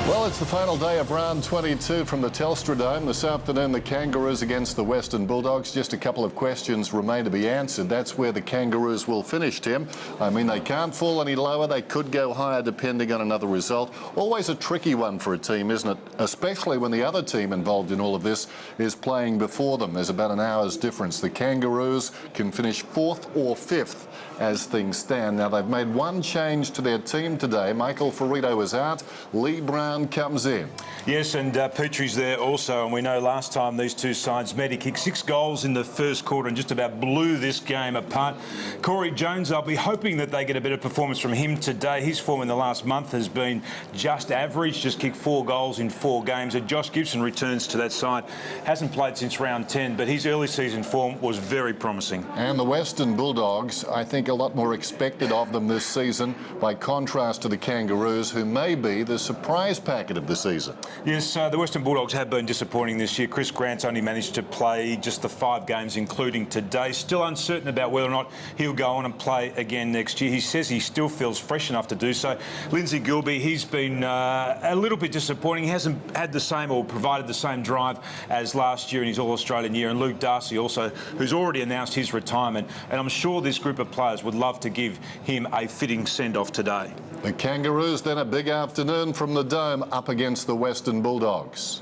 Well, it's the final day of round 22 from the Telstra Dome. This afternoon, the Kangaroos against the Western Bulldogs. Just a couple of questions remain to be answered. That's where the Kangaroos will finish, Tim. I mean, they can't fall any lower. They could go higher depending on another result. Always a tricky one for a team, isn't it? Especially when the other team involved in all of this is playing before them. There's about an hour's difference. The Kangaroos can finish 4th or 5th as things stand. Now, they've made one change to their team today. Michael Ferrito is out. Lee Brown comes in. Yes, and Petrie's there also. And we know last time these two sides met, he kicked 6 goals in the first quarter and just about blew this game apart. Corey Jones, I'll be hoping that they get a better performance from him today. His form in the last month has been just average, just kicked 4 goals in 4 games. And Josh Gibson returns to that side. Hasn't played since round 10, but his early season form was very promising. And the Western Bulldogs, I think a lot more expected of them this season by contrast to the Kangaroos, who may be the surprise packet of the season. Yes, the Western Bulldogs have been disappointing this year. Chris Grant's only managed to play just the 5 games, including today. Still uncertain about whether or not he'll go on and play again next year. He says he still feels fresh enough to do so. Lindsay Gilbey, he's been a little bit disappointing. He hasn't had the same or provided the same drive as last year in his All-Australian year. And Luke Darcy also, who's already announced his retirement. And I'm sure this group of players would love to give him a fitting send-off today. The Kangaroos then a big afternoon from the Dome up against the Western Bulldogs.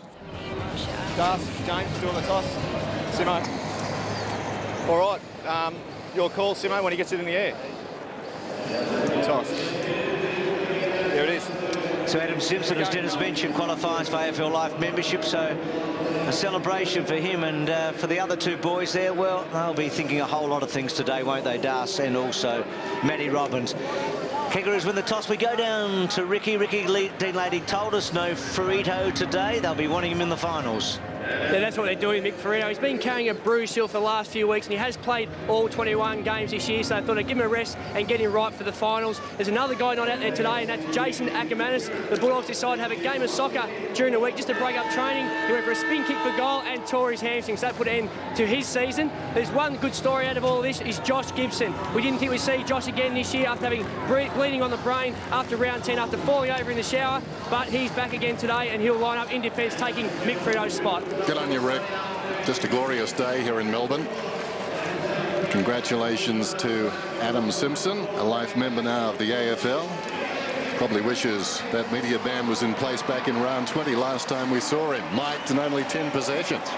James doing the toss. Simo. All right, your call, Simo, when he gets it in the air. Toss. There it is. So Adam Simpson, as Dennis mentioned, qualifies for AFL Life membership, so a celebration for him. And for the other 2 boys there, well, they'll be thinking a whole lot of things today, won't they, Das and also Matty Robbins. Kangaroos win the toss. We go down to Ricky. Ricky Dean Lady told us no Ferrito today. They'll be wanting him in the finals. Yeah, that's what they're doing, Mick Ferrito. He's been carrying a bruised heel for the last few weeks, and he has played all 21 games this year, so I thought I'd give him a rest and get him right for the finals. There's another guy not out there today, and that's Jason Ackermanis. The Bulldogs decided to have a game of soccer during the week just to break up training. He went for a spin kick for goal and tore his hamstring, so that put an end to his season. There's one good story out of all of this, is Josh Gibson. We didn't think we'd see Josh again this year after having bleeding on the brain after round 10, after falling over in the shower, but he's back again today, and he'll line up in defence, taking Mick Ferrito's spot. Good on you, Rick. Just a glorious day here in Melbourne. Congratulations to Adam Simpson, a life member now of the AFL. Probably wishes that media ban was in place back in round 20 last time we saw him. Mic'd in only 10 possessions.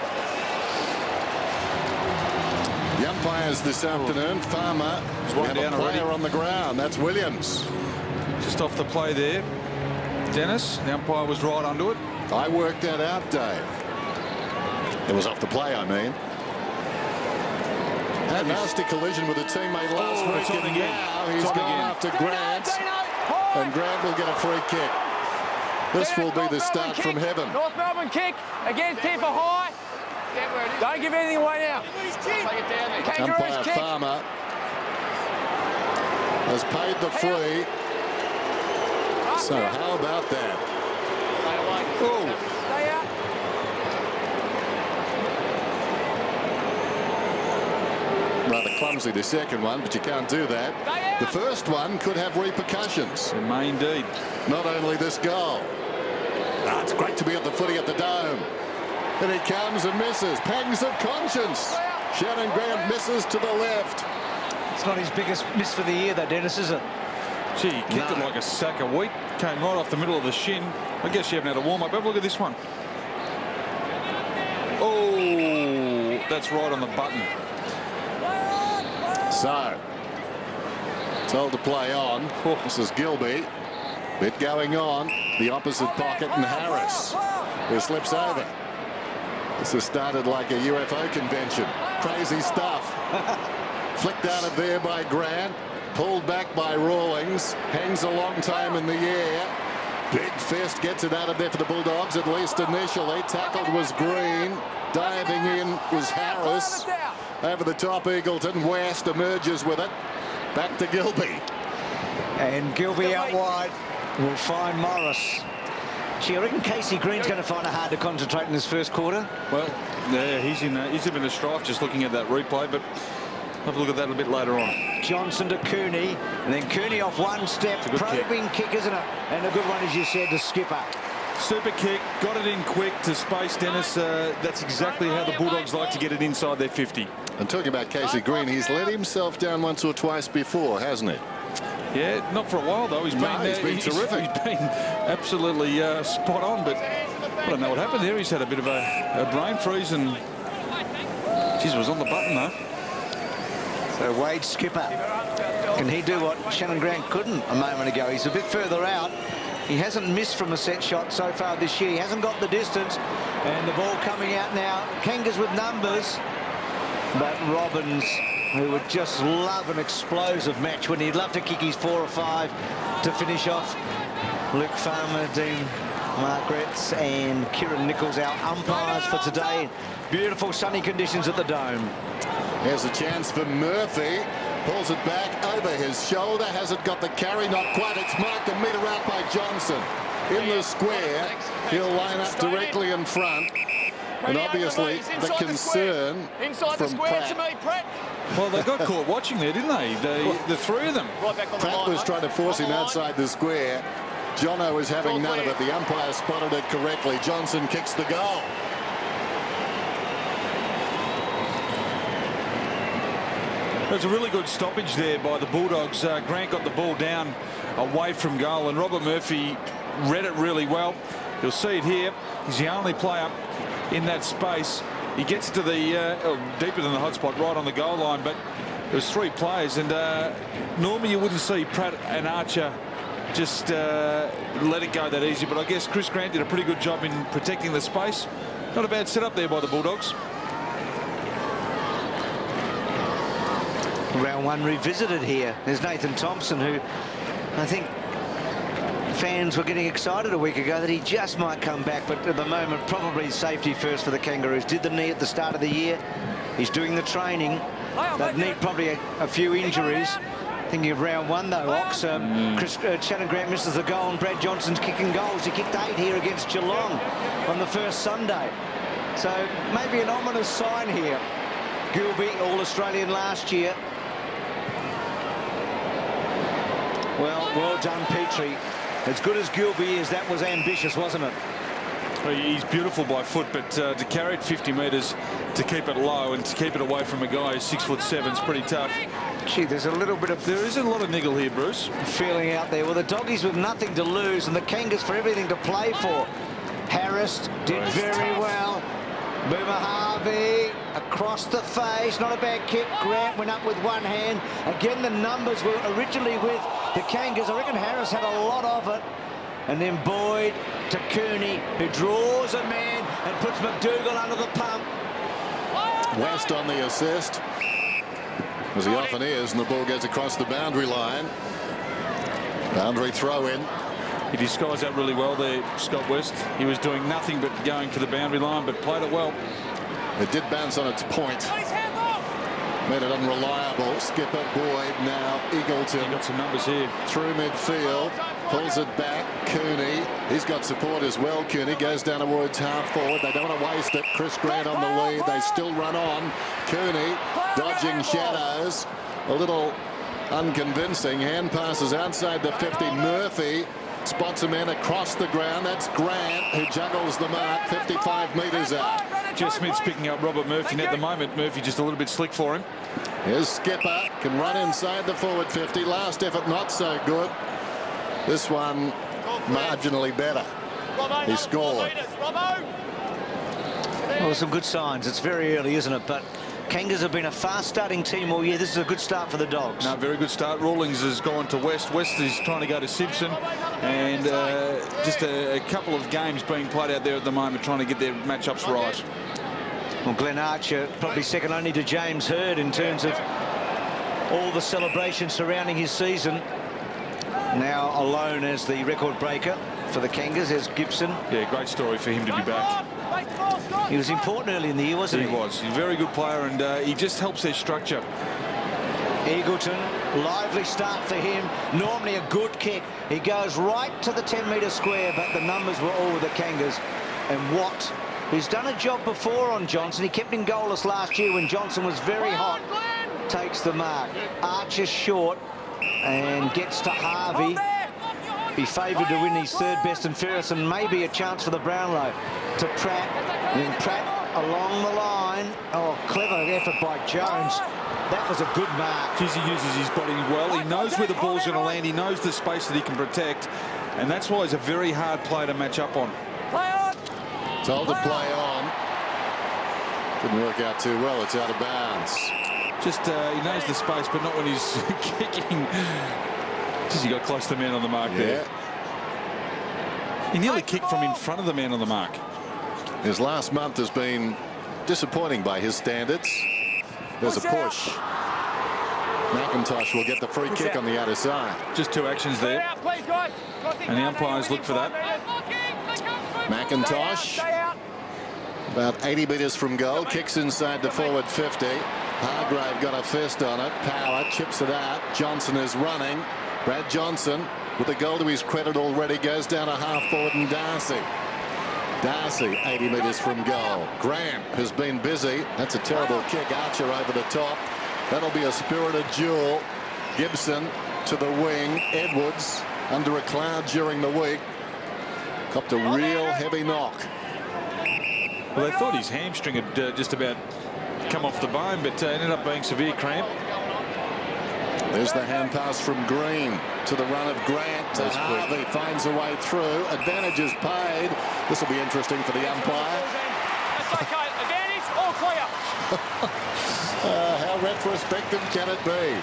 The umpires this afternoon, Farmer, we have a player on the ground. That's Williams. Just off the play there, Dennis. The umpire was right onto it. I worked that out, Dave. It was off the play, I mean. Had a nasty collision with a teammate last week, and now he's gone after Grant, and Grant will get a free kick. This will be the start from heaven. North Melbourne kick against here for high. Don't give anything away now. Umpire Farmer has paid the free. So how about that? Stay out. Rather clumsy, the second one, but you can't do that. The first one could have repercussions. It may indeed. Not only this goal. It's great to be at the footy at the Dome. And he comes and misses. Pangs of conscience. Shannon Grant misses to the left. It's not his biggest miss for the year, though, Dennis, is it? Gee, he kicked it like a sack of wheat. Came right off the middle of the shin. I guess you haven't had a warm-up. Have a look at this one. Oh, that's right on the button. So, told to play on. This is Gilbey. Bit going on. The opposite pocket, and Harris, who slips over. This has started like a UFO convention. Crazy stuff. Flicked out of there by Grant. Pulled back by Rawlings. Hangs a long time in the air. Big fist gets it out of there for the Bulldogs, at least initially. Tackled was Green. Diving in was Harris. Over the top, Eagleton. West emerges with it. Back to Gilbey. And Gilbey out wide will find Morris. Gee, I reckon Casey Green's going to find it hard to concentrate in this first quarter. Well, yeah, he's in a bit of strife just looking at that replay, but have a look at that a bit later on. Johnson to Cooney, and then Cooney off one step. Probing kick, isn't it? And a good one, as you said, to Skipper. Super kick, got it in quick to space, Dennis. That's exactly how the Bulldogs like to get it inside their 50. And talking about Casey Green, he's let himself down once or twice before, hasn't he? Yeah, not for a while though. He's been terrific. He's been absolutely spot on, but I don't know what happened there. He's had a bit of a brain freeze and, geez, was on the button though. So Wade Skipper, can he do what Shannon Grant couldn't a moment ago? He's a bit further out. He hasn't missed from a set shot so far this year. He hasn't got the distance. And the ball coming out now. Kangas with numbers. But Robbins, who would just love an explosive match when he'd love to kick his 4 or 5 to finish off. Luke Farmer, Dean Margaret's and Kieran Nichols, our umpires for today. Beautiful sunny conditions at the Dome. Here's a chance for Murphy. Pulls it back over his shoulder. Has it got the carry? Not quite. It's marked a metre out by Johnson. In the square, he'll line up directly in front. And obviously the concern from Pratt. Well, they got caught watching there, didn't they? The three of them. Pratt was trying to force him outside the square. Jono was having none of it. The umpire spotted it correctly. Johnson kicks the goal. There's a really good stoppage there by the Bulldogs. Grant got the ball down away from goal, and Robert Murphy read it really well. You'll see it here. He's the only player in that space. He gets to the deeper than the hotspot, right on the goal line, but there's 3 players, and normally you wouldn't see Pratt and Archer just let it go that easy, but I guess Chris Grant did a pretty good job in protecting the space. Not a bad setup there by the Bulldogs. Round 1 revisited here. There's Nathan Thompson, who I think fans were getting excited a week ago that he just might come back, but at the moment probably safety first for the Kangaroos. Did the knee at the start of the year. He's doing the training. That knee probably a few injuries. Thinking of round 1 though, Ox, Shannon Grant misses the goal and Brad Johnson's kicking goals. He kicked 8 here against Geelong on the first Sunday. So maybe an ominous sign here. Gilby, All-Australian last year. Well done, Petrie. As good as Gilby is, that was ambitious, wasn't it? Well, he's beautiful by foot, but to carry it 50 metres, to keep it low and to keep it away from a guy who's 6'7" is pretty tough. Gee, there's a little bit of... There is a lot of niggle here, Bruce. Feeling out there. Well, the Doggies with nothing to lose and the Kangas for everything to play for. Harris did very well. Boomer Harvey across the face, not a bad kick. Grant went up with one hand. Again, the numbers were originally with the Kangas. I reckon Harris had a lot of it. And then Boyd to Cooney, who draws a man and puts McDougall under the pump. West on the assist, as he often is, and the ball goes across the boundary line. Boundary throw in. He disguised that really well there, Scott West. He was doing nothing but going for the boundary line, but played it well. It did bounce on its point. Made it unreliable. Skipper Boyd, now Eagleton. He got some numbers here. Through midfield, pulls it back. Cooney, he's got support as well. Cooney goes down towards half forward. They don't want to waste it. Chris Grant on the lead. They still run on. Cooney dodging shadows. A little unconvincing. Hand passes outside the 50. Murphy spots a man across the ground. That's Grant, who juggles the mark 55 metres out. Jess Smith's picking up Robert Murphy, and at the moment Murphy just a little bit slick for him. Here's Skipper, can run inside the forward 50. Last effort not so good. This one marginally better. He scored. Well, some good signs. It's very early, isn't it? But Kangas have been a fast-starting team all year. This is a good start for the Dogs. No, very good start. Rawlings has gone to West. West is trying to go to Simpson. And just a couple of games being played out there at the moment, trying to get their matchups right. Well, Glenn Archer probably second only to James Hird in terms of all the celebrations surrounding his season. Now alone as the record breaker for the Kangas. There's Gibson. Yeah, great story for him to be back. He was important early in the year, wasn't he? He was. He's a very good player, and he just helps their structure. Eagleton, lively start for him. Normally a good kick. He goes right to the 10-metre square, but the numbers were all with the Kangas. And Watt, who's done a job before on Johnson. He kept him goalless last year when Johnson was very hot. Takes the mark. Archer short and gets to Harvey. be favoured to win his third best and fairest, and maybe a chance for the Brownlow to Pratt. And then Pratt along the line. Oh, clever effort by Jones. That was a good mark. He uses his body well. He knows where the ball's going to land. He knows the space that he can protect. And that's why he's a very hard player to match up on. Told to play on. Didn't work out too well. It's out of bounds. Just he knows the space, but not when he's kicking. Just he got close to the man on the mark there. He nearly kicked from in front of the man on the mark. His last month has been disappointing by his standards. There's a push. McIntosh will get the free kick on the outer side. Just two actions there. And the umpires look for that. McIntosh, about 80 metres from goal, kicks inside the forward 50. Hargrave got a fist on it. Power chips it out. Johnson is running. Brad Johnson, with a goal to his credit already, goes down a half forward, and Darcy 80 metres from goal. Grant has been busy. That's a terrible kick. Archer over the top. That'll be a spirited duel. Gibson to the wing. Edwards under a cloud during the week. Copped a real heavy knock. Well, they thought his hamstring had just about come off the bone, but ended up being severe cramp. There's the hand pass from Green to the run of Grant to Harvey. Finds a way through. Advantage is paid. This will be interesting for the umpire. That's okay. Advantage or clear? How retrospective can it be?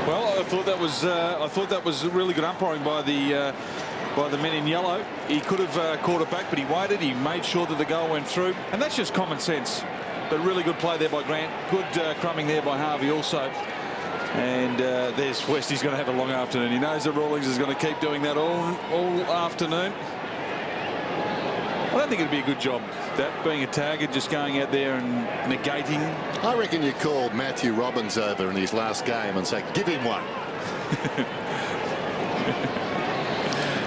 Well, I thought that was really good umpiring by the men in yellow. He could have caught it back, but he waited. He made sure that the goal went through, and that's just common sense. But really good play there by Grant. Good crumbing there by Harvey also. And there's West. He's going to have a long afternoon. He knows that Rawlings is going to keep doing that all afternoon. I don't think it'd be a good job, that being a target, just going out there and negating. I reckon you called Matthew Robbins over in his last game and say, give him one.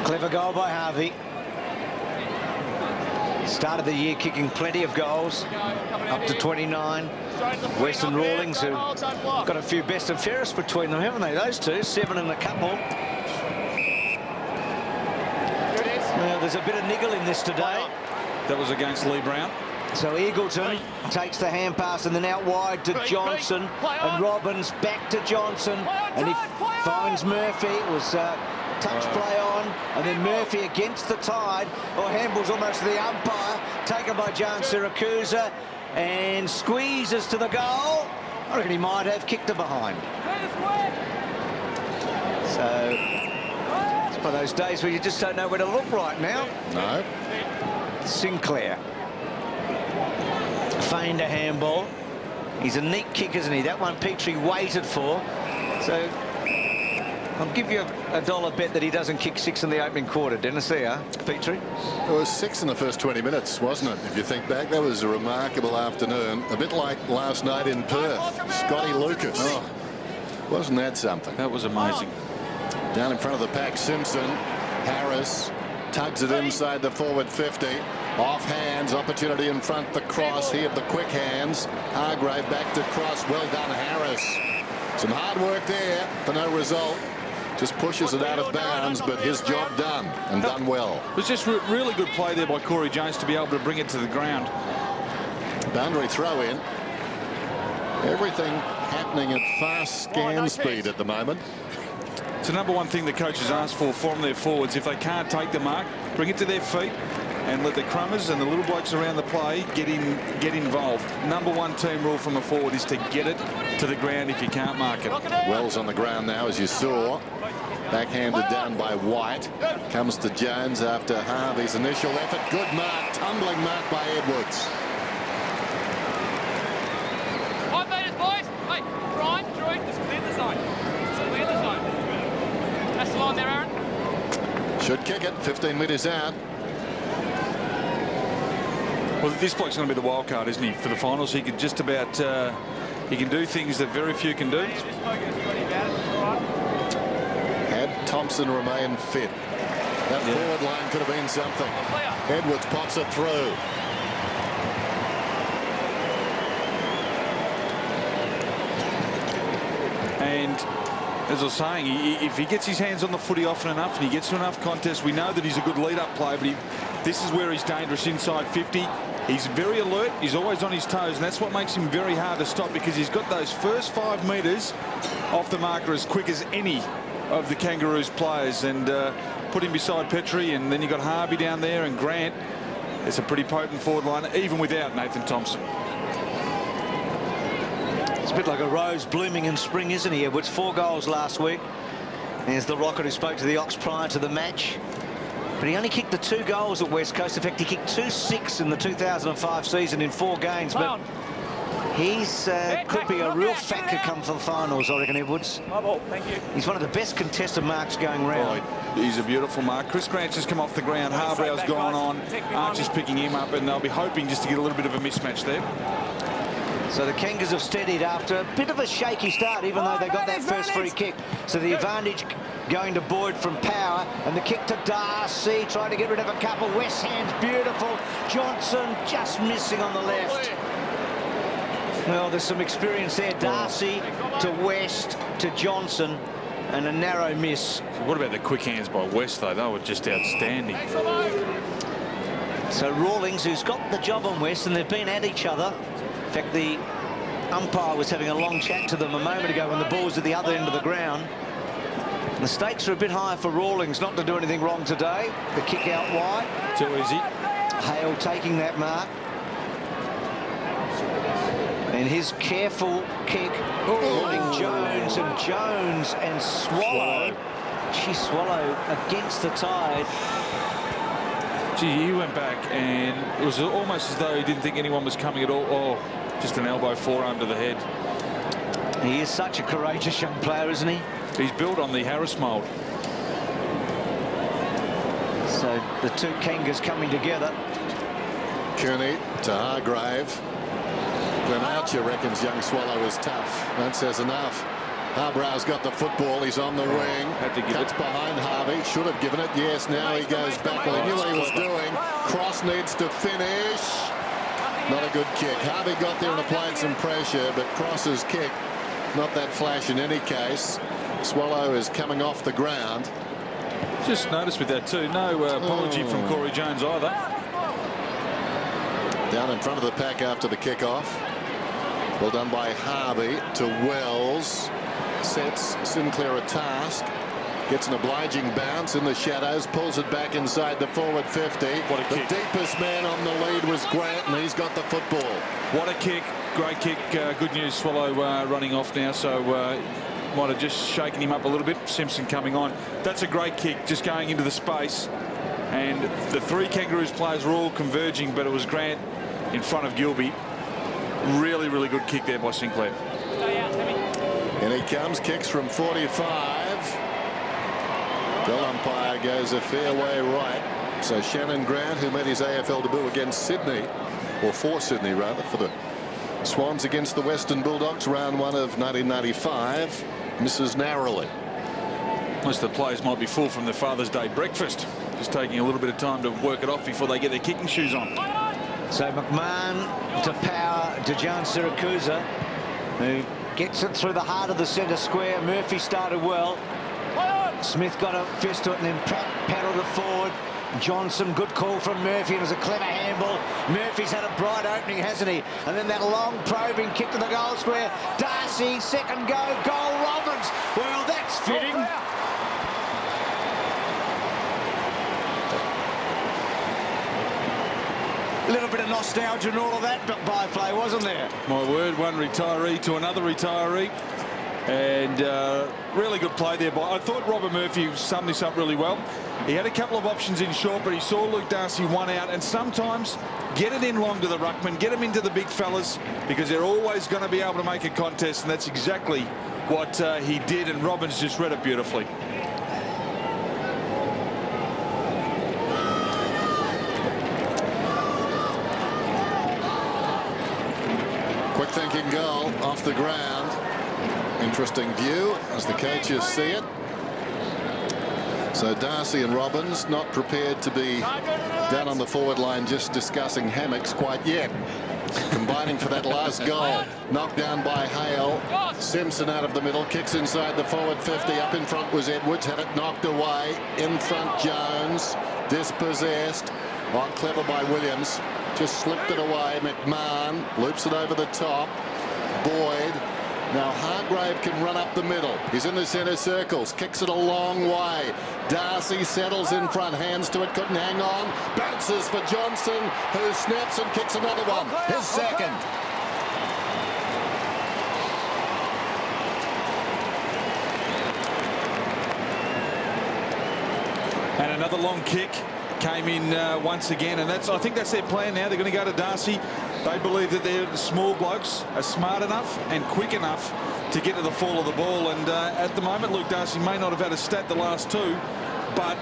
Clever goal by Harvey. Started the year kicking plenty of goals, up to 29. Western Rawlings, who got a few best and fairest between them, haven't they? Those two, 7 and a couple. Well, there's a bit of niggle in this today. That was against Lee Brown. So Eagleton takes the hand pass and then out wide to Johnson, and Robbins back to Johnson, and he finds Murphy. It was touch play on, and then Murphy against the tide. Oh, handball's almost to the umpire, taken by Jan Siracusa, and squeezes to the goal. I reckon he might have kicked it behind. So it's one of those days where you just don't know where to look right now. No. Sinclair feigned a handball. He's a neat kick, isn't he? That one Petrie waited for. So I'll give you a $1 bet that he doesn't kick 6 in the opening quarter. Dennis, there, Petrie. It was 6 in the first 20 minutes, wasn't it? If you think back, that was a remarkable afternoon. A bit like last night in Perth. Scotty Lucas. Oh, wasn't that something? That was amazing. Down in front of the pack, Simpson. Harris tugs it inside the forward 50. Off hands, opportunity in front, the cross. He had the quick hands. Hargrave back to cross. Well done, Harris. Some hard work there for no result. Just pushes it out of bounds, but his job done, and done well. It was just really good play there by Corey Jones to be able to bring it to the ground. Boundary throw in. Everything happening at fast scan speed at the moment. It's the number one thing the coaches ask for from their forwards. If they can't take the mark, bring it to their feet and let the crummers and the little blokes around the play get involved. Number one team rule from a forward is to get it to the ground if you can't mark it. Wells on the ground now, as you saw. Backhanded down by White. Comes to Jones after Harvey's initial effort. Good mark, tumbling mark by Edwards. 5 metres, boys. Hey, Brian, Drew, just clear the zone. Just clear the zone. That's the line there, Aaron. Should kick it, 15 metres out. Well, this bloke's going to be the wild card, isn't he, for the finals? He can just about, he can do things that very few can do. Had Thompson remained fit, that forward line could have been something. Edwards pops it through. And as I was saying, if he gets his hands on the footy often enough and he gets to enough contests, we know that he's a good lead-up player, but this is where he's dangerous inside 50. He's very alert. He's always on his toes, and that's what makes him very hard to stop, because he's got those first 5 metres off the marker as quick as any of the Kangaroos players. And put him beside Petrie, and then you got Harvey down there and Grant. It's a pretty potent forward line, even without Nathan Thompson. It's a bit like a rose blooming in spring, isn't he, Edwards? 4 goals last week. There's the Rocket who spoke to the Ox prior to the match. But he only kicked the 2 goals at West Coast. In fact, he kicked 2-6 in the 2005 season in 4 games. But he's could be a real factor come for the finals, I reckon, Edwards. Thank you. He's one of the best contested marks going round. He's a beautiful mark. Chris Grant's just come off the ground. Harbrow's gone on. Archer's picking him up, and they'll be hoping just to get a little bit of a mismatch there. So the Kangas have steadied after a bit of a shaky start, even though they got that first free kick. So the advantage going to Boyd from power, and the kick to Darcy, trying to get rid of a couple. West hand's beautiful. Johnson just missing on the left. Well, there's some experience there. Darcy to West to Johnson, and a narrow miss. What about the quick hands by West, though? They were just outstanding. So Rawlings, who's got the job on West, and they've been at each other. In fact, the umpire was having a long chat to them a moment ago when the ball was at the other end of the ground. And the stakes are a bit higher for Rawlings not to do anything wrong today. The kick out wide. Too easy. Hale taking that mark. And his careful kick, running Jones and Swallow. Swallow against the tide. Gee, he went back, and it was almost as though he didn't think anyone was coming at all. Oh, just an elbow forearm to the head. He is such a courageous young player, isn't he? He's built on the Harris mould. So the 2 Kangas coming together. Kearney to Hargrave. Glenn Archer reckons young Swallow is tough. That says enough. Harbrow's got the football. He's on the wing. Cuts behind Harvey. Should have given it. Yes, now he goes back. Well, he knew what he was doing. Cross needs to finish. Not a good kick. Harvey got there and applied some pressure, but Cross's kick, not that flash in any case. Swallow is coming off the ground. Just noticed with that too. No apology from Corey Jones either. Down in front of the pack after the kickoff. Well done by Harvey to Wells. Sets Sinclair a task. Gets an obliging bounce in the shadows. Pulls it back inside the forward 50. What a kick. The deepest man on the lead was Grant, and he's got the football. What a kick. Great kick. Good news. Swallow running off now, so might have just shaken him up a little bit. Simpson coming on. That's a great kick, just going into the space. And the 3 Kangaroos players were all converging, but it was Grant in front of Gilby. Really, really good kick there by Sinclair. And he comes, kicks from 45. Goal umpire goes a fair way right. So Shannon Grant, who made his AFL debut against Sydney, or for Sydney rather, for the Swans against the Western Bulldogs, round 1 of 1995, misses narrowly. Most of the players might be full from their Father's Day breakfast. Just taking a little bit of time to work it off before they get their kicking shoes on. So McMahon to power to John Siracusa, who gets it through the heart of the centre square. Murphy started well. Smith got a fist to it and then paddled it forward. Johnson, good call from Murphy. It was a clever handball. Murphy's had a bright opening, hasn't he? And then that long probing kick to the goal square. Darcy, second go, goal Robbins. Well, that's fitting. A little bit of nostalgia and all of that byplay, wasn't there? My word, one retiree to another retiree. And really good play there. I thought Robert Murphy summed this up really well. He had a couple of options in short, but he saw Luke Darcy one out. And sometimes get it in long to the ruckman, get him into the big fellas, because they're always going to be able to make a contest. And that's exactly what he did. And Robbins just read it beautifully. Quick thinking goal off the ground. Interesting view as the coaches see it. So Darcy and Robbins not prepared to be down on the forward line just discussing hammocks quite yet. combining for that last goal. Knocked down by Hale. Simpson out of the middle, kicks inside the forward 50. Up in front was Edwards, had it knocked away. In front Jones, dispossessed. Oh, clever by Williams. Just slipped it away. McMahon loops it over the top. Boyd. Now Hargrave can run up the middle. He's in the centre circles. Kicks it a long way. Darcy settles in front. Hands to it. Couldn't hang on. Bounces for Johnson, who snaps and kicks another one. His second. And another long kick came in once again, and I think that's their plan now. They're going to go to Darcy. They believe that their small blokes are smart enough and quick enough to get to the fall of the ball. And at the moment, Luke Darcy may not have had a stat the last two, but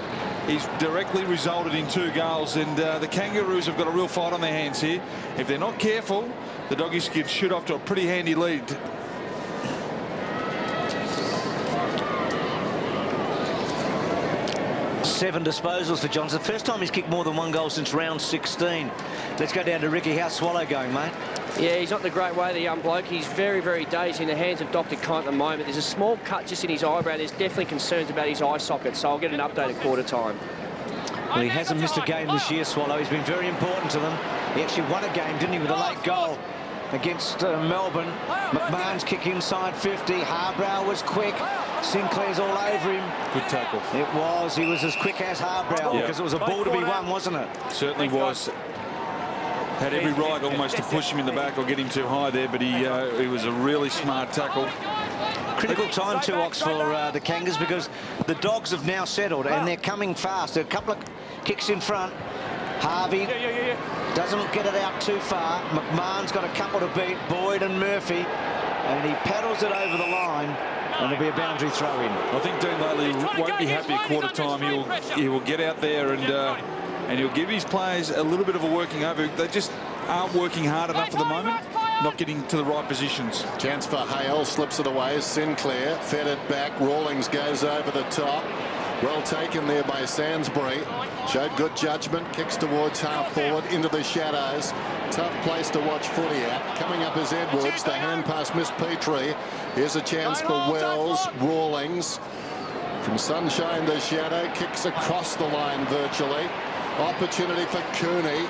he's directly resulted in 2 goals. And the Kangaroos have got a real fight on their hands here. If they're not careful, the Doggies could shoot off to a pretty handy lead. Seven disposals for Johnson. First time he's kicked more than 1 goal since round 16. Let's go down to Ricky. How's Swallow going, mate? Yeah, he's not the great way, the young bloke. He's very, very dazed in the hands of Dr. Kant at the moment. There's a small cut just in his eyebrow. There's definitely concerns about his eye socket, so I'll get an update at quarter time. Well, he hasn't missed a game this year, Swallow. He's been very important to them. He actually won a game, didn't he, with a late goal against Melbourne. McMahon's kick inside 50. Harbrow was quick. Sinclair's all over him. Good tackle. It was. He was as quick as Harbrow because it was a ball to be won, wasn't it? Certainly was. Had every right almost to push him in the back or get him too high there, but he was a really smart tackle. Critical time to Ox for the Kangas because the Dogs have now settled and they're coming fast. A couple of kicks in front. Harvey doesn't get it out too far. McMahon's got a couple to beat, Boyd and Murphy, and he paddles it over the line, and there'll be a boundary throw in. I think Dean Laley won't be happy at quarter time. He will get out there and he'll give his players a little bit of a working over. They just aren't working hard enough at the moment, not getting to the right positions. Chance for Hale, slips it away. Sinclair fed it back. Rawlings goes over the top. Well taken there by Sainsbury. Showed good judgment. Kicks towards half forward into the shadows. Tough place to watch footy at. Coming up is Edwards. The hand pass missed Petrie. Here's a chance for Wells. Rawlings from sunshine to shadow. Kicks across the line virtually. Opportunity for Cooney.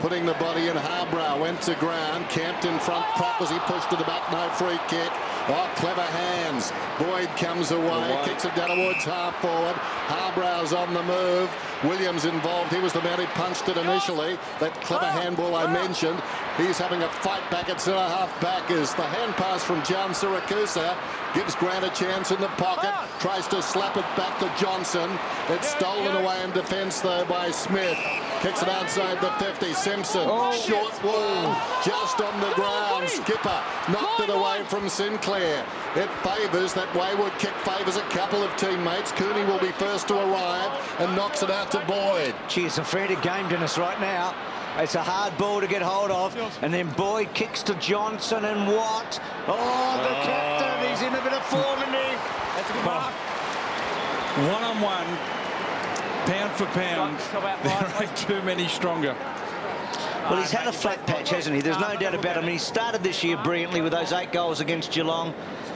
Putting the body in. Harbrow went to ground. Camped in front. Prop as he pushed to the back. No free kick. Oh, clever hands. Boyd comes away. Kicks it down towards half forward. Harbrow's on the move. Williams involved. He was the man who punched it initially. That clever handball I mentioned. He's having a fight back at centre half back as the hand pass from John Siracusa gives Grant a chance in the pocket. Tries to slap it back to Johnson. It's stolen away in defence though by Smith. Kicks it outside the 50. Simpson. Short wall. Just on the ground. Skipper knocked it away from Sinclair. It favours that wayward kick. Favours a couple of teammates. Cooney will be first to arrive and knocks it out to Boyd. Gee, it's a fair game, Dennis, right now. It's a hard ball to get hold of. And then Boyd kicks to Johnson and Watt. Oh, the captain. He's in a bit of form, isn't he? That's a good mark. One-on-one, pound for pound, there ain't too many stronger. Well, he's had a flat patch, hasn't he? There's no doubt about him. He started this year brilliantly with those 8 goals against Geelong.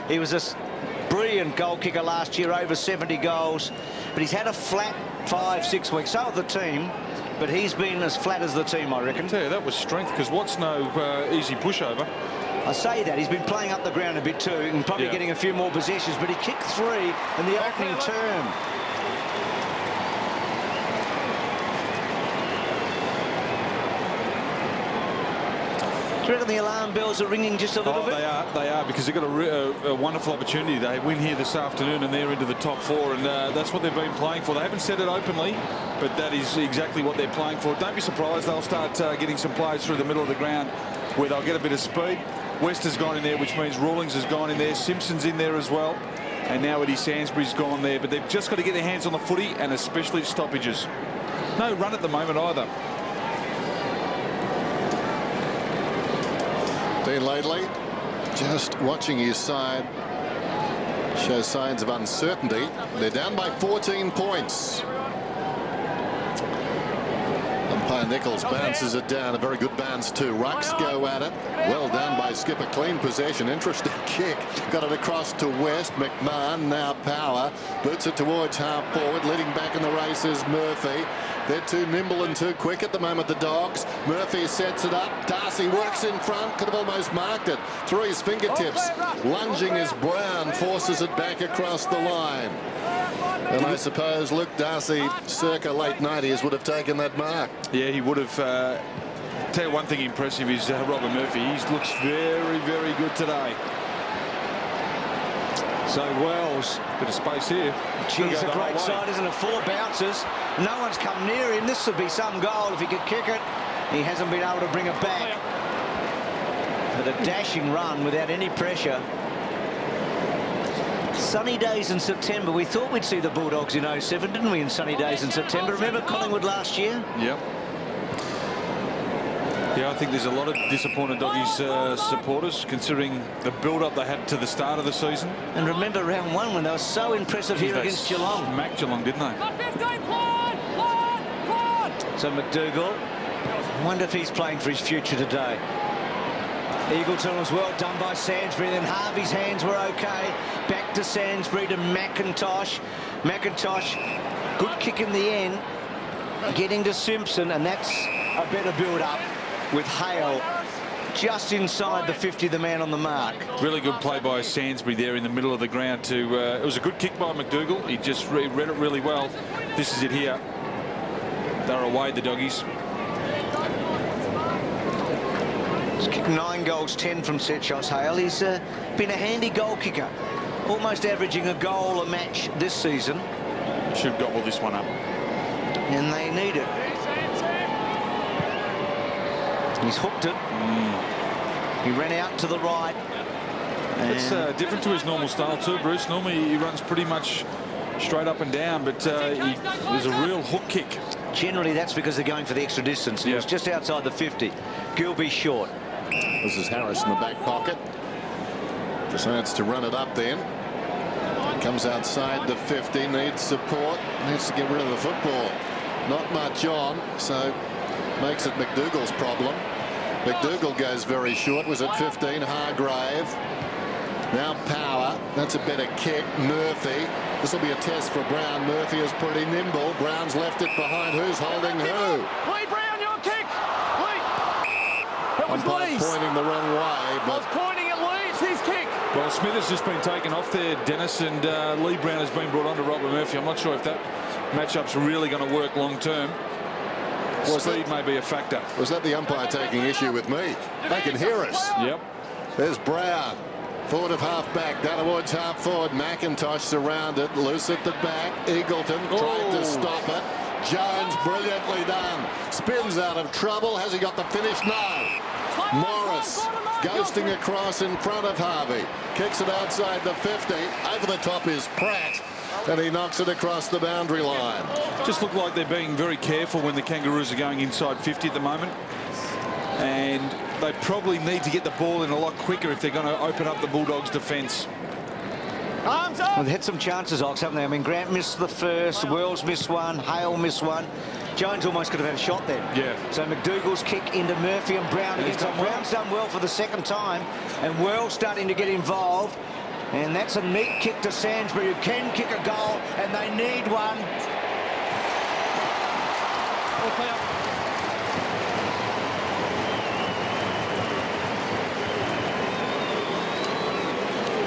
He was a brilliant goal kicker last year, over 70 goals. But he's had a flat 5-6 weeks. So have the team, but he's been as flat as the team, I reckon. Yeah, that was strength, because Watt's no easy pushover. I say that. He's been playing up the ground a bit too and probably getting a few more possessions, but he kicked 3 in the opening term. Do you reckon the alarm bells are ringing just a little bit? They are, because they've got a wonderful opportunity. They win here this afternoon and they're into the top 4, and that's what they've been playing for. They haven't said it openly, but that is exactly what they're playing for. Don't be surprised they'll start getting some players through the middle of the ground where they'll get a bit of speed. West has gone in there, which means Rawlings has gone in there. Simpson's in there as well. And now Eddie Sainsbury's gone there. But they've just got to get their hands on the footy, and especially stoppages. No run at the moment either. Dean Laidley just watching his side show signs of uncertainty. They're down by 14 points. Umpire Nichols bounces it down. A very good bounce too. Rucks go at it. Well done by Skipper. Clean possession. Interesting kick. Got it across to West. McMahon now Power. Boots it towards half forward. Leading back in the race is Murphy. They're too nimble and too quick at the moment, the Dogs. Murphy sets it up. Darcy works in front. Could have almost marked it. Through his fingertips. Lunging as Brown forces it back across the line. And I suppose Luke Darcy, circa late 90s, would have taken that mark. Yeah, he would have. Tell you one thing impressive is Robert Murphy. He looks very, very good today. So Wells, bit of space here. Geez, a great side, isn't it? 4 bounces. No one's come near him. This would be some goal if he could kick it. He hasn't been able to bring it back. But a dashing run without any pressure. Sunny days in September. We thought we'd see the Bulldogs in 07, didn't we, in sunny days in September? Remember Collingwood last year? Yep. Yeah, I think there's a lot of disappointed Doggies supporters, considering the build-up they had to the start of the season. And remember round 1 when they were so impressive here against Geelong. Smacked Geelong, didn't they? So McDougall, I wonder if he's playing for his future today. Eagleton was well done by Sainsbury, then Harvey's hands were okay. Back to Sainsbury to McIntosh. McIntosh, good kick in the end, getting to Simpson, and that's a better build-up with Hale just inside the 50, the man on the mark. Really good play by Sainsbury there in the middle of the ground. It was a good kick by McDougall. He just read it really well. This is it here. They're away, the Doggies. He's kicked 9 goals, 10 from set shots, Hale. He's been a handy goal kicker, almost averaging a goal a match this season. Should gobble this one up. And they need it. He's hooked it. He ran out to the right. It's different to his normal style too, Bruce. Normally he runs pretty much straight up and down, but there's a real hook kick. Generally that's because they're going for the extra distance. He was just outside the 50. Gilby short. This is Harris in the back pocket. Decides to run it up then. Comes outside the 50, needs support, needs to get rid of the football. Not much on, so makes it McDougall's problem. McDougall goes very short, was at 15, Hargrave. Now Power, that's a better kick. Murphy, this will be a test for Brown. Murphy is pretty nimble. Brown's left it behind. Who's holding who? Lee Brown, your kick! Lee! That was Lee's. Pointing the wrong way, I but was pointing at Lee, it's his kick. Well, Smith has just been taken off there, Dennis, and Lee Brown has been brought on to Robert Murphy. I'm not sure if that matchup's really going to work long term. Speed may be a factor. Was that the umpire taking issue with me? They can hear us. Yep. There's Brown. Forward of half back, down towards half forward. McIntosh surrounded, loose at the back. Eagleton tried to stop it. Jones, brilliantly done. Spins out of trouble. Has he got the finish? No. Morris ghosting across in front of Harvey. Kicks it outside the 50. Over the top is Pratt. And he knocks it across the boundary line. Just look like they're being very careful when the Kangaroos are going inside 50 at the moment. And they probably need to get the ball in a lot quicker if they're going to open up the Bulldogs' defence. Arms up! Well, they had some chances, Ox, haven't they? I mean, Grant missed the first, Wells missed one, Hale missed one. Jones almost could have had a shot then. Yeah. So McDougall's kick into Murphy and Brown against him. Brown's done well for the second time, and Wells starting to get involved. And that's a neat kick to Sainsbury, who can kick a goal, and they need one.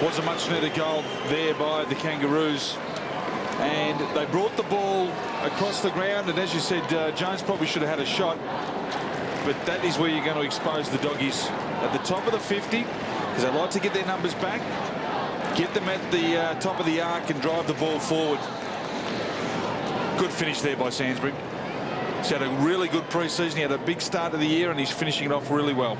Was a much needed goal there by the Kangaroos. And they brought the ball across the ground, and as you said, Jones probably should have had a shot. But that is where you're going to expose the Doggies at the top of the 50, because they like to get their numbers back. Get them at the top of the arc and drive the ball forward. Good finish there by Sainsbury. He's had a really good pre-season. He had a big start of the year and he's finishing it off really well.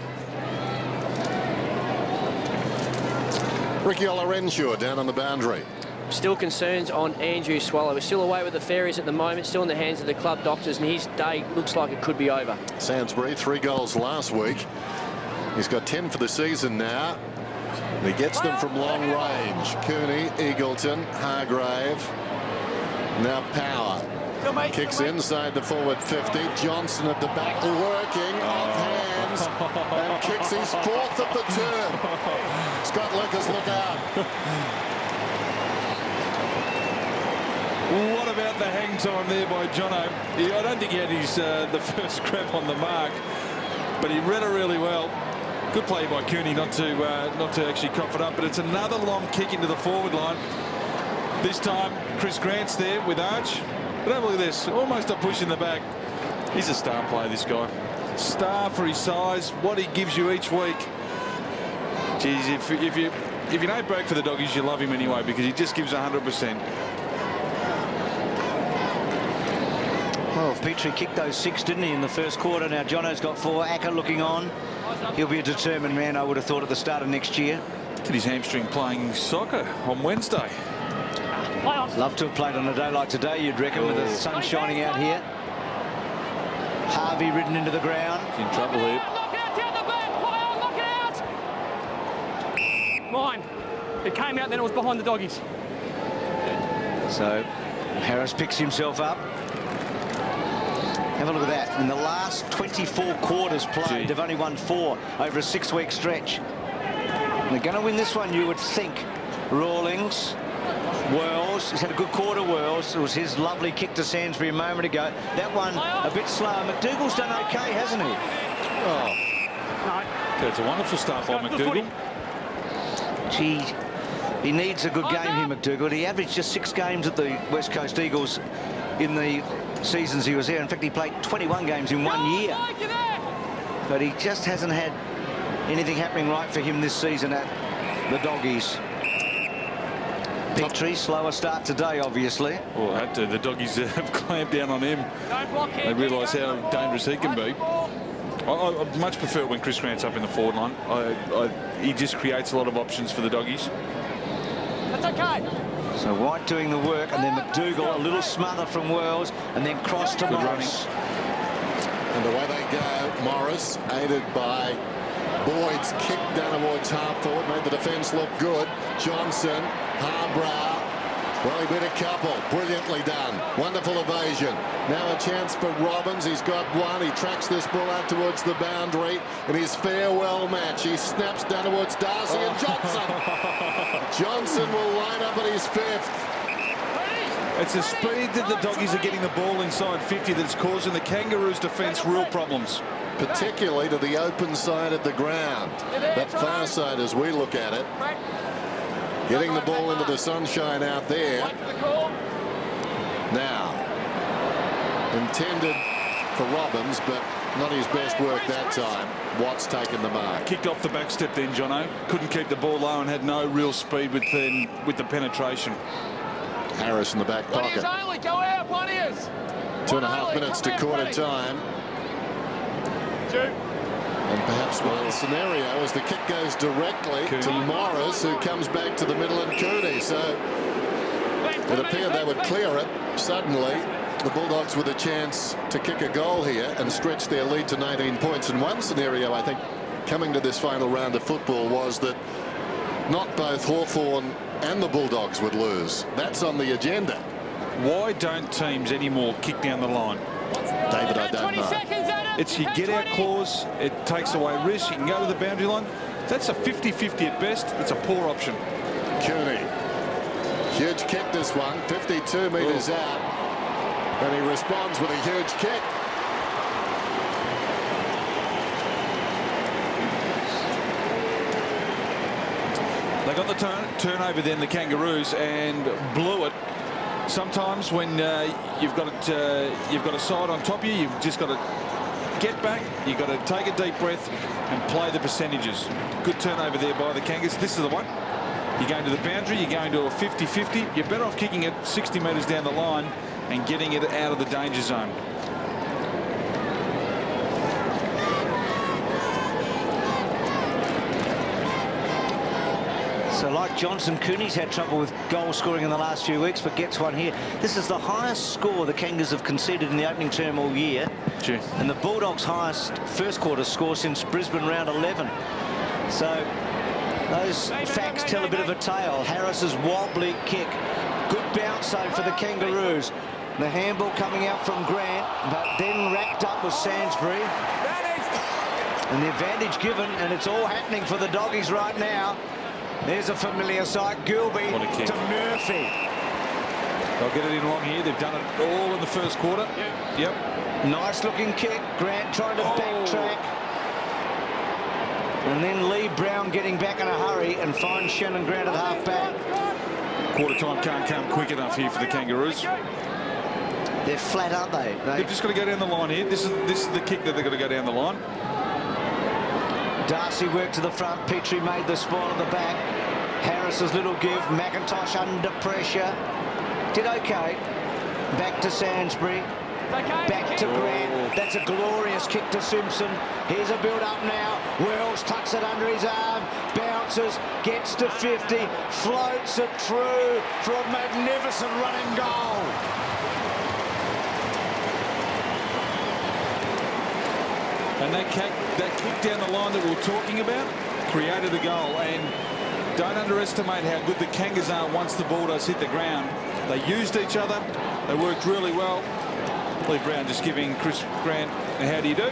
Ricky Olorenshaw down on the boundary. Still concerns on Andrew Swallow. We're still away with the Fairies at the moment, still in the hands of the club doctors, and his day looks like it could be over. Sainsbury, 3 goals last week. He's got 10 for the season now. And he gets them from long range. Cooney, Eagleton, Hargrave. Now Power. Kicks inside the forward 50. Johnson at the back working off hands and kicks his fourth of the term. Scott Lucas, look out. What about the hang time there by Jono? I don't think he had his the first grab on the mark, but he read it really well. Good play by Cooney not to actually cough it up, but it's another long kick into the forward line. This time Chris Grant's there with Arch. But have a look at this, almost a push in the back. He's a star player, this guy. Star for his size, what he gives you each week. Geez, if you don't break for the Doggies, you love him anyway because he just gives 100%. Well, Petrie kicked those 6, didn't he, in the first quarter. Now Jono's got 4. Acker looking on. He'll be a determined man, I would have thought, at the start of next year. Look at his hamstring playing soccer on Wednesday. Love to have played on a day like today, you'd reckon, with the sun shining out here. Harvey ridden into the ground. He's in trouble here. Knock out down the back. Knock out. Mine. It came out, then it was behind the Doggies. So Harris picks himself up. Have a look at that. In the last 24 quarters played, they've only won 4 over a 6-week stretch. And they're going to win this one, you would think. Rawlings, Worrells, he's had a good quarter, Worrells. It was his lovely kick to Sainsbury a moment ago. That one a bit slower. McDougall's done okay, hasn't he? Oh. It's a wonderful start by McDougall. Gee, he needs a good game here, McDougall. He averaged just 6 games at the West Coast Eagles in the seasons he was there. In fact, he played 21 games in 1 year. But he just hasn't had anything happening right for him this season at the Doggies. Petrie, slower start today, obviously. Well, had to. The Doggies have clamped down on him. They realise how dangerous he can be. I much prefer when Chris Grant's up in the forward line. He just creates a lot of options for the Doggies. That's okay. So White doing the work, and then McDougall, a little smother from Worrells, and then cross to Morris. And away they go. Morris, aided by Boyd's kick down towards half forward, made the defence look good. Johnson, Harbrow. Well, he beat a couple. Brilliantly done. Wonderful evasion. Now a chance for Robbins. He's got one. He tracks this ball out towards the boundary in his farewell match. He snaps down towards Darcy and Johnson. Johnson will line up at his 5th. It's the speed that the Doggies are getting the ball inside 50 that's causing the Kangaroos' defence real problems. Particularly to the open side of the ground. That far side as we look at it. Getting the ball into the sunshine out there. Now, intended for Robbins, but not his best work that time. Watt's taken the mark. Kicked off the back step then, Jono. Couldn't keep the ball low and had no real speed with the penetration. Harris in the back pocket. 2.5 minutes to quarter time. And perhaps one scenario as the kick goes directly to Morris, who comes back to the middle, and Cooney. So it appeared they would clear it. Suddenly, the Bulldogs with a chance to kick a goal here and stretch their lead to 19 points. And one scenario, I think, coming to this final round of football was that not both Hawthorn and the Bulldogs would lose. That's on the agenda. Why don't teams anymore kick down the line? David, I don't know. It's your get-out clause. It takes away risk. You can go to the boundary line. That's a 50-50 at best. It's a poor option. Cooney. Huge kick this one. 52 metres out. And he responds with a huge kick. They got the turnover then, the Kangaroos, and blew it. Sometimes when you've got a side on top of you, you've just got to get back. You've got to take a deep breath and play the percentages. Good turnover there by the Kangas. This is the one. You're going to the boundary. You're going to a 50-50. You're better off kicking it 60 metres down the line and getting it out of the danger zone. So like Johnson, Cooney's had trouble with goal scoring in the last few weeks, but gets one here. This is the highest score the Kangas have conceded in the opening term all year. Gee. And the Bulldogs' highest first quarter score since Brisbane round 11. So those facts tell a bit of a tale. Harris's wobbly kick. Good bounce though for the Kangaroos. The handball coming out from Grant, but then racked up with Sainsbury. And the advantage given, and it's all happening for the Doggies right now. There's a familiar sight, Gilby to Murphy. They'll get it in long here. They've done it all in the first quarter. Yep. Nice looking kick. Grant trying to backtrack. And then Lee Brown getting back in a hurry and finds Shannon Grant at half back. Quarter time can't come quick enough here for the Kangaroos. They're flat, aren't they? They've just got to go down the line here. This is the kick that they've got to go down the line. Darcy worked to the front. Petrie made the spoil at the back. Harris's little give. McIntosh under pressure. Did okay. Back to Sainsbury. Back to Grant. That's a glorious kick to Simpson. Here's a build-up now. Wells tucks it under his arm. Bounces. Gets to 50. Floats it through for a magnificent running goal. And that kick down the line that we were talking about created the goal. And don't underestimate how good the Kangas are once the Bulldogs hit the ground. They used each other. They worked really well. Lee Brown just giving Chris Grant a how do you do.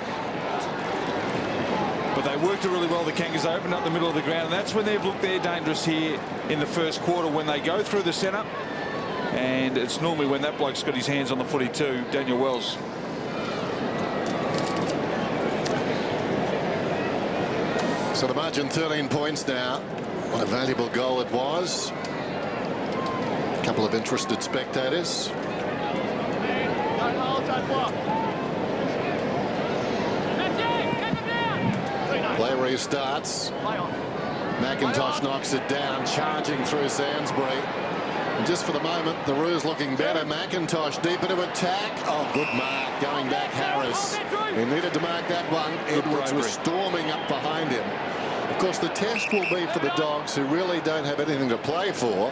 But they worked it really well. The Kangas opened up the middle of the ground. And that's when they've looked their dangerous here in the first quarter, when they go through the centre. And it's normally when that bloke's got his hands on the footy too, Daniel Wells. So the margin 13 points now. What a valuable goal it was. A couple of interested spectators. Play restarts. McIntosh knocks it down, charging through Sainsbury. And just for the moment, the Roos looking better. McIntosh deep into attack. Oh, good mark. Going back, Harris. He needed to mark that one. Edwards was storming up behind him. Of course, the test will be for the Dogs, who really don't have anything to play for,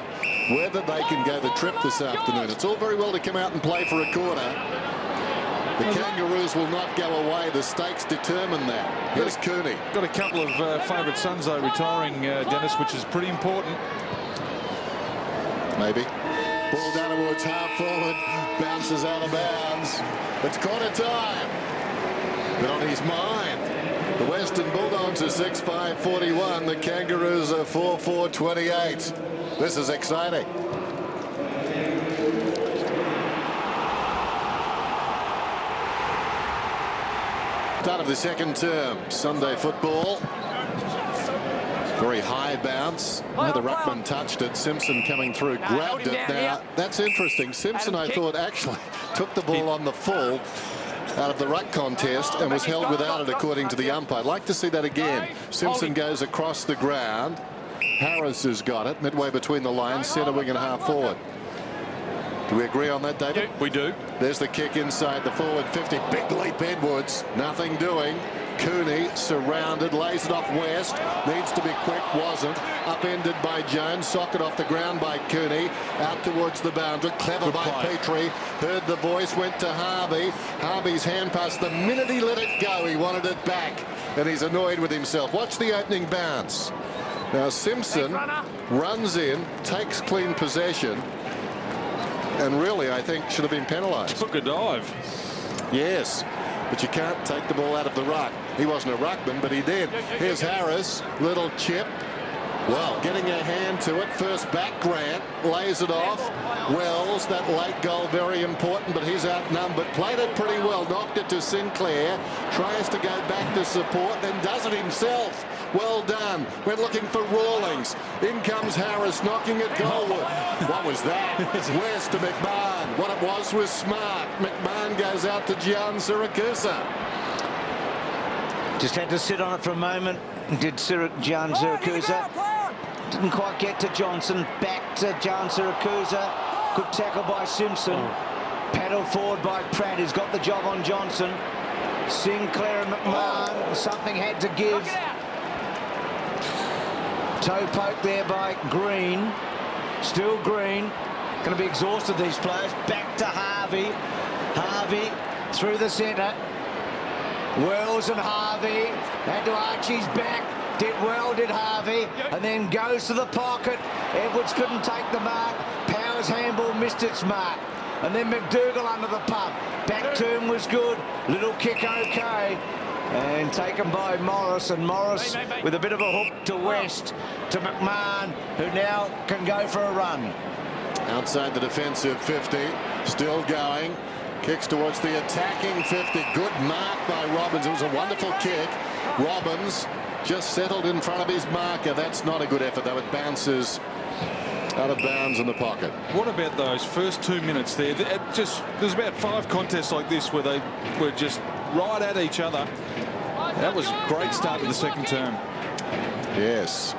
whether they can go the trip this afternoon. It's all very well to come out and play for a quarter. The Kangaroos will not go away. The stakes determine that. Here's Cooney. Got a couple of favourite sons, though, retiring, Dennis, which is pretty important. Maybe. Ball down towards half forward. Bounces out of bounds. It's quarter time. But on his mind, the Western Bulldogs are 6-5-41. The Kangaroos are 4-4-28. This is exciting. Start of the second term. Sunday football. Very high bounce. The ruckman touched it. Simpson coming through, grabbed it. Now, that's interesting. Simpson, I thought, actually took the ball on the full out of the ruck contest and was held without it, according to the umpire. I'd like to see that again. Simpson goes across the ground. Harris has got it midway between the lines, centre wing and half forward. Do we agree on that, David? We do. There's the kick inside the forward 50. Big leap Edwards. Nothing doing. Cooney surrounded, lays it off West. Needs to be quick, wasn't. Upended by Jones. Socket off the ground by Cooney. Out towards the boundary. Clever Good by play. Petrie. Heard the voice, went to Harvey. Harvey's hand pass. The minute he let it go, he wanted it back. And he's annoyed with himself. Watch the opening bounce. Now Simpson runs in, takes clean possession. And really, I think, should have been penalised. Took a dive. Yes, but you can't take the ball out of the ruck. He wasn't a ruckman, but he did. Here's Harris, little chip. Well, getting a hand to it. First back, Grant lays it off. Wells, that late goal, very important, but he's outnumbered. Played it pretty well, knocked it to Sinclair. Tries to go back to support, then does it himself. Well done. We're looking for Rawlings. In comes Harris, knocking it goalward. What was that? West to McMahon. What it was smart. McMahon goes out to Gian Siracusa. Just had to sit on it for a moment. Did Gian Siracusa. Didn't quite get to Johnson. Back to Gian Siracusa. Good tackle by Simpson. Paddled forward by Pratt. He's got the job on Johnson. Sinclair and McMahon. Something had to give. Toe poke there by Green. Still Green. Going to be exhausted, these players. Back to Harvey. Harvey through the centre. Wells and Harvey. And to Archie's back. Did well, did Harvey. And then goes to the pocket. Edwards couldn't take the mark. Powers handball missed its mark. and then McDougall under the pump. Back turn was good. Little kick okay. And taken by Morris, and Morris with a bit of a hook to West, to McMahon, who now can go for a run. Outside the defensive 50, still going. Kicks towards the attacking 50. Good mark by Robbins. It was a wonderful kick. Robbins just settled in front of his marker. That's not a good effort, though. It bounces out of bounds in the pocket. What about those first 2 minutes there? There's about 5 contests like this where they were just right at each other. That was a great start to the second term. Yes.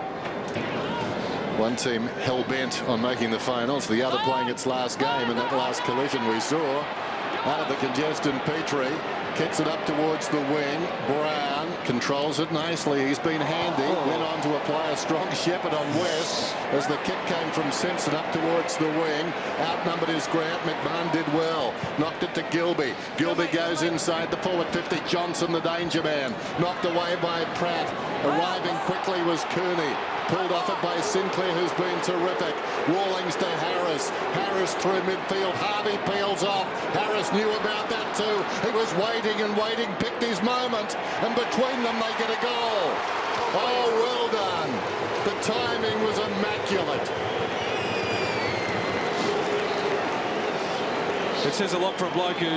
One team hell-bent on making the finals, the other playing its last game in that last collision we saw. Out of the congestion, Petrie kicks it up towards the wing. Brown controls it nicely. He's been handy. Went on to apply a strong shepherd on West as the kick came from Simpson up towards the wing. Outnumbered is Grant. McMahon did well. Knocked it to Gilby. Gilby goes inside the forward 50. Johnson, the danger man. Knocked away by Pratt. Arriving quickly was Cooney. Pulled off it by Sinclair, who's been terrific. Rawlings to Harris. Harris through midfield. Harvey peels off. Harris knew about that too. He was waiting and waiting, picked his moment, and between them they get a goal. Oh, well done. The timing was immaculate. It says a lot for a bloke who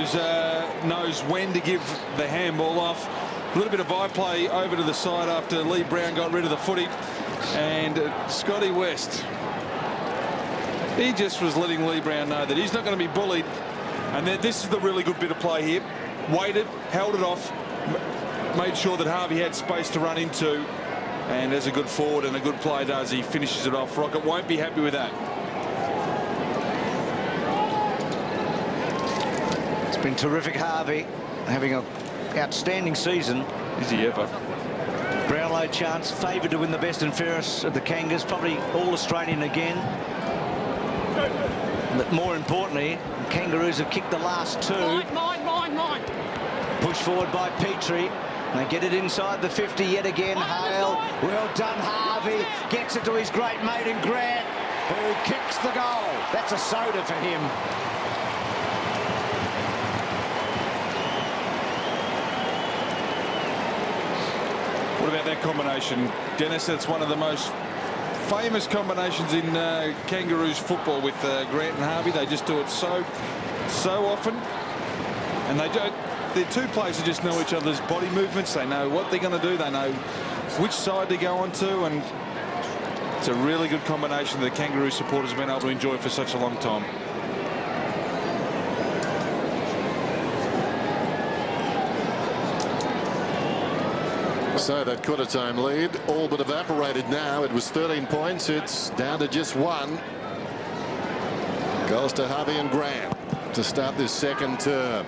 knows when to give the handball off. A little bit of eye play over to the side after Lee Brown got rid of the footy. And Scotty West, he just was letting Lee Brown know that he's not going to be bullied. And then this is the really good bit of play here. Waited, held it off, made sure that Harvey had space to run into. And as a good forward and a good play does, he finishes it off. Rocket won't be happy with that. It's been terrific, Harvey, having an outstanding season. Is he ever? Brownlow chance, favoured to win the best and fairest of the Kangas, probably all-Australian again. But more importantly, the Kangaroos have kicked the last 2. Mine. Pushed forward by Petrie. They get it inside the 50 yet again. Hale, well done, Harvey. Gets it to his great mate in Grant, who kicks the goal. That's a soda for him. What about that combination, Dennis? That's one of the most famous combinations in Kangaroos football with Grant and Harvey. They just do it so often, and they're two players who just know each other's body movements. They know what they're going to do. They know which side to go onto, and it's a really good combination that the Kangaroo supporters have been able to enjoy for such a long time. So that quarter time lead all but evaporated now. It was 13 points. It's down to just 1. Goes to Harvey and Grant to start this second term.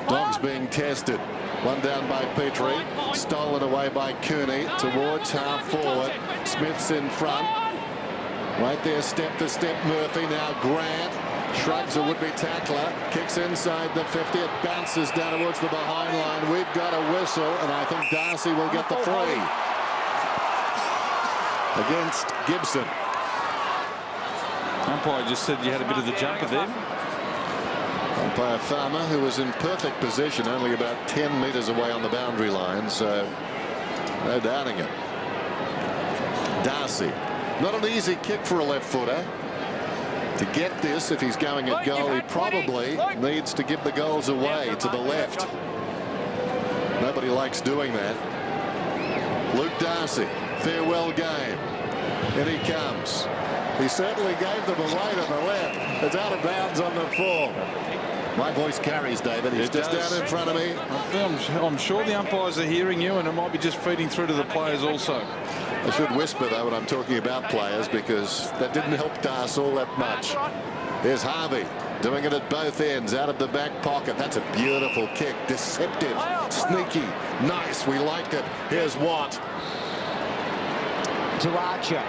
Dogs being tested. One down by Petrie. Stolen away by Cooney towards half forward. Smith's in front. Right there, step to step Murphy. Now Grant shrugs a would-be tackler. Kicks inside the 50. It bounces down towards the behind line. We've got a whistle, and I think Darcy will get the free against Gibson. Umpire just said you had a bit of the jumper there. Umpire Farmer, who was in perfect position, only about 10 metres away on the boundary line, so no doubting it. Darcy, not an easy kick for a left footer. To get this, if he's going at goal, he probably needs to give the goals away to the left. Nobody likes doing that. Luke Darcy, farewell game. In he comes. He certainly gave them away to the left. It's out of bounds on the full. My voice carries, David. He's just down in front of me. I'm sure the umpires are hearing you, and it might be just feeding through to the players also. I should whisper, though, when I'm talking about players, because that didn't help Darcy all that much. There's Harvey doing it at both ends, out of the back pocket. That's a beautiful kick. Deceptive, sneaky, nice. We liked it. Here's Watt. To Archer.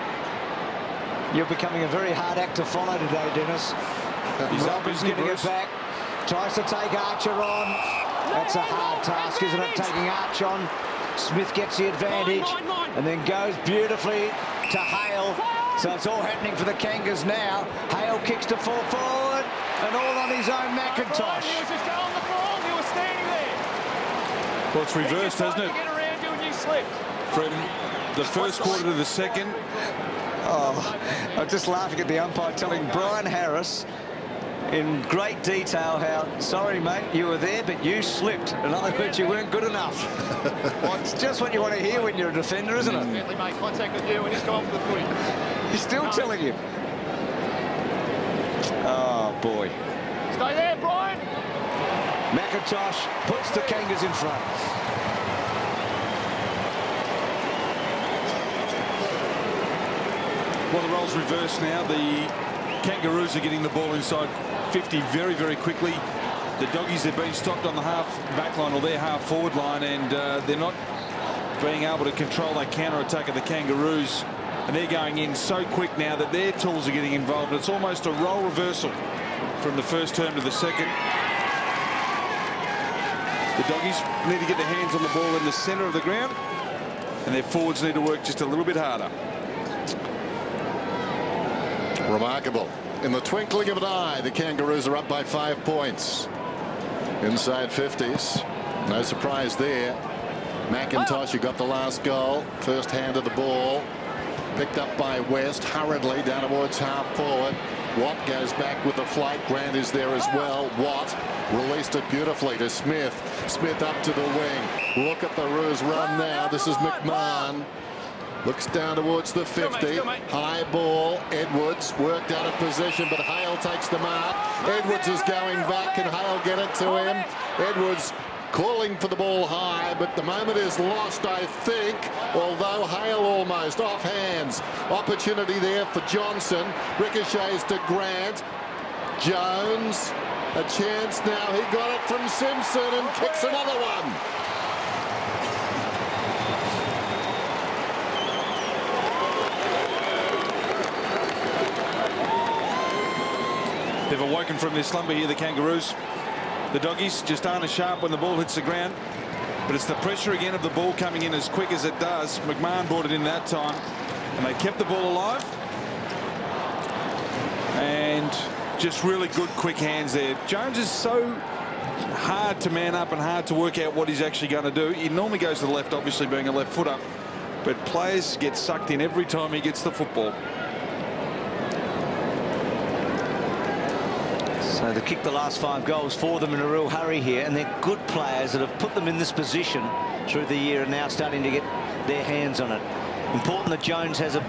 You're becoming a very hard act to follow today, Dennis. He's up, Robbins getting it back. Tries to take Archer on. That's a hard task, isn't it, taking Archer on. Smith gets the advantage and then goes beautifully to Hale. So it's all happening for the Kangas now. Hale kicks to full forward. and all on his own McIntosh. He was just going the ball. He was standing there. Well, it's reversed, hasn't it? Get around you and you slipped. From the first quarter to the second. Oh, I'm just laughing at the umpire telling Brian Harris in great detail how, sorry, mate, you were there, but you slipped. In other words, you weren't good enough. Well, it's just what you want to hear when you're a defender, isn't it? Bentley made contact with you and he's gone for the footy. He's still telling you. Oh, boy. Stay there, Brian. McIntosh puts the Kangas in front. Well, the role's reversed now. The Kangaroos are getting the ball inside 50 very, very quickly. The Doggies have been stopped on the half back line or their half forward line, and they're not being able to control that counter-attack of the Kangaroos. And they're going in so quick now that their tools are getting involved. It's almost a role reversal from the first term to the second. The Doggies need to get their hands on the ball in the centre of the ground, and their forwards need to work just a little bit harder. Remarkable. In the twinkling of an eye, the Kangaroos are up by 5 points. Inside 50s. No surprise there. McIntosh, who got the last goal. First hand of the ball. Picked up by West hurriedly down towards half forward. Watt goes back with the flight. Grant is there as well. Watt released it beautifully to Smith. Smith up to the wing. Look at the Roos run now. This is McMahon. Looks down towards the 50. High ball. Edwards worked out of position, but Hale takes the mark. Edwards is going back. Can Hale get it to him? Edwards calling for the ball high, but the moment is lost, I think, although Hale almost off hands. Opportunity there for Johnson. Ricochets to Grant. Jones, a chance now. He got it from Simpson and kicks another one. They've awoken from their slumber here, the Kangaroos. The Doggies just aren't as sharp when the ball hits the ground, but it's the pressure again of the ball coming in as quick as it does. McMahon brought it in that time, and they kept the ball alive. And just really good quick hands there. Jones is so hard to man up and hard to work out what he's actually going to do. He normally goes to the left, obviously being a left footer, but players get sucked in every time he gets the football. So they kicked the last 5 goals for them in a real hurry here, and they're good players that have put them in this position through the year and now starting to get their hands on it. Important that Jones has a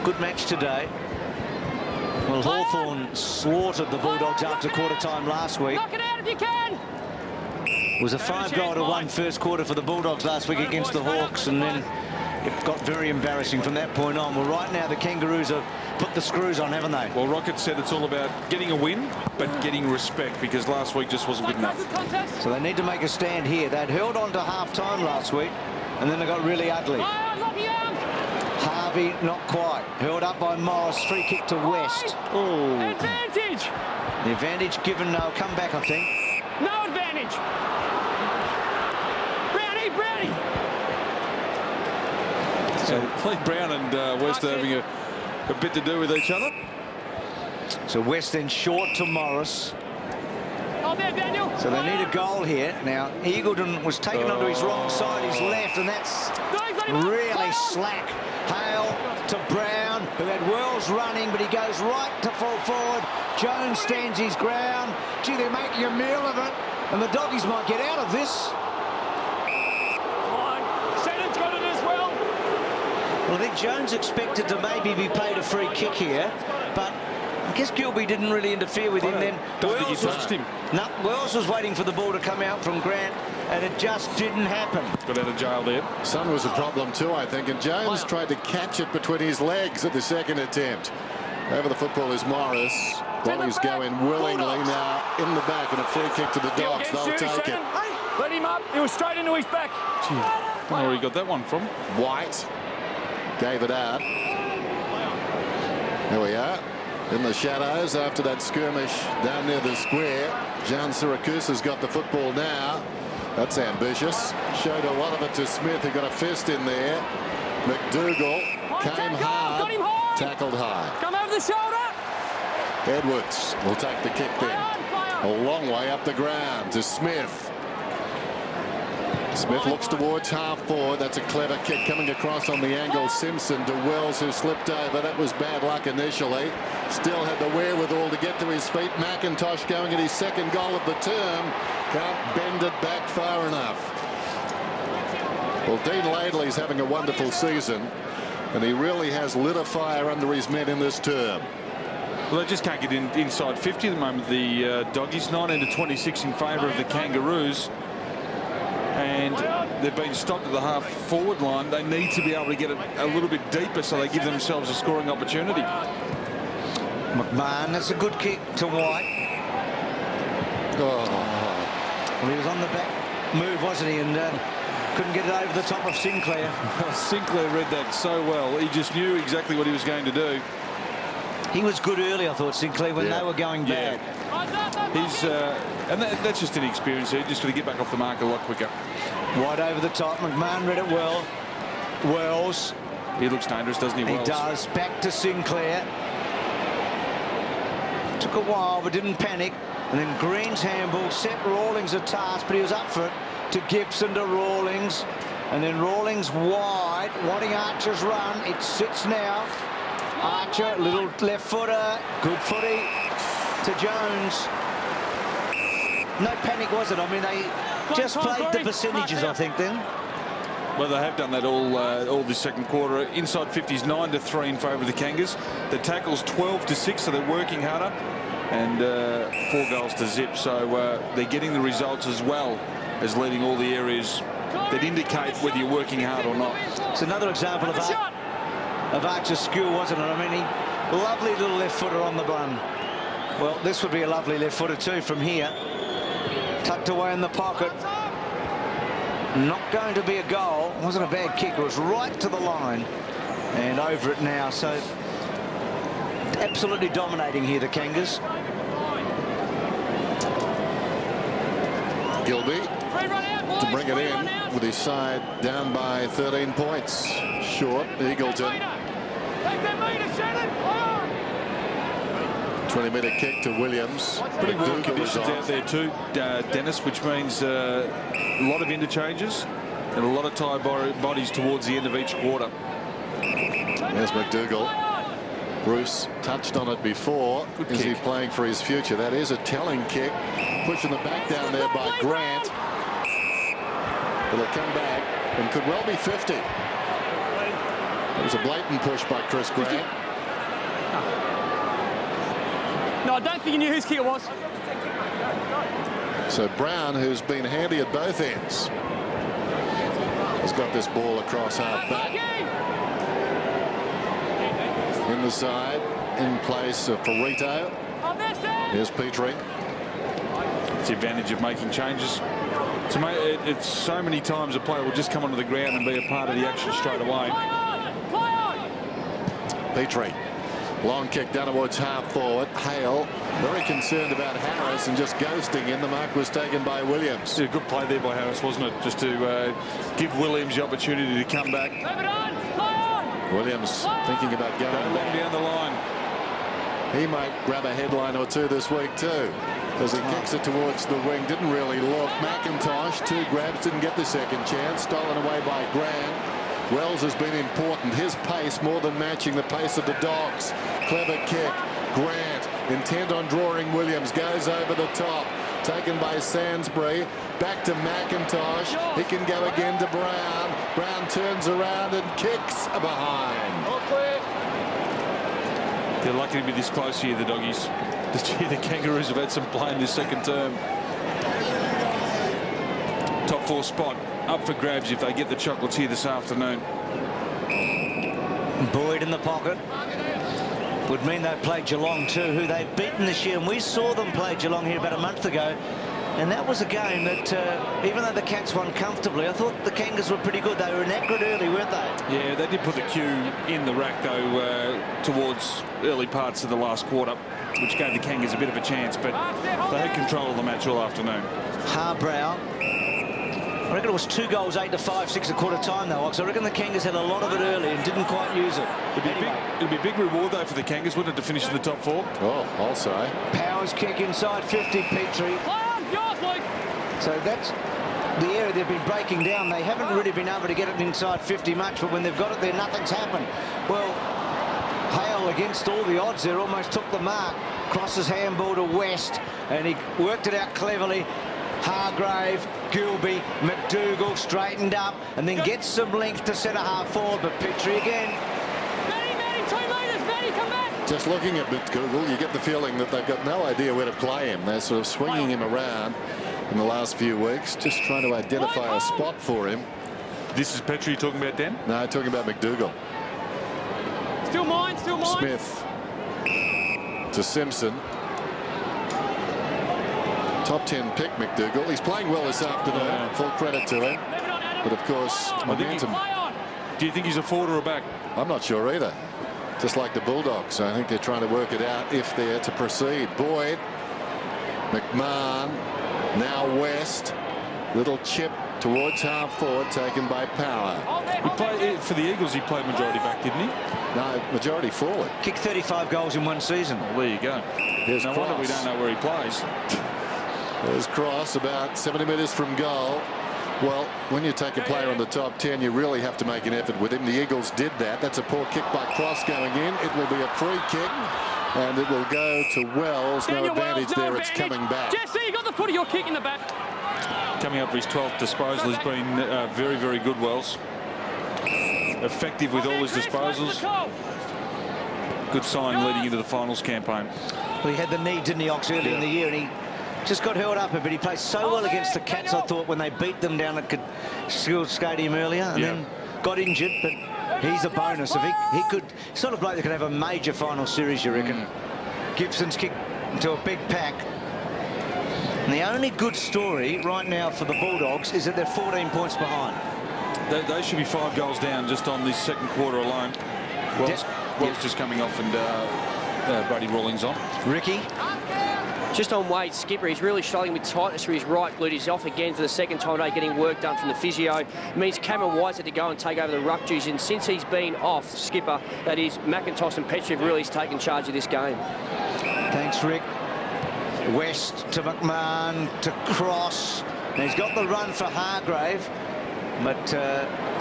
good match today. Well, Hawthorn slaughtered the Bulldogs after quarter time last week. Knock it out if you can. It was a 5-goal-to-1 first quarter for the Bulldogs last week against the Hawks, and then it got very embarrassing from that point on. Well, right now the Kangaroos have put the screws on, haven't they? Well, Rocket said it's all about getting a win, but getting respect, because last week just wasn't good enough. So they need to make a stand here. They'd held on to half-time last week, and then they got really ugly. Harvey, not quite. Held up by Morris. Free kick to West. Oh. Advantage. The advantage given. No, come back, I think. No advantage. Brownie. So Lee Brown and West are having a bit to do with each other. So West then short to Morris. Oh, there, Daniel. So they need a goal here. Now, Eagleton was taken onto his wrong side, his left, and that's really slack. Hale to Brown, who had Wells running, but he goes right to full forward. Jones stands his ground. Gee, they're making a meal of it, and the Doggies might get out of this. Shannon's got it as well. Well, I think Jones expected to maybe be paid a free kick here, but I guess Gilby didn't really interfere with him then. Don't think he touched him. No, Wells was waiting for the ball to come out from Grant, and it just didn't happen. Got out of jail there. Sun was a problem too, I think, and Jones tried to catch it between his legs at the second attempt. Over the football is Morris. Doggies go in willingly now in the back, and a free kick to the Dogs. They'll take it. Let him up. He was straight into his back. Gee, I don't know where he got that one from. White gave it out. There we are. In the shadows after that skirmish down near the square. Jan Siracusa's got the football now. That's ambitious. Showed a lot of it to Smith, who got a fist in there. McDougall came hard, tackled high. Come over the shoulder. Edwards will take the kick then. A long way up the ground to Smith. Smith looks towards half forward. That's a clever kick coming across on the angle. Simpson to Wells, who slipped over. That was bad luck initially. Still had the wherewithal to get to his feet. McIntosh going at his second goal of the term. Can't bend it back far enough. Well, Dean Laidley's having a wonderful season, and he really has lit a fire under his men in this term. Well, they just can't get inside 50 at the moment. The Doggies 19 to 26 in favour of the Kangaroos. And they've been stopped at the half forward line. They need to be able to get it a little bit deeper so they give themselves a scoring opportunity. McMahon, that's a good kick to White. Oh. Well, he was on the back move, wasn't he? And couldn't get it over the top of Sinclair. Sinclair read that so well. He just knew exactly what he was going to do. He was good early, I thought, Sinclair, when they were going bad. He's and that's just inexperience. He's just going to get back off the mark a lot quicker. White over the top. McMahon read it well. Wells. He looks dangerous, doesn't he, Wells? He does. Back to Sinclair. Took a while, but didn't panic. And then Green's handball set Rawlings a task, but he was up for it. To Gibson, to Rawlings. And then Rawlings wide, wanting Archer's run. It sits now. Archer, little left footer. Good footy to Jones. No panic, was it? I mean, they just played the percentages, I think, then. Well, they have done that all this second quarter. Inside 50s 9 to 3 in favour of the Kangas. The tackles 12 to 6, so they're working harder. And 4 goals to zip. So they're getting the results as well as leading all the areas that indicate whether you're working hard or not. It's another example of Archer's skill, wasn't it? I mean, lovely little left footer on the run. Well, this would be a lovely left footer too from here. Tucked away in the pocket. Not going to be a goal. It wasn't a bad kick. It was right to the line and over it now. So absolutely dominating here, the Kangas. Gilby to bring it in with his side down by 13 points. Short, Eagleton. 20-metre kick to Williams. Pretty good conditions out there too, Dennis, which means a lot of interchanges and a lot of tie bodies towards the end of each quarter. There's McDougall. Bruce touched on it before. Is he playing for his future? That is a telling kick. Pushing the back down there by Grant. It'll come back and could well be 50. It was a blatant push by Chris Grant. No, I don't think he knew whose kick it was. So Brown, who's been handy at both ends, has got this ball across half back. In the side, in place of Ferrito. Here's Petrie. It's the advantage of making changes. It's so many times a player will just come onto the ground and be a part of the action straight away. Petrie. Long kick down towards half forward. Hale very concerned about Harris and just ghosting in. The mark was taken by Williams. Yeah, good play there by Harris, wasn't it? Just to give Williams the opportunity to come back. Williams thinking about going long down the line. He might grab a headline or two this week too, as he kicks it towards the wing. Didn't really look. McIntosh, 2 grabs, didn't get the second chance. Stolen away by Grant. Wells has been important. His pace more than matching the pace of the Dogs. Clever kick. Grant, intent on drawing Williams, goes over the top. Taken by Sansbury. Back to McIntosh. He can go again to Brown. Brown turns around and kicks behind. They're lucky to be this close here, the Doggies. The Kangaroos have had some play in this second term. Top 4 spot up for grabs if they get the chocolates here this afternoon. Boyd in the pocket. Would mean they played Geelong too, who they've beaten this year. And we saw them play Geelong here about a month ago. And that was a game that, even though the Cats won comfortably, I thought the Kangas were pretty good. They were inaccurate early, weren't they? Yeah, they did put the cue in the rack, though, towards early parts of the last quarter, which gave the Kangas a bit of a chance. But they had control of the match all afternoon. Harbrow. I reckon it was 2 goals, 8 to 5, 6 a quarter time, though, Ox. I reckon the Kangas had a lot of it early and didn't quite use it. It'd be a big reward, though, for the Kangaroos, wouldn't it, to finish in the top 4? Oh, I'll say. Powers kick inside 50, Petrie. Yours, Luke. So that's the area they've been breaking down. They haven't really been able to get it inside 50 much, but when they've got it there, nothing's happened. Well, Hale, against all the odds there, almost took the mark. Crosses handball to West, and he worked it out cleverly. Hargrave, Gilby, McDougall straightened up, and then gets some length to centre half forward, but Petrie again. Matty, 2 metres. Matty, come back. Just looking at McDougall, you get the feeling that they've got no idea where to play him. They're sort of swinging him around in the last few weeks, just trying to identify a spot for him. This is Petrie you're talking about, Dan? No, talking about McDougall. Still mine. Smith to Simpson. Top 10 pick, McDougall. He's playing well this afternoon. Yeah. Full credit to him. But of course, momentum. Do you think he's a forward or a back? I'm not sure either. Just like the Bulldogs, I think they're trying to work it out if they're to proceed. Boyd, McMahon, now West. Little chip towards half forward, taken by Power. He played for the Eagles. He played majority back, didn't he? No, majority forward. Kicked 35 goals in one season. Well, there you go. Here's No wonder we Cross. don't know where he plays. There's Cross, about 70 metres from goal. Well, when you take a player in the top 10, you really have to make an effort with him. The Eagles did that. That's a poor kick by Cross going in. It will be a free kick, and it will go to Wells. No Daniel advantage Wells, no there. It's advantage. coming back. Jesse, you got the foot of your kick in the back. Coming up for his 12th disposal has been very, very good, Wells. Effective with all his disposals. Good sign leading into the finals campaign. Well, he had the knee, didn't he, Ox, early in the year, and he just got held up a bit. He played so well against the Cats, I thought, when they beat them down at Shield Stadium earlier, and then got injured, but he's a bonus. If he could, sort of bloke that could have a major final series, you reckon. Gibson's kick into a big pack. And the only good story right now for the Bulldogs is that they're 14 points behind. They should be 5 goals down just on this second quarter alone. Wells just coming off, and Brady Rawlings on. Ricky. Just on Wade's skipper, he's really struggling with tightness through his right glute. He's off again for the second time today, getting work done from the physio. It means Cameron White's had to go and take over the ruck duties, and since he's been off, skipper, that is, McIntosh and Petrie have really taken charge of this game. Thanks, Rick. West to McMahon to Cross. And he's got the run for Hargrave, but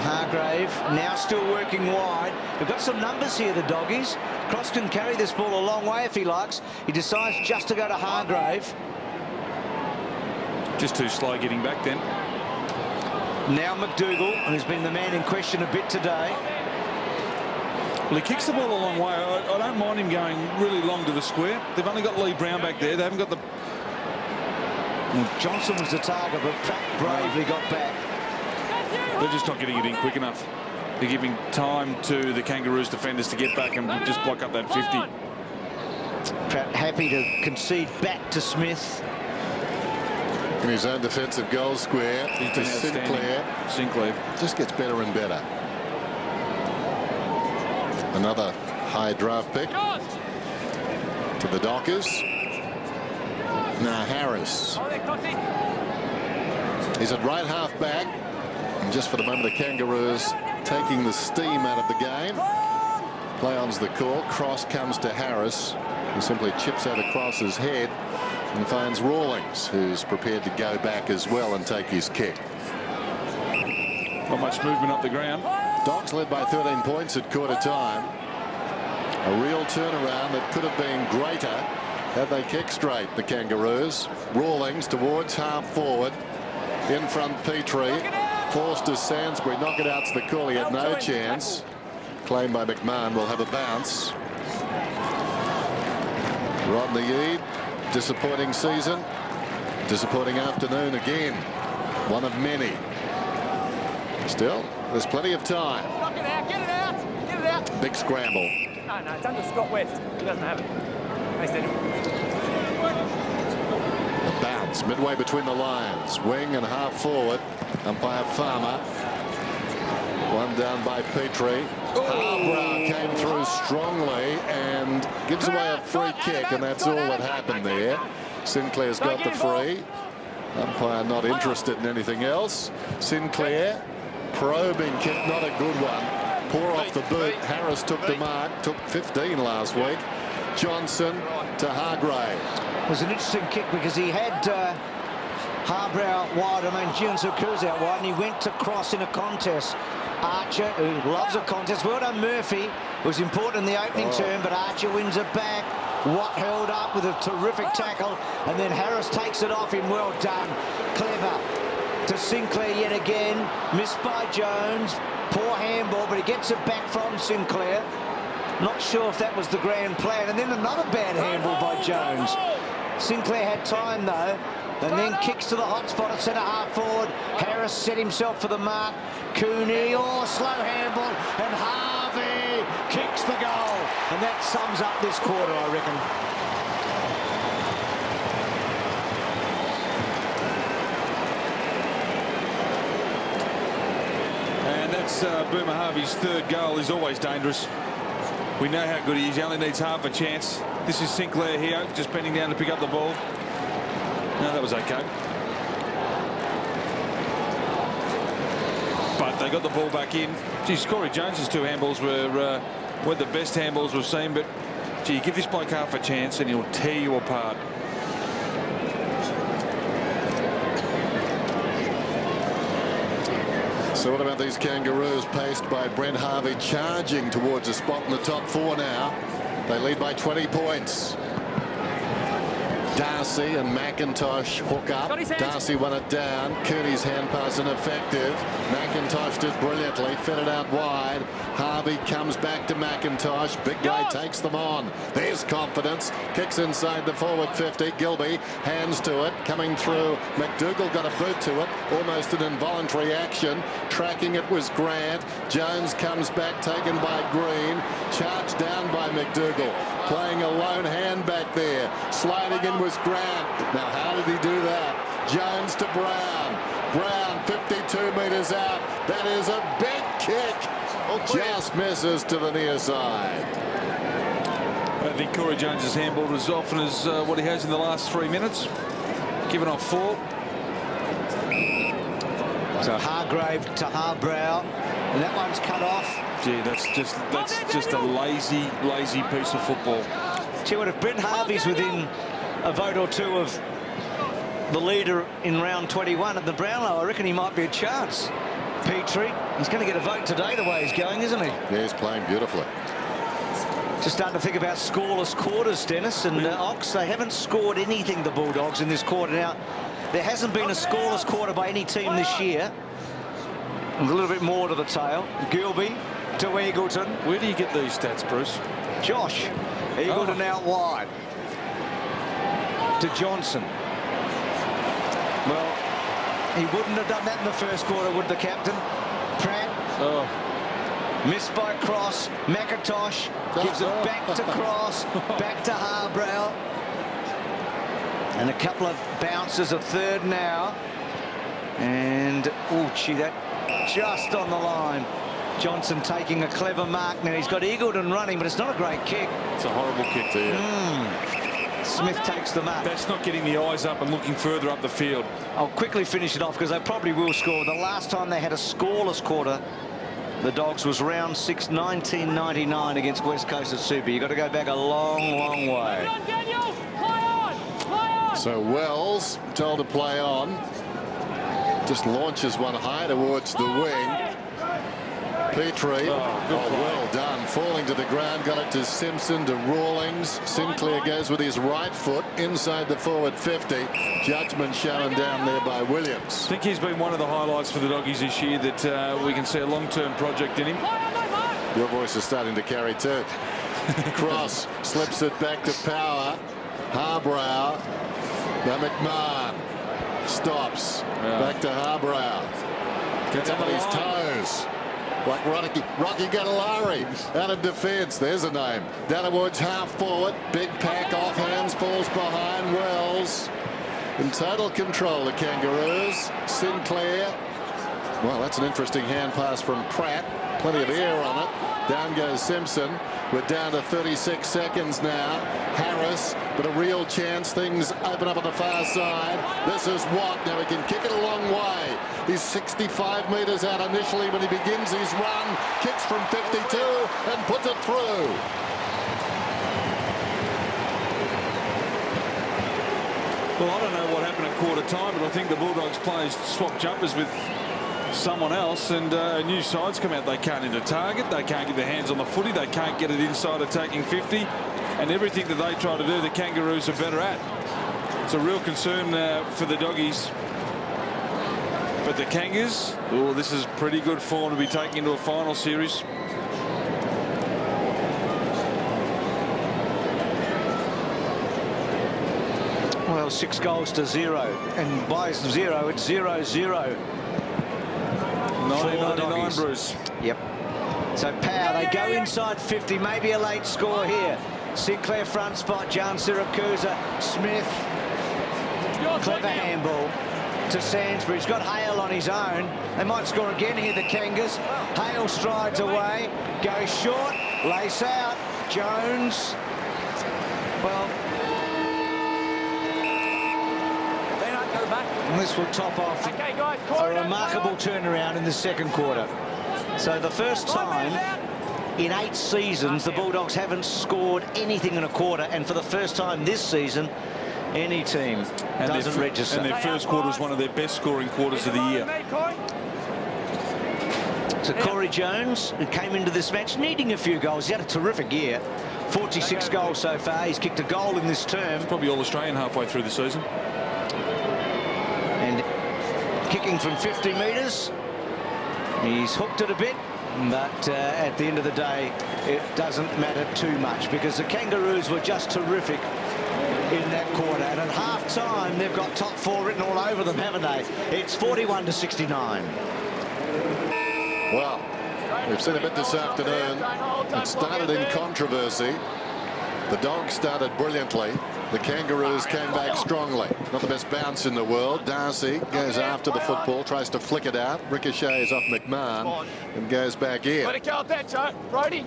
Hargrave now still working wide. We've got some numbers here, the Doggies. Cross can carry this ball a long way if he likes. He decides just to go to Hargrave. Just too slow getting back then. Now McDougall, who's been the man in question a bit today. Well, he kicks the ball a long way. I don't mind him going really long to the square. They've only got Lee Brown back there. They haven't got the... Well, Johnson was the target, but Pratt bravely got back. They're just not getting it in quick enough. They're giving time to the Kangaroos defenders to get back and just block up that 50. Pratt happy to concede back to Smith. In his own defensive goal square, He's to been outstanding. Sinclair just gets better and better. Another high draft pick to the Dockers. Now Harris. He's at right half back, and just for the moment the Kangaroos taking the steam out of the game. Play on's the call. Cross comes to Harris, who simply chips out across his head and finds Rawlings, who's prepared to go back as well and take his kick. Not much movement up the ground. Dogs led by 13 points at quarter time. A real turnaround that could have been greater had they kicked straight, the Kangaroos. Rawlings towards half forward. In front Petrie. Forced to Sansbury. Knock it out's the call. He had no chance. Claimed by McMahon. Will have a bounce. Rodney Eade. Disappointing season. Disappointing afternoon again. One of many. Still, there's plenty of time. Get it out. Get it out. Big scramble. No, it's under Scott West. He doesn't have it. Thanks, Daniel. A bounce midway between the lines. Wing and half forward. Umpire Farmer. One down by Petrie. Harbrow came through strongly and gives away a free kick, and that's all that happened there. Sinclair's got the free. Umpire not interested in anything else. Sinclair, probing kick, not a good one. Poor off the boot. Harris took the mark. Took 15 last week. Johnson to Hargrave. It was an interesting kick because he had Harbour out wide. I mean, Jian Cruz out wide, and he went to cross in a contest. Archer, who loves a contest. Well done, Murphy. It was important in the opening turn, but Archer wins it back. Watt held up with a terrific tackle, and then Harris takes it off him. Well done. Clever to Sinclair yet again. Missed by Jones. Poor handball, but he gets it back from Sinclair. Not sure if that was the grand plan. And then another bad handball by Jones. Sinclair had time, though, and then kicks to the hot spot at centre-half forward. Harris set himself for the mark. Cooney, slow handball, and Harvey kicks the goal. And that sums up this quarter, I reckon. And that's Boomer Harvey's third goal. He's always dangerous. We know how good he is. He only needs half a chance. This is Sinclair here, just bending down to pick up the ball. No, that was okay. But they got the ball back in. Geez, Corey Jones's two handballs were the best handballs we've seen. But, gee, give this bloke half a chance and he'll tear you apart. So what about these Kangaroos, paced by Brent Harvey, charging towards a spot in the top 4 now? They lead by 20 points. Darcy and McIntosh hook up. Darcy won it down. Cooney's hand pass ineffective. McIntosh did brilliantly. Fed it out wide. Harvey comes back to McIntosh. Big guy takes them on. There's confidence. Kicks inside the forward 50. Gilby hands to it. Coming through. McDougall got a boot to it. Almost an involuntary action. Tracking it was Grant. Jones comes back, taken by Green. Charged down by McDougall. Playing a lone hand back there. Sliding in was Grant. Now, how did he do that? Jones to Brown. Brown, 52 metres out. That is a big kick. Just misses to the near side. I think Corey Jones's handball as often as what he has in the last 3 minutes. Giving off 4. So Hargrave to Harbrow, and that one's cut off. Gee, that's just a lazy piece of football. Gee, what if Brent Harvey's within a vote or two of the leader in round 21 at the Brownlow, I reckon he might be a chance. Petrie, he's going to get a vote today the way he's going, isn't he? Yeah, he's playing beautifully. Just starting to think about scoreless quarters, Dennis, and Ox, they haven't scored anything, the Bulldogs, in this quarter. Now, there hasn't been a scoreless quarter by any team this year. A little bit more to the tale. Gilby to Eagleton. Where do you get these stats, Bruce? Josh. Eagleton out wide. To Johnson. Well, he wouldn't have done that in the first quarter, would the captain? Pratt. Missed by Cross. McIntosh gives it back to Cross. Back to Harbrow. And a couple of bounces of third now. And, oh, gee, that just on the line. Johnson taking a clever mark. Now he's got Eagleton running, but it's not a great kick. It's a horrible kick to you. Smith takes the mark. That's not getting the eyes up and looking further up the field. I'll quickly finish it off because they probably will score. The last time they had a scoreless quarter, the Dogs, was round 6, 1999 against West Coast at Super. You've got to go back a long, long way. So Wells told to play on. Just launches one high towards the wing. Petrie, well done, falling to the ground, got it to Simpson, to Rawlings. Sinclair goes with his right foot inside the forward 50. Judgment shown down there by Williams. I think he's been one of the highlights for the Doggies this year, that we can see a long-term project in him. Your voice is starting to carry too. Cross slips it back to Power. Harbrow. Now McMahon stops. Back to Harbrow. Gets up on his toes. Like Rocky Gattalari out of defence. There's a name. Down towards half forward. Big pack off hands, falls behind Wells. In total control, the Kangaroos. Sinclair. Well, that's an interesting hand pass from Pratt. Plenty of air on it. Down goes Simpson. We're down to 36 seconds now. Harris, but a real chance. Things open up on the far side. This is Watt. Now he can kick it a long way. He's 65 metres out initially when he begins his run. Kicks from 52 and puts it through. Well, I don't know what happened at quarter time, but I think the Bulldogs players swapped jumpers with someone else, and a new side's come out. They can't hit a target, they can't get their hands on the footy, they can't get it inside attacking 50, and everything that they try to do, the Kangaroos are better at. It's a real concern for the Doggies. But the Kangas, oh, this is pretty good form to be taken into a final series. Well, 6 goals to 0, and by 0, it's 0-0. 1999, Bruce. Yep. So Power, they go inside 50, maybe a late score here. Sinclair front spot, John Siracusa, Smith. Clever handball to Sandsbury. He's got Hale on his own. They might score again here, the Kangas. Hale strides away, goes short, lace out, Jones. Well, and this will top off a remarkable turnaround in the second quarter. So the first time in 8 seasons the Bulldogs haven't scored anything in a quarter, and for the first time this season any team doesn't register. And their first quarter was one of their best scoring quarters of the year. So Corey Jones, who came into this match needing a few goals, he had a terrific year. 46 goals so far. He's kicked a goal in this term. Probably all Australian halfway through the season. And kicking from 50 metres, he's hooked it a bit, but at the end of the day it doesn't matter too much, because the Kangaroos were just terrific in that quarter, and at half time they've got top 4 written all over them, haven't they? It's 41-69. Well, we've seen a bit this afternoon. It started in controversy. The Dogs started brilliantly. The Kangaroos came back strongly. Not the best bounce in the world. Darcy goes after the football, tries to flick it out. Ricochets off McMahon and goes back in. Let it go up there, Joe. Brody.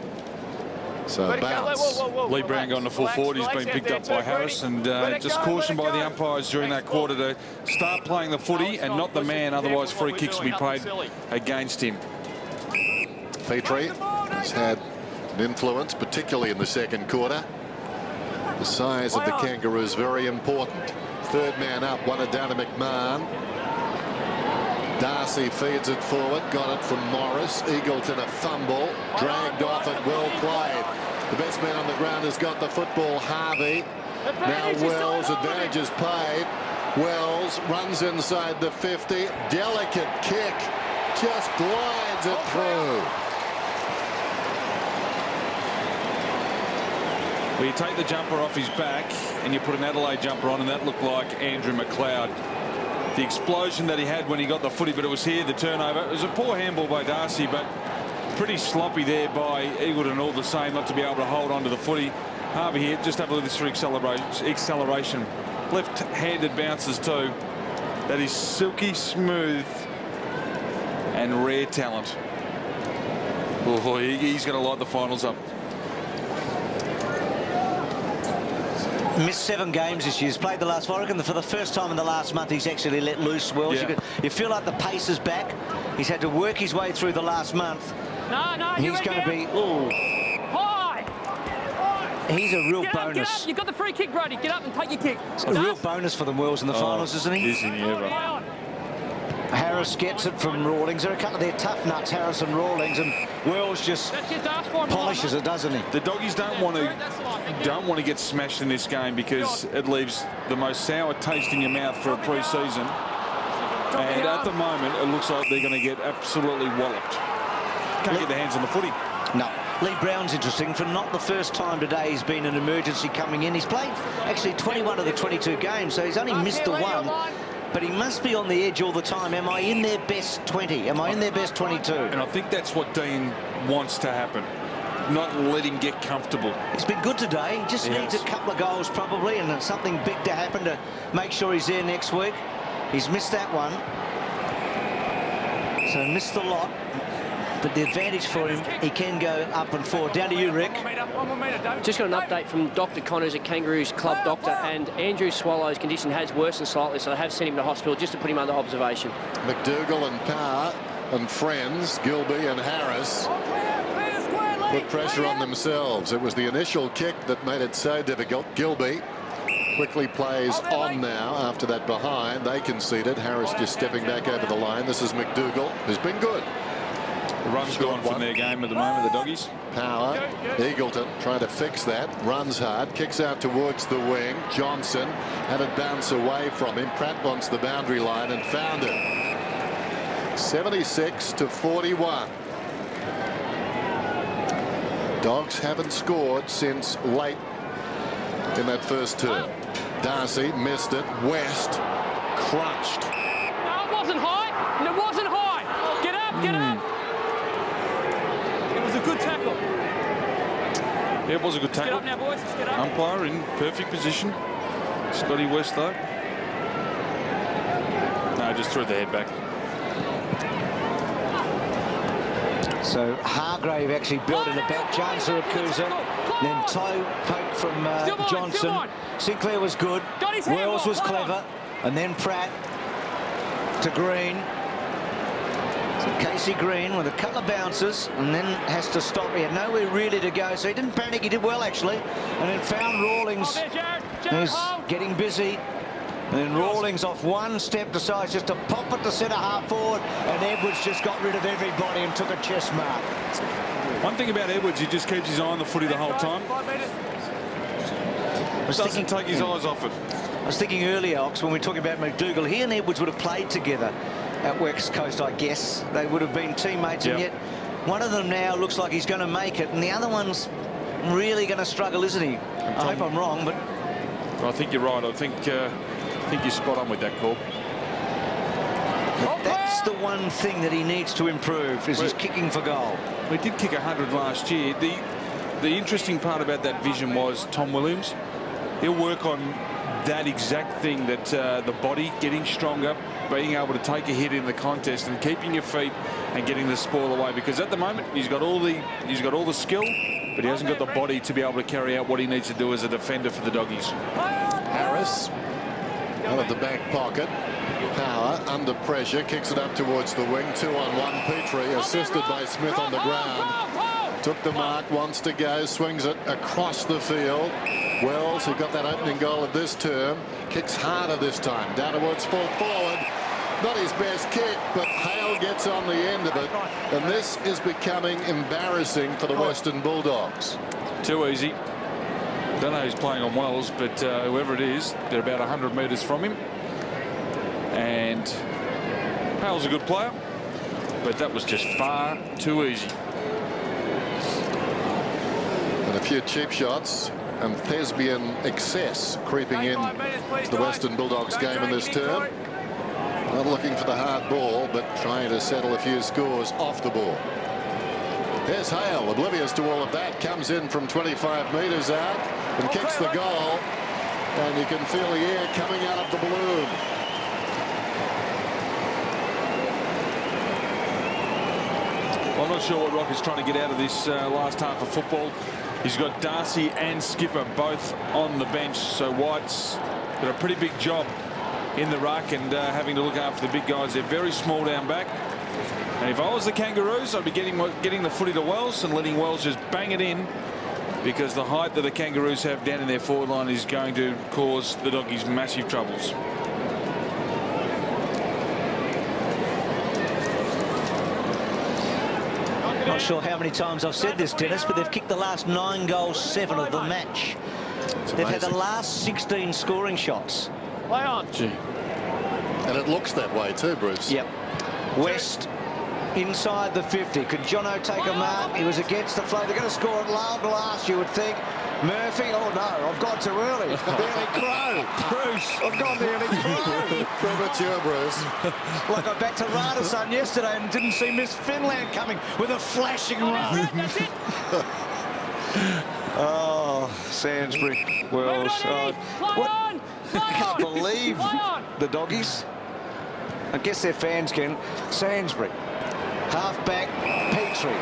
So bounce. Lee Brown going to full forward. He's been picked up by Harris, and just cautioned by the umpires during that quarter to start playing the footy and not the man, otherwise free kicks will be paid against him. Petrie has had an influence, particularly in the second quarter. The size of the Kangaroos very important. Third man up, won it down to McMahon. Darcy feeds it forward, got it from Morris. Eagleton a fumble, dragged off it, well played. The best man on the ground has got the football, Harvey. Now Wells, advantage is paid. Wells runs inside the 50, delicate kick, just glides it through. Well, you take the jumper off his back and you put an Adelaide jumper on, and that looked like Andrew McLeod. The explosion that he had when he got the footy, but it was here, the turnover. It was a poor handball by Darcy, but pretty sloppy there by Eagleton all the same, not to be able to hold on to the footy. Harvey here, just have a look at this for acceleration. Left-handed bounces too. That is silky smooth and rare talent. Oh, he's going to light the finals up. Missed 7 games this year. He's played the last 4. I reckon for the first time in the last month he's actually let loose Wells. Yeah. You feel like the pace is back. He's had to work his way through the last month. No, He's going to be... Ooh. High. He's a real Get up, bonus. get up. You've got the free kick, Brody. Get up and take your kick. It's a real bonus for the Wells in the finals, isn't he? Isn't he ever? Harris gets it from Rawlings. There are a couple of their tough nuts, Harris and Rawlings, and Wells just polishes it, doesn't he? The Doggies don't want to get smashed in this game, because it leaves the most sour taste in your mouth for a pre-season. And at the moment, it looks like they're going to get absolutely walloped. Can't get their hands on the footy. No. Lee Brown's interesting. For not the first time today, he's been an emergency coming in. He's played actually 21 of the 22 games, so he's only missed the 1. But he must be on the edge all the time. Am I in their best 20? Am I in their best 22? And I think that's what Dean wants to happen. Not let him get comfortable. He's been good today. He just needs a couple of goals probably, and something big to happen to make sure he's there next week. He's missed that one. So missed the lot. But the advantage for him, he can go up and forward. Down to you, Rick. 1 more metre, David. Just got an update from Dr. Connors at Kangaroos club doctor, and Andrew Swallow's condition has worsened slightly, so they have sent him to hospital just to put him under observation. McDougall and Power and friends, Gilby and Harris, put pressure on themselves. It was the initial kick that made it so difficult. Gilby quickly plays on now after that behind. They conceded. Harris just stepping back over the line. This is McDougall, who's been good. The run's gone from their game at the moment, the Doggies. Power, Eagleton trying to fix that. Runs hard, kicks out towards the wing. Johnson had it bounce away from him. Pratt wants the boundary line and found it. 76 to 41. Dogs haven't scored since late in that first term. Darcy missed it. West crunched. No, it wasn't high. It wasn't high. Get up, get up. It was a good tackle. Yeah, it was a good Get tackle. up now, boys. Let's get up. Umpire in perfect position. Scotty West, though. No, just threw the head back. So Hargrave actually built it about John Siracusa. Then toe poke from Johnson. Sinclair was good. Wells was clever. And then Pratt to Green. So Casey Green with a couple of bounces and then has to stop. He had nowhere really to go, so he didn't panic. He did well, actually. And then found Rawlings, who's getting busy. And then Rawlings off one step decides just to pop it to centre half forward, and Edwards just got rid of everybody and took a chest mark. One thing about Edwards, he just keeps his eye on the footy the whole time. Doesn't take his eyes off it. I was thinking earlier, Ox, when we were talking about McDougall, he and Edwards would have played together at West Coast, I guess. They would have been teammates, and yet one of them now looks like he's going to make it, and the other one's really going to struggle, isn't he? I hope I'm wrong, but I think you're right. I think you're spot on with that call. That's the one thing that he needs to improve, is his kicking for goal. We did kick 100 last year. The interesting part about that vision was Tom Williams. He'll work on that exact thing, that the body getting stronger, being able to take a hit in the contest and keeping your feet and getting the spoil away, because at the moment he's got all the skill, but he hasn't got the body to be able to carry out what he needs to do as a defender for the Doggies. Harris out of the back pocket. Power under pressure, kicks it up towards the wing. 2-on-1. Petrie assisted by Smith on the ground. Took the mark, wants to go, swings it across the field. Wells, who got that opening goal of this term, kicks harder this time, down towards full forward. Not his best kick, but Hale gets on the end of it, and this is becoming embarrassing for the Western Bulldogs. Too easy. Don't know who's playing on Wells, but whoever it is, they're about 100 metres from him. And Hale's a good player, but that was just far too easy. And a few cheap shots and thespian excess creeping in to the Western Bulldogs game in this term. Not looking for the hard ball, but trying to settle a few scores off the ball. There's Hale, oblivious to all of that, comes in from 25 metres out and kicks the goal, and you can feel the air coming out of the balloon. I'm not sure what Rock is trying to get out of this last half of football. He's got Darcy and Skipper both on the bench, so White's got a pretty big job in the ruck and having to look after the big guys. They're very small down back. And if I was the Kangaroos, I'd be getting the footy to Wells and letting Wells just bang it in, because the height that the Kangaroos have down in their forward line is going to cause the Doggies massive troubles. Not sure how many times I've said this, Dennis, but they've kicked the last 9 goals, 7 of the match. They've had the last 16 scoring shots. Play on. Gee. And it looks that way too, Bruce. Yep. West inside the 50. Could Jono take a mark? He was against the flow. They're going to score at loud last, you would think. Murphy, oh no, I've gone too early. Nearly crow. Bruce, I've gone nearly crow. Premature, Bruce. Like I back to Radisson yesterday and didn't see Miss Finland coming with a flashing run. Oh, Sainsbury. Wells. I can't believe the Doggies. I guess their fans can. Sainsbury. Half back. victory.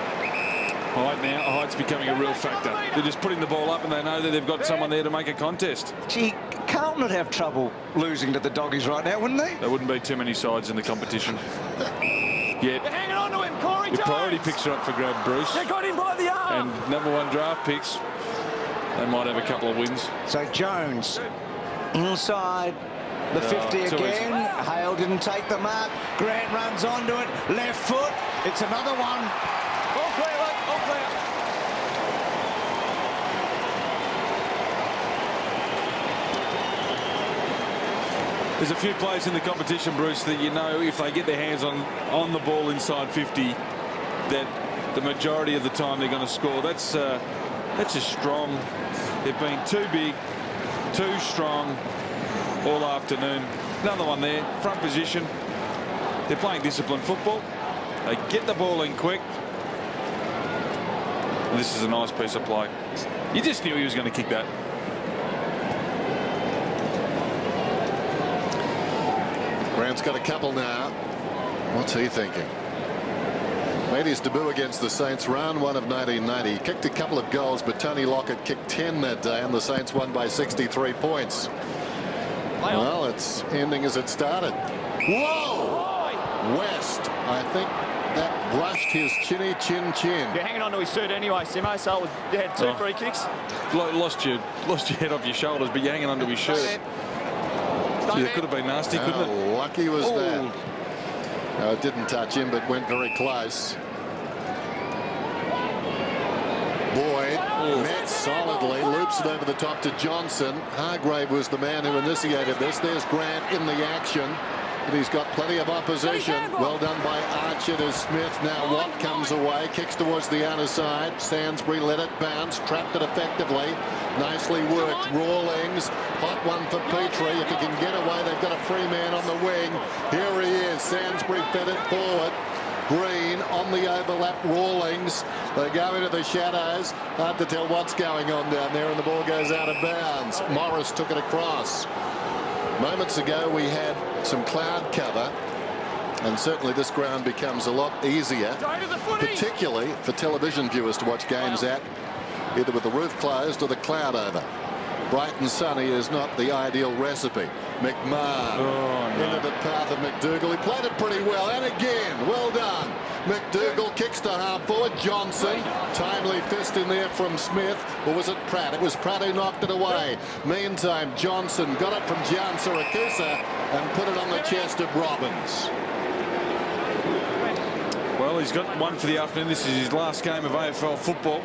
Height's becoming a real factor. They're just putting the ball up and they know that they've got someone there to make a contest. Gee, Carlton would have trouble losing to the Doggies right now, wouldn't they? There wouldn't be too many sides in the competition. Yet, You're hanging on to him, Corey your Jones. priority picks are up for grab, Bruce. They got him by the arm. And #1 draft picks, they might have a couple of wins. So Jones inside the 50 too again. easy. Hale didn't take the mark. Grant runs onto it. Left foot. It's another one. All clear, look, all clear. There's a few players in the competition, Bruce, that you know if they get their hands on the ball inside 50, that the majority of the time they're going to score. That's just strong. They've been too big, too strong all afternoon. Another one there, front position. They're playing disciplined football. They get the ball in quick. And this is a nice piece of play. You just knew he was going to kick that. Grant's got a couple now. What's he thinking? Made his debut against the Saints round 1 of 1990. He kicked a couple of goals, but Tony Lockett kicked 10 that day, and the Saints won by 63 points. Well, it's ending as it started. Whoa! West, I think that brushed his chinny chin. You're hanging on to his suit anyway, Simo, so you had two free kicks. Lost your head off your shoulders, but you're hanging onto his shirt. Gee, it could have been nasty, couldn't it? How lucky was that? No, it didn't touch him, but went very close. Boyd met solidly, loops it over the top to Johnson. Hargrave was the man who initiated this. There's Grant in the action, but he's got plenty of opposition. Well done by Archer to Smith. Now Watt comes away, kicks towards the outer side. Sainsbury let it bounce, trapped it effectively. Nicely worked. Rawlings, hot one for Petrie. If he can get away, they've got a free man on the wing. Here he is. Sainsbury fed it forward. Green on the overlap. Rawlings. They go into the shadows. Hard to tell what's going on down there, and the ball goes out of bounds. Morris took it across. Moments ago we had some cloud cover, and certainly this ground becomes a lot easier, particularly for television viewers to watch games at, either with the roof closed or the cloud over. Bright and sunny is not the ideal recipe. McMahon into the path of McDougall. He played it pretty well, and again, well done. McDougall kicks to half forward. Johnson, timely fist in there from Smith, or was it Pratt? It was Pratt who knocked it away. Meantime, Johnson got it from Gian Siracusa and put it on the chest of Robbins. Well, he's got one for the afternoon. This is his last game of AFL football.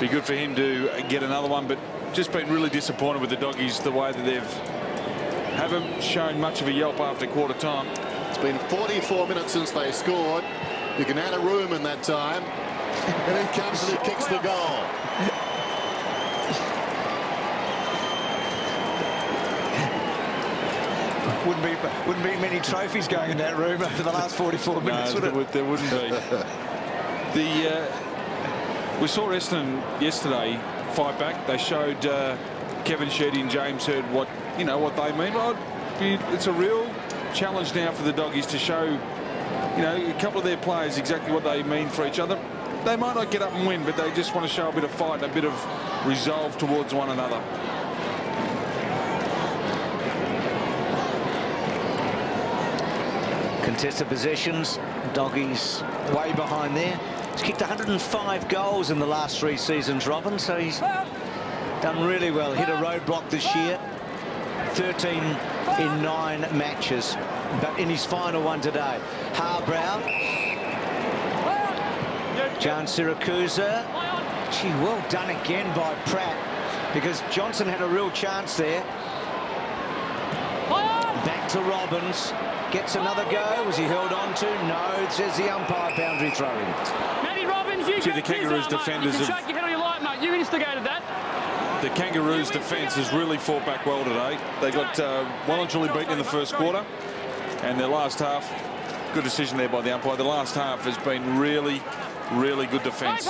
Be good for him to get another one, but just been really disappointed with the Doggies, the way that haven't shown much of a yelp after quarter time. It's been 44 minutes since they scored. You can add a room in that time. And he comes and he kicks the goal. Wouldn't be many trophies going in that room over the last 44 minutes, would it? There wouldn't be. We saw Essendon yesterday fight back. They showed Kevin Sheedy and James Hird what they mean. Well, it's a real challenge now for the Doggies to show a couple of their players exactly what they mean for each other. They might not get up and win, but they just want to show a bit of fight and a bit of resolve towards one another. Contested possessions, Doggies way behind there. He's kicked 105 goals in the last 3 seasons, Robin, so he's done really well. Hit a roadblock this year, 13 in 9 matches, but in his final one today. Harbrow, Gian Siracusa. Gee, well done again by Pratt, because Johnson had a real chance there. Back to Robbins. Gets another go. Was he held on to? No, says the umpire. Boundary throw-in. Matty Robbins, you the Kangaroos defenders you can shake your head all you like, mate. You instigated that. The Kangaroos defence has really fought back well today. They got well and truly beaten in the first quarter, and their last half, good decision there by the umpire. The last half has been really, really good defence.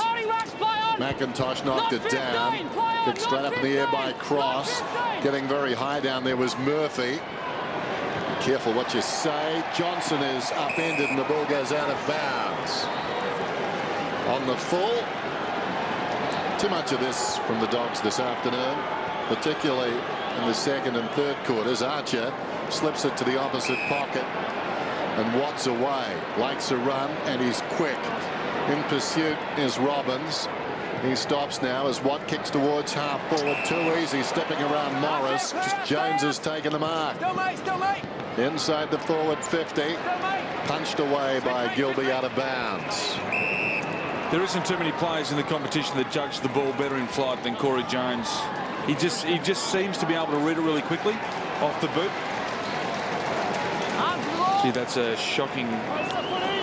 McIntosh knocked it down. Kicked straight up in the air by Cross. Getting very high down there was Murphy. Careful what you say. Johnson is upended and the ball goes out of bounds. on the full. Too much of this from the Dogs this afternoon, particularly in the second and third quarters. Archer slips it to the opposite pocket, and Watt's away. Likes a run, and he's quick. In pursuit is Robbins. He stops now as Watt kicks towards half forward. Too easy, stepping around Morris. Jones has taken the mark. Inside the forward 50. Punched away by Gilby out of bounds. There isn't too many players in the competition that judge the ball better in flight than Corey Jones. He just seems to be able to read it really quickly off the boot. Gee, that's a shocking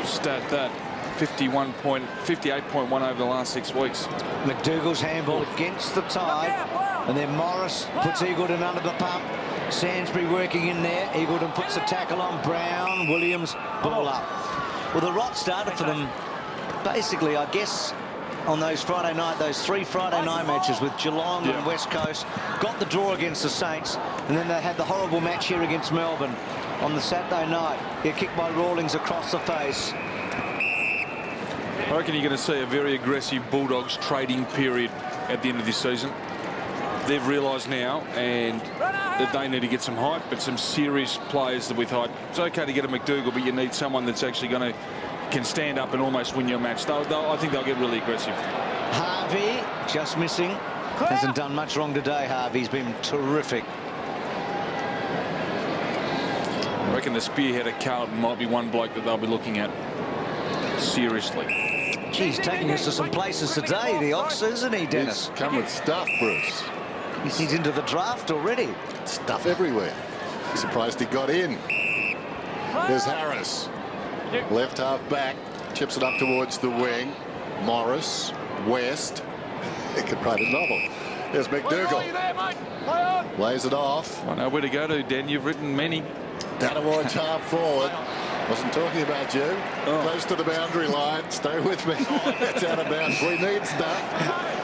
stat, that. 58.1 over the last 6 weeks. McDougall's handball against the tide, and then Morris puts Eagleton under the pump. Sainsbury working in there. Eagleton puts the tackle on. Brown, Williams, ball up. Well, the rot started for them basically, I guess, on those three Friday night matches with Geelong and West Coast. Got the draw against the Saints, and then they had the horrible match here against Melbourne on the Saturday night. They're kicked by Rawlings across the face. I reckon you're going to see a very aggressive Bulldogs trading period at the end of this season. They've realised now that they need to get some height, but some serious players with height. It's okay to get a McDougall, but you need someone that's actually can stand up and almost win your match. I think they'll get really aggressive. Harvey just missing. Hasn't done much wrong today, Harvey's been terrific. I reckon the spearhead at Carlton might be one bloke that they'll be looking at seriously. Geez, taking us to some places today, the Ox, isn't he, Dennis? He's come with stuff, Bruce. He's into the draft already. Stuff everywhere. Surprised he got in. There's Harris. Left half back. Chips it up towards the wing. Morris. West. It could write a novel. There's McDougall. Lays it off. I know where to go to, Dan. You've written many. Down towards half forward. Wasn't talking about you. Close to the boundary line. Stay with me. It's out of bounds. We need stuff.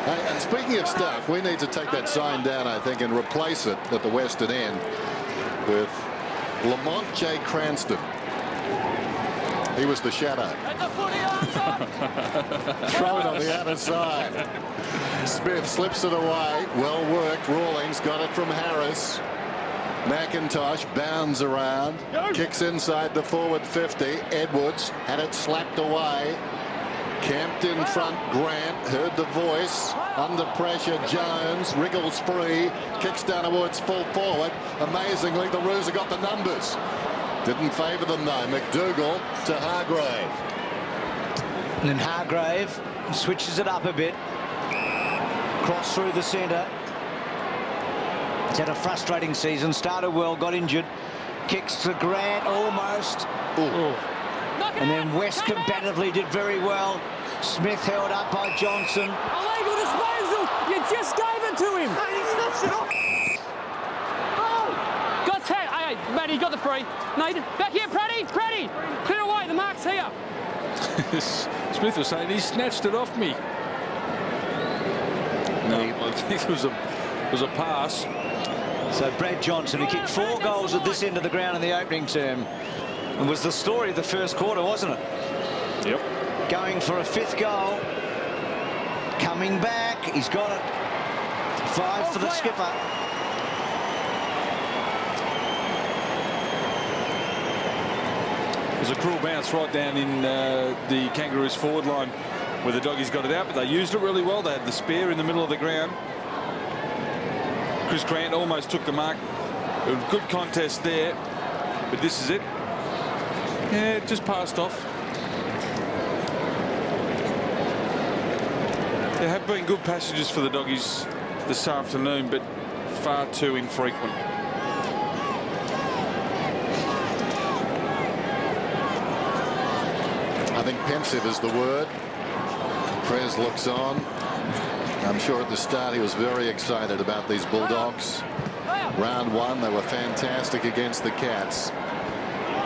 Hey, and speaking of stuff, we need to take that sign down, I think, and replace it at the western end with Lamont J. Cranston. He was the shadow. Throw it on the outer side. Smith slips it away. Well worked. Rawlings got it from Harris. McIntosh bounds around, kicks inside the forward 50. Edwards had it slapped away. Camped in front. Grant heard the voice. Under pressure, Jones wriggles free, kicks down towards full forward. Amazingly, the Roos have got the numbers. Didn't favour them though. McDougall to Hargrave. And then Hargrave switches it up a bit. Cross through the centre. He's had a frustrating season. Started well, got injured. Kicks to Grant almost. Ooh. And then West combatively did very well. Smith held up by Johnson. Illegal disposal. You just gave it to him. He snaps it off. Got 10. Hey, Matty, got the free. Nathan, back here, Praddy. Clear away. The mark's here. Smith was saying he snatched it off me. No, I think it was a pass. So Brad Johnson, he kicked 4 goals at this end of the ground in the opening term. It was the story of the first quarter, wasn't it? Yep. Going for a 5th goal. Coming back. He's got it. 5 for the skipper. It was a cruel bounce right down in the Kangaroos forward line where the Doggies got it out, but they used it really well. They had the spare in the middle of the ground. Chris Grant almost took the mark. A good contest there, but this is it. Yeah, it just passed off. There have been good passages for the Doggies this afternoon, but far too infrequent. I think pensive is the word. Prez looks on. I'm sure at the start he was very excited about these Bulldogs. Round 1, they were fantastic against the Cats.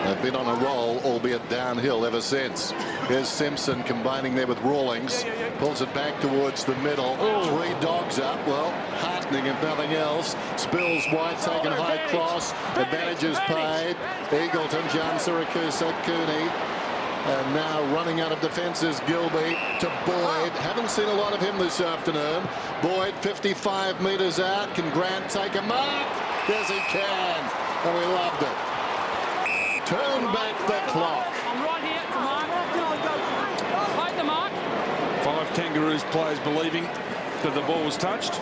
They've been on a roll, albeit downhill ever since. Here's Simpson combining there with Rawlings. Pulls it back towards the middle. 3 Dogs up. Well, heartening if nothing else. Spills White taken high cross. Advantages paid. Eagleton, John Siracusa, Cooney. And now running out of defence is Gilby to Boyd. Haven't seen a lot of him this afternoon. Boyd 55 metres out. Can Grant take a mark? Yes, he can. And we loved it. Turn back the clock. I'm right here to mark. Fight the mark. 5 Kangaroos players believing that the ball was touched.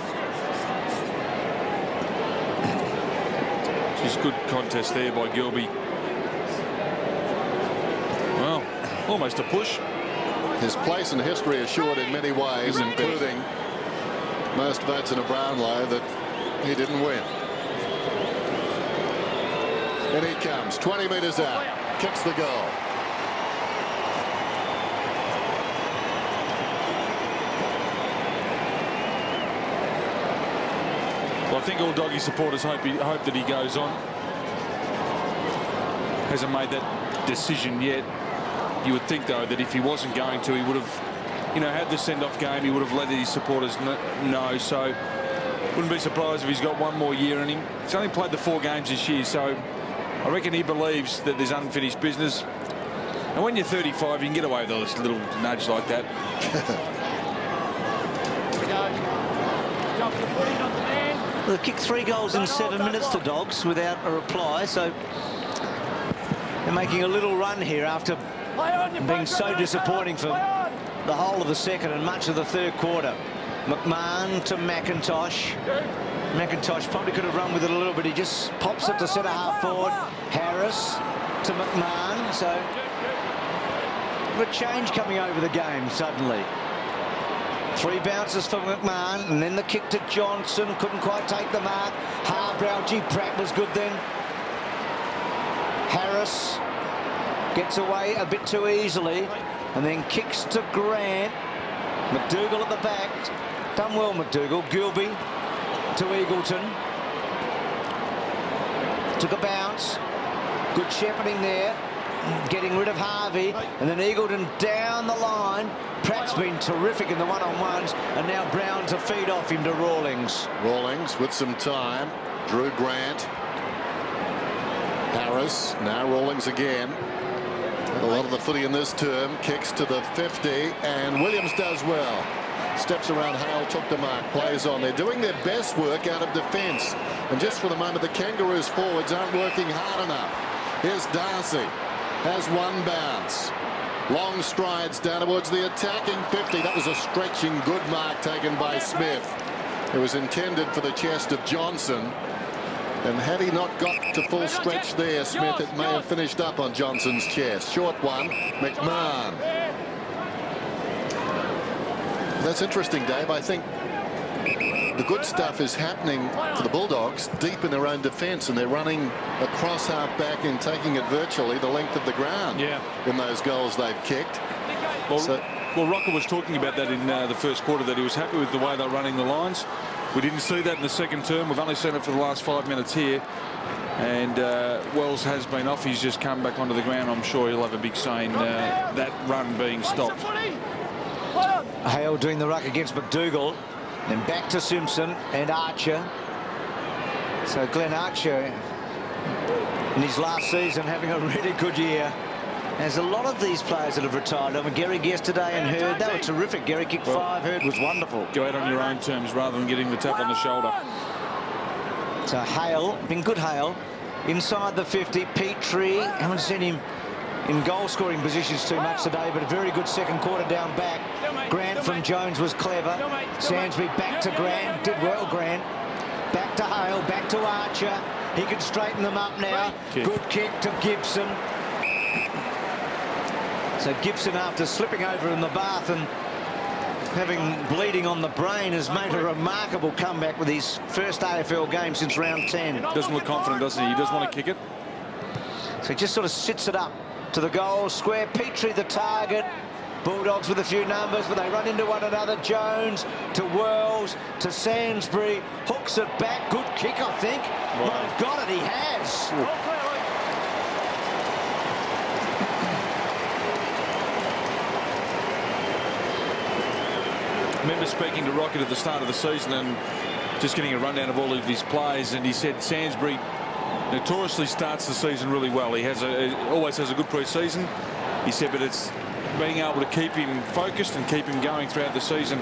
Just good contest there by Gilby. Well, almost a push. His place in history assured in many ways, including most votes in a Brownlow that he didn't win. And he comes 20 metres out, kicks the goal. Well, I think all Doggy supporters hope that he goes on. Hasn't made that decision yet. You would think, though, that if he wasn't going to, he would have, had the send-off game. He would have let his supporters know. So, wouldn't be surprised if he's got one more year in him. He's only played the 4 games this year, so I reckon he believes that there's unfinished business. And when you're 35, you can get away with a little nudge like that. Jump the footy, not the man. Well, they kicked 3 goals in 7 minutes, the Dogs, without a reply. So they're making a little run here after being so disappointing for the whole of the second and much of the third quarter. McMahon to McIntosh. McIntosh probably could have run with it a little bit. He just pops it to centre half forward. Harris to McMahon. So a change coming over the game suddenly. 3 bounces for McMahon, and then the kick to Johnson. Couldn't quite take the mark. Harbrow, Pratt was good then. Harris gets away a bit too easily, and then kicks to Grant. McDougall at the back. Done well, McDougall. Gilby to Eagleton. Took a bounce. Good shepherding there. Getting rid of Harvey. And then Eagleton down the line. Pratt's been terrific in the one-on-ones. And now Brown to feed off him to Rawlings. Rawlings with some time. Drew Grant. Harris. Now Rawlings again. A lot of the footy in this term. Kicks to the 50. And Williams does well. Steps around Hale, took the mark, plays on. They're doing their best work out of defence. And just for the moment, the Kangaroos forwards aren't working hard enough. Here's Darcy. Has one bounce. Long strides down towards the attacking 50. That was a stretching good mark taken by Smith. It was intended for the chest of Johnson. And had he not got to full stretch there, Smith, it may have finished up on Johnson's chest. Short one, McMahon. That's interesting, Dave. I think the good stuff is happening for the Bulldogs deep in their own defence, and they're running across half-back and taking it virtually the length of the ground in those goals they've kicked. Well, Rocker was talking about that in the first quarter, that he was happy with the way they're running the lines. We didn't see that in the second term. We've only seen it for the last 5 minutes here. And Wells has been off. He's just come back onto the ground. I'm sure he'll have a big say in that run being stopped. Hale doing the ruck against McDougall. Then back to Simpson and Archer. So Glenn Archer in his last season having a really good year. There's a lot of these players that have retired. I mean, Gehrig yesterday and Hurd, they were terrific. Gehrig kicked 5, Hurd was wonderful. Go out on your own terms rather than getting the tap on the shoulder. So Hale, been good Hale. Inside the 50, Petrie. Haven't seen him in goal-scoring positions too much today, but a very good second quarter down back. Grant from Jones was clever. Sansbury back to Grant. Did well, Grant. Back to Hale, back to Archer. He can straighten them up now. Good kick to Gibson. So Gibson, after slipping over in the bath and having bleeding on the brain, has made a remarkable comeback with his first AFL game since round 10. Doesn't look confident, does he? He does want to kick it. So he just sort of sits it up to the goal square. Petrie the target. Bulldogs with a few numbers, but they run into one another. Jones to Wells to Sansbury. Hooks it back. Good kick, I think. Wow. My God, he has. I remember speaking to Rocket at the start of the season and just getting a rundown of all of his plays, and he said Sansbury notoriously starts the season really well. He has always has a good pre-season, He said, but it's being able to keep him focused and keep him going throughout the season.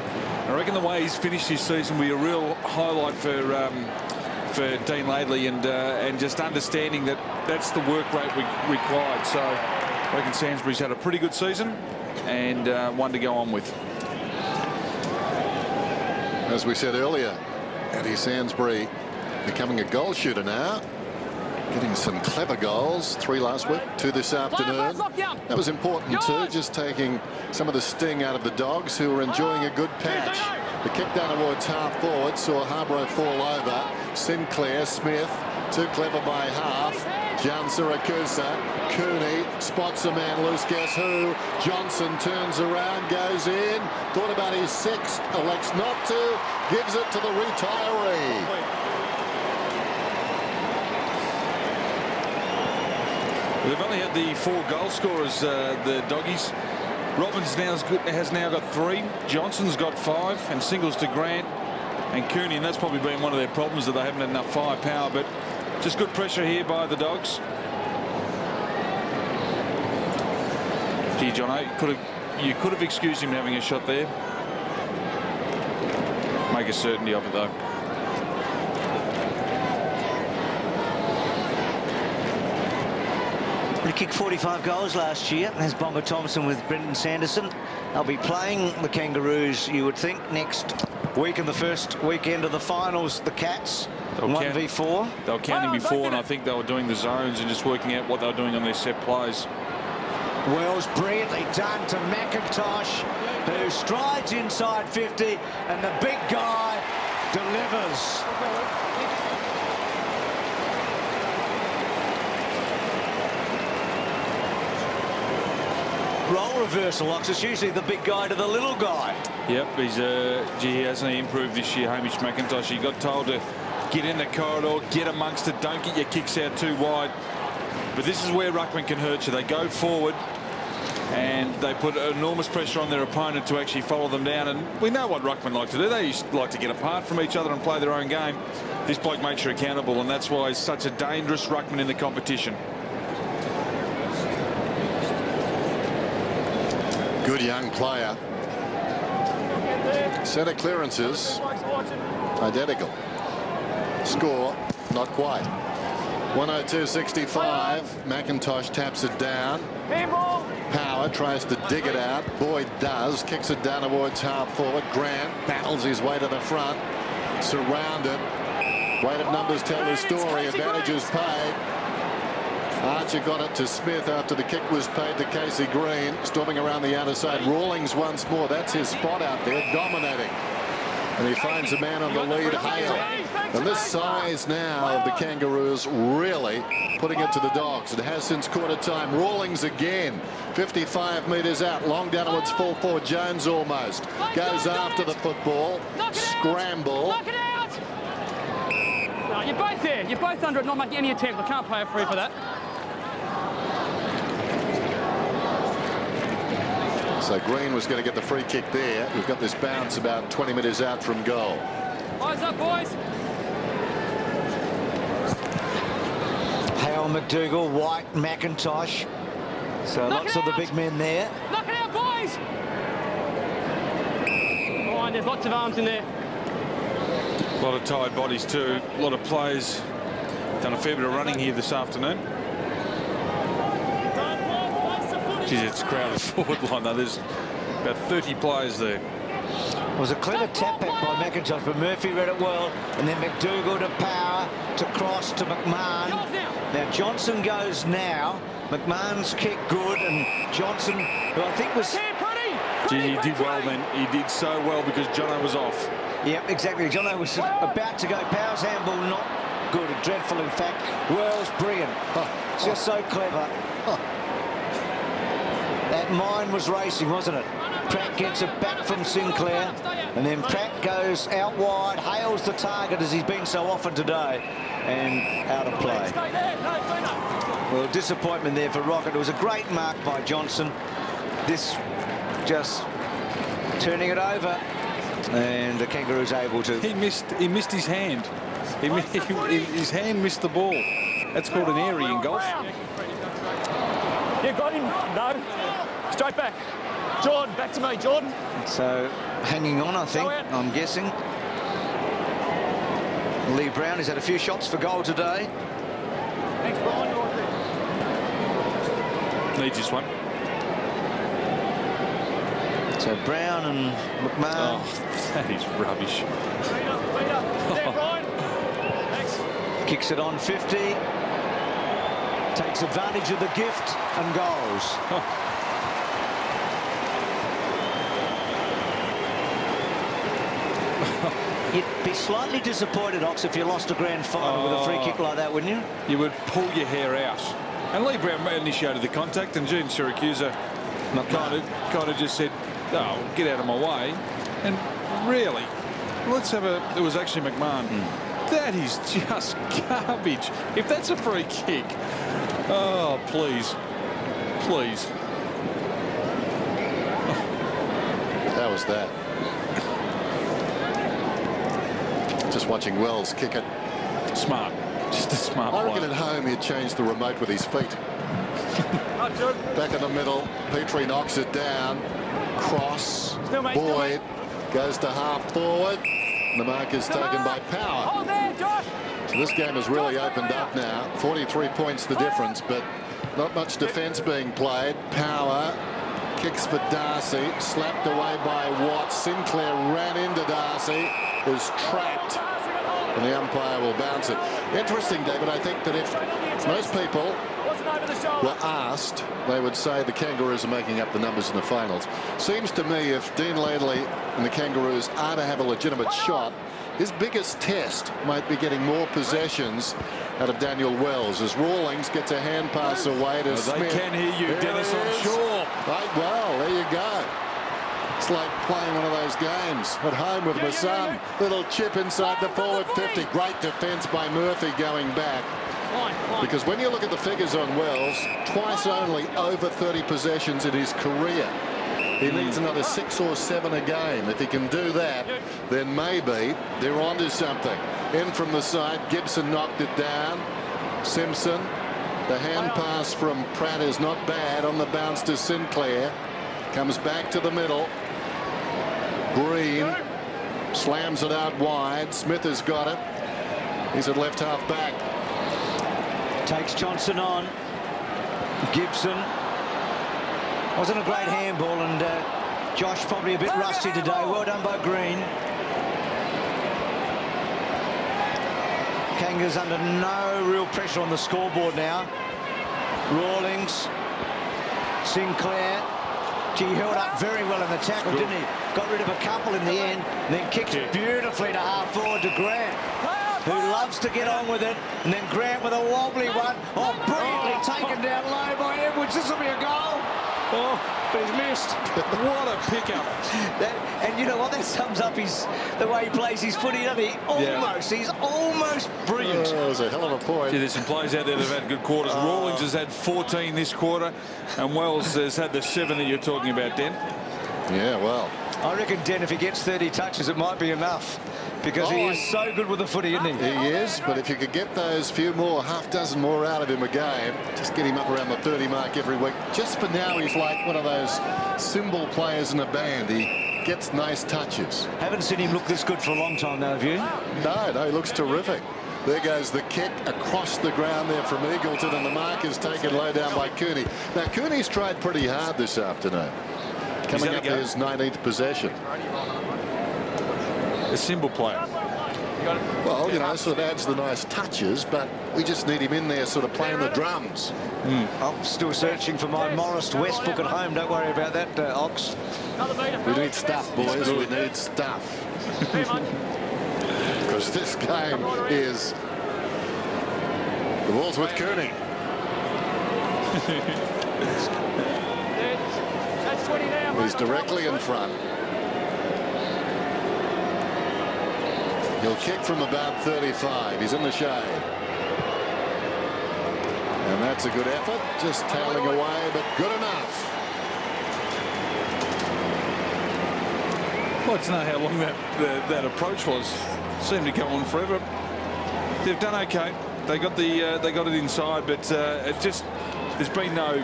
I reckon the way he's finished his season will be a real highlight for Dean Laidley, and just understanding that that's the work rate required. So I reckon Sainsbury's had a pretty good season and one to go on with. As we said earlier, Eddie Sainsbury becoming a goal shooter now. Getting some clever goals, 3 last week, 2 this afternoon. That was important too, just taking some of the sting out of the Dogs, who were enjoying a good patch. The kick down towards half forward saw Harborough fall over. Sinclair, Smith, too clever by half. Jan Siracusa, Cooney spots a man loose, guess who? Johnson turns around, goes in, thought about his 6th, elects not to, gives it to the retiree. They've only had the 4 goal scorers, the Doggies. Robbins has now got 3. Johnson's got 5, and singles to Grant and Cooney, and that's probably been one of their problems, that they haven't had enough firepower. But just good pressure here by the Dogs. Gee, Jono, you could have excused him having a shot there. Make a certainty of it, though. He kicked 45 goals last year. There's Bonga Thompson with Brendan Sanderson. They'll be playing the Kangaroos, you would think, next week in the first weekend of the finals. The Cats, 1v4. They were counting before, and I think they were doing the zones and just working out what they were doing on their set plays. Wells brilliantly done to McIntosh, who strides inside 50, and the big guy delivers. Role reversal, Locks. It's usually the big guy to the little guy. Yep, he hasn't improved this year, Hamish McIntosh. He got told to get in the corridor, get amongst it, don't get your kicks out too wide. But this is where ruckman can hurt you. They go forward and they put enormous pressure on their opponent to actually follow them down. And we know what ruckmen like to do. They like to get apart from each other and play their own game. This bloke makes you accountable, and that's why he's such a dangerous ruckman in the competition. Good young player. Set of clearances identical. Score not quite. 102.65. McIntosh taps it down. Power tries to dig it out. Boyd does. Kicks it down towards half forward. Grant battles his way to the front. Surrounded. Weight of numbers tell the story. Advantages paid. Archer got it to Smith after the kick was paid to Casey Green. Storming around the outer side. Rawlings once more. That's his spot out there, dominating. And he finds a man on the lead, Hale. And this size now of the Kangaroos really putting it to the Dogs. It has since quarter time. Rawlings again. 55 metres out. Long down towards full forward. Jones almost. Goes after the football. Scramble. No, you're both there. You're both under it, not making any attempt. I can't pay a free for that. So Green was going to get the free kick there. We've got this bounce about 20 metres out from goal. Eyes up, boys. Hale, McDougall, White, McIntosh. So lots of the big men there. Knock it out, boys. Oh, and there's lots of arms in there. A lot of tired bodies too. A lot of players done a fair bit of running here this afternoon. Geez, it's crowded forward line though. There's about 30 players there. It was a clever tap back by McIntosh, but Murphy read it well. And then McDougall to Power, to Cross, to McMahon. Now Johnson goes now. McMahon's kick good, and Johnson, who I think was... Gee, he did well then. He did so well because Jono was off. Yep, exactly. Jono was about to go. Power's handball not good, dreadful in fact. Wells brilliant. Just so clever. That mind was racing, wasn't it? Pratt gets it back from Sinclair, and then Pratt goes out wide, hails the target as he's been so often today, and out of play. Well, disappointment there for Rocket. It was a great mark by Johnson. This just turning it over, and the Kangaroos able to... He missed his hand. His hand missed the ball. That's called an airy in golf. You got him? No. Straight back. Jordan, back to me, Jordan. So hanging on, I think, I'm guessing. Lee Brown has had a few shots for goal today. Thanks, Brian. Needs this one. So Brown and McMahon. Oh, that is rubbish. Feet up. There, Brian. Thanks. Kicks it on 50. Takes advantage of the gift and goes. You'd be slightly disappointed, Ox, if you lost a grand final with a free kick like that, wouldn't you? You would pull your hair out. And Lee Brown initiated the contact, and Gene Siracusa kind of just said, "Oh, get out of my way." And really, let's have a. It was actually McMahon. That is just garbage. If that's a free kick, oh please, please. How was that? Just watching Wells kick it. Smart. Just a smart I reckon play. at home he'd change the remote with his feet. Back in the middle, Petrie knocks it down. Cross. Still, mate, Boyd goes to half forward. And the mark is taken by Power. Hold there, Josh. So this game has really opened up now. 43 points the difference, but not much defence being played. Power kicks for Darcy, slapped away by Watts. Sinclair ran into Darcy, is trapped, and the umpire will bounce it. Interesting, David, I think that if most people were asked, they would say the Kangaroos are making up the numbers in the finals. Seems to me if Dean Laidley and the Kangaroos are to have a legitimate shot, his biggest test might be getting more possessions out of Daniel Wells as Rawlings gets a hand pass away to Smith. They can hear you, There Dennis, it I'm is. sure. Right, well, there you go. It's like playing one of those games at home with my son. Little chip inside the forward 50. Great defence by Murphy going back. Because when you look at the figures on Wells, twice only over 30 possessions in his career. He needs another 6 or 7 a game. If he can do that, then maybe they're onto something. In from the side, Gibson knocked it down. Simpson, the hand pass from Pratt is not bad on the bounce to Sinclair. Comes back to the middle. Green slams it out wide. Smith has got it. He's at left half back. Takes Johnson on. Gibson. Wasn't a great handball, and Josh probably a bit rusty today. Well done by Green. Kangas under no real pressure on the scoreboard now. Rawlings. Sinclair. He held up very well in the tackle, didn't he? Got rid of a couple in the end, and then kicked beautifully to half forward to Grant, who loves to get on with it. And then Grant with a wobbly one. Oh, brilliantly taken down low by Edwards. This will be a goal. Oh, but he's missed. What a pickup. And you know what? That sums up the way he plays his footy, doesn't he? Almost. He's almost brilliant. That was a hell of a point. There's some players out there that have had good quarters. Rawlings has had 14 this quarter, and Wells has had the 7 that you're talking about, Den. Yeah, well. I reckon, Den, if he gets 30 touches, it might be enough. Because he is so good with the footy, isn't he? He is, but if you could get those few more, half dozen more out of him a game, just get him up around the 30 mark every week. Just for now, he's like one of those cymbal players in a band. He gets nice touches. Haven't seen him look this good for a long time, though, have you? No, he looks terrific. There goes the kick across the ground there from Eagleton, and the mark is taken low down by Cooney. Now, Cooney's tried pretty hard this afternoon, coming up to his 19th possession. A cymbal player. Well, you know, sort of adds the nice touches, but we just need him in there sort of playing the drums. I'm still searching for my Morris West book at home. Don't worry about that, Ox. We need stuff, boys. We need stuff. Because this game is the ball's with Cooney. That's 20 now. He's directly in front. He'll kick from about 35. He's in the shade. And that's a good effort. Just tailing away, but good enough. I'd like to know how long that approach was. Seemed to go on forever. They've done okay. They got it inside, but it just there's been no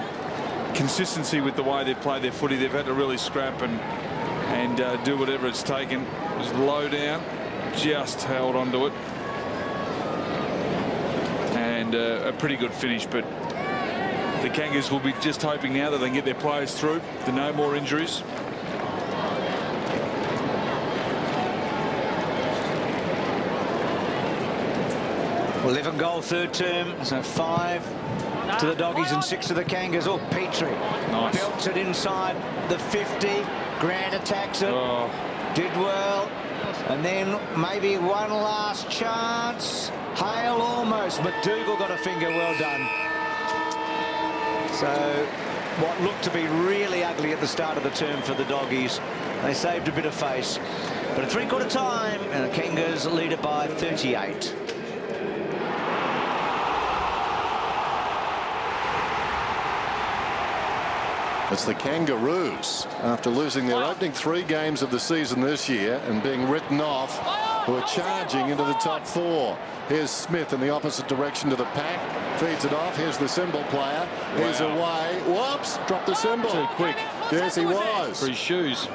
consistency with the way they've played their footy. They've had to really scrap and do whatever it's taken. It was low down, just held onto it. And a pretty good finish, but the Kangaroos will be just hoping now that they can get their players through. There are no more injuries. Well, 11-goal third term, so 5 to the Doggies and 6 to the Kangaroos. Oh, Petrie Nice. belts it inside the 50. Grant attacks it. Oh. Did well. And then maybe one last chance. Hale almost. McDougall got a finger. Well done. So what looked to be really ugly at the start of the term for the Doggies, they saved a bit of face. But at three-quarter time, and the Kangaroos lead it by 38. It's the Kangaroos, after losing their opening 3 games of the season this year and being written off, who are charging into the top 4. Here's Smith in the opposite direction to the pack. Feeds it off. Here's the symbol player. He's away. Whoops! Dropped the symbol. Too quick. Yes, he was. For his shoes.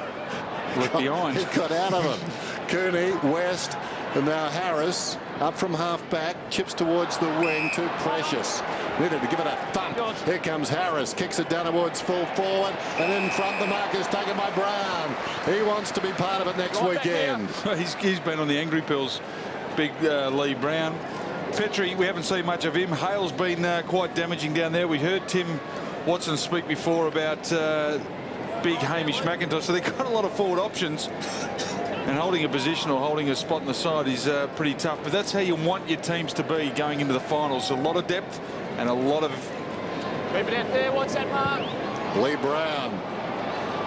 Left behind. He got out of him. Cooney, West, and now Harris up from half back. Chips towards the wing. Too precious. Needed to give it a thump. Here comes Harris. Kicks it down towards full forward. And in front, the mark is taken by Brown. He wants to be part of it next weekend. He's been on the angry pills. Big Lee Brown. Petrie, we haven't seen much of him. Hale's been quite damaging down there. We heard Tim Watson speak before about big Hamish McIntosh. So they've got a lot of forward options. And holding a position or holding a spot on the side is pretty tough. But that's how you want your teams to be going into the finals. A lot of depth and a lot of... Keep it out there. What's that mark? Lee Brown.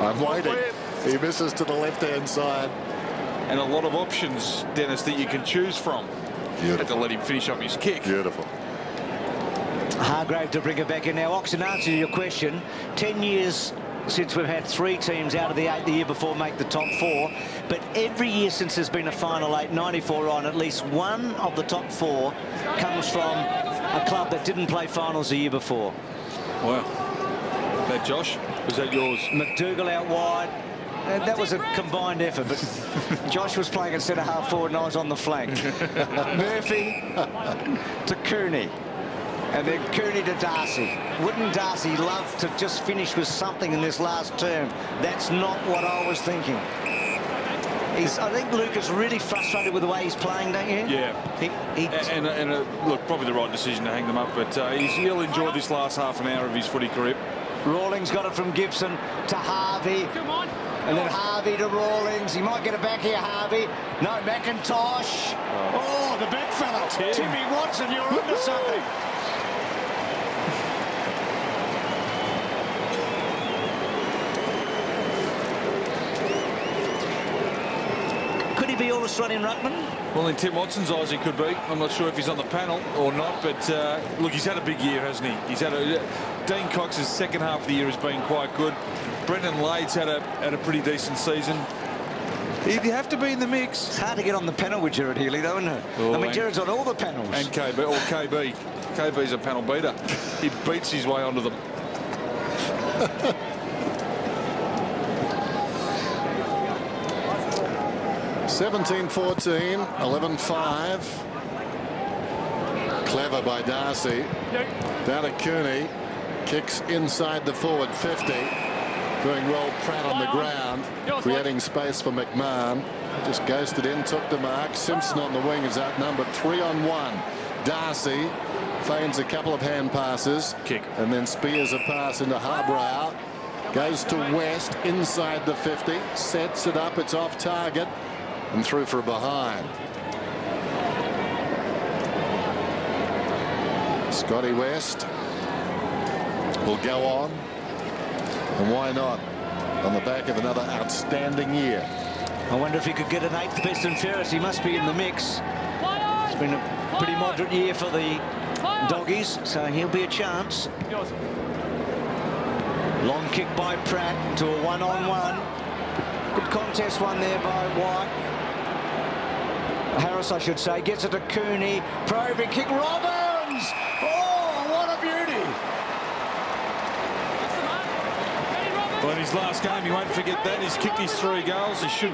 I'm waiting. He misses to the left-hand side. And a lot of options, Dennis, that you can choose from. Beautiful. Had to let him finish off his kick. Beautiful. Hargrave to bring it back in now. Ox, in answer to your question, 10 years since we've had 3 teams out of the 8 the year before make the top 4, but every year since there's been a final 8, 94 on, at least one of the top 4 comes from a club that didn't play finals the year before. Wow. That Josh, was that yours? McDougall out wide. That was a combined effort, but Josh was playing at centre half forward and I was on the flank. Murphy to Cooney. And then Cooney to Darcy. Wouldn't Darcy love to just finish with something in this last term? That's not what I was thinking. I think Luke is really frustrated with the way he's playing, don't you? Yeah. Look, probably the right decision to hang them up, but he'll enjoy this last half an hour of his footy career. Rawlings got it from Gibson to Harvey. And then Harvey to Rawlings. He might get it back here, Harvey. No, McIntosh. Oh, the big fella. Timmy Watson, you're onto something. Could he be All-Australian ruckman? Well, in Tim Watson's eyes, he could be. I'm not sure if he's on the panel or not, but look, he's had a big year, hasn't he? He's had Dean Cox's second half of the year has been quite good. Brendan Lade's had a pretty decent season. He'd have to be in the mix. It's hard to get on the panel with Jared Healy, though, isn't it? Oh, I mean, Jared's on all the panels. And KB, or KB. KB's a panel beater. He beats his way onto them. (17-14), 11-5. Clever by Darcy. Down to Cooney. Kicks inside the forward 50. Doing well, Pratt on the ground. Creating space for McMahon. Just ghosted in, took the mark. Simpson on the wing is outnumbered 3-on-1. Darcy feigns a couple of hand passes. Kick. And then spears a pass into Harbrow. Goes to West inside the 50. Sets it up. It's off target. And through for a behind. Scotty West will go on. And why not? On the back of another outstanding year. I wonder if he could get an 8th best and fairest. He must be in the mix. It's been a pretty moderate year for the Doggies, so he'll be a chance. Long kick by Pratt to a 1-on-1. Good contest one there by White. Harris, I should say, gets it to Cooney. Probing kick, Robbins! Oh, what a beauty! his last game. He won't forget that. He's kicked his 3 goals. He should.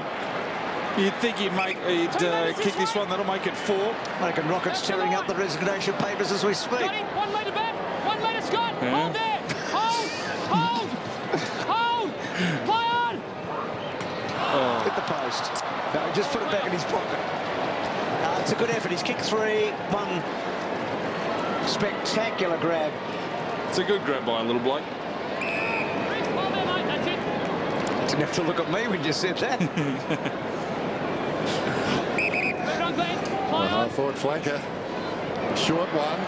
You'd think he'd kick this one. That'll make it 4. I reckon Rocket's tearing up the resignation papers as we speak. Scotty, 1 metre back. 1 metre, Scott. Yeah. Hold there. Hold. Hold. Play on. Hit the post. No, just put it back in his pocket. It's a good effort. He's kicked 3. 1 spectacular grab. It's a good grab by a little bloke. Hold there, mate. That's it. Didn't have to look at me when you said that. Move on, Glenn. Play on. Half-forward flanker. Short one.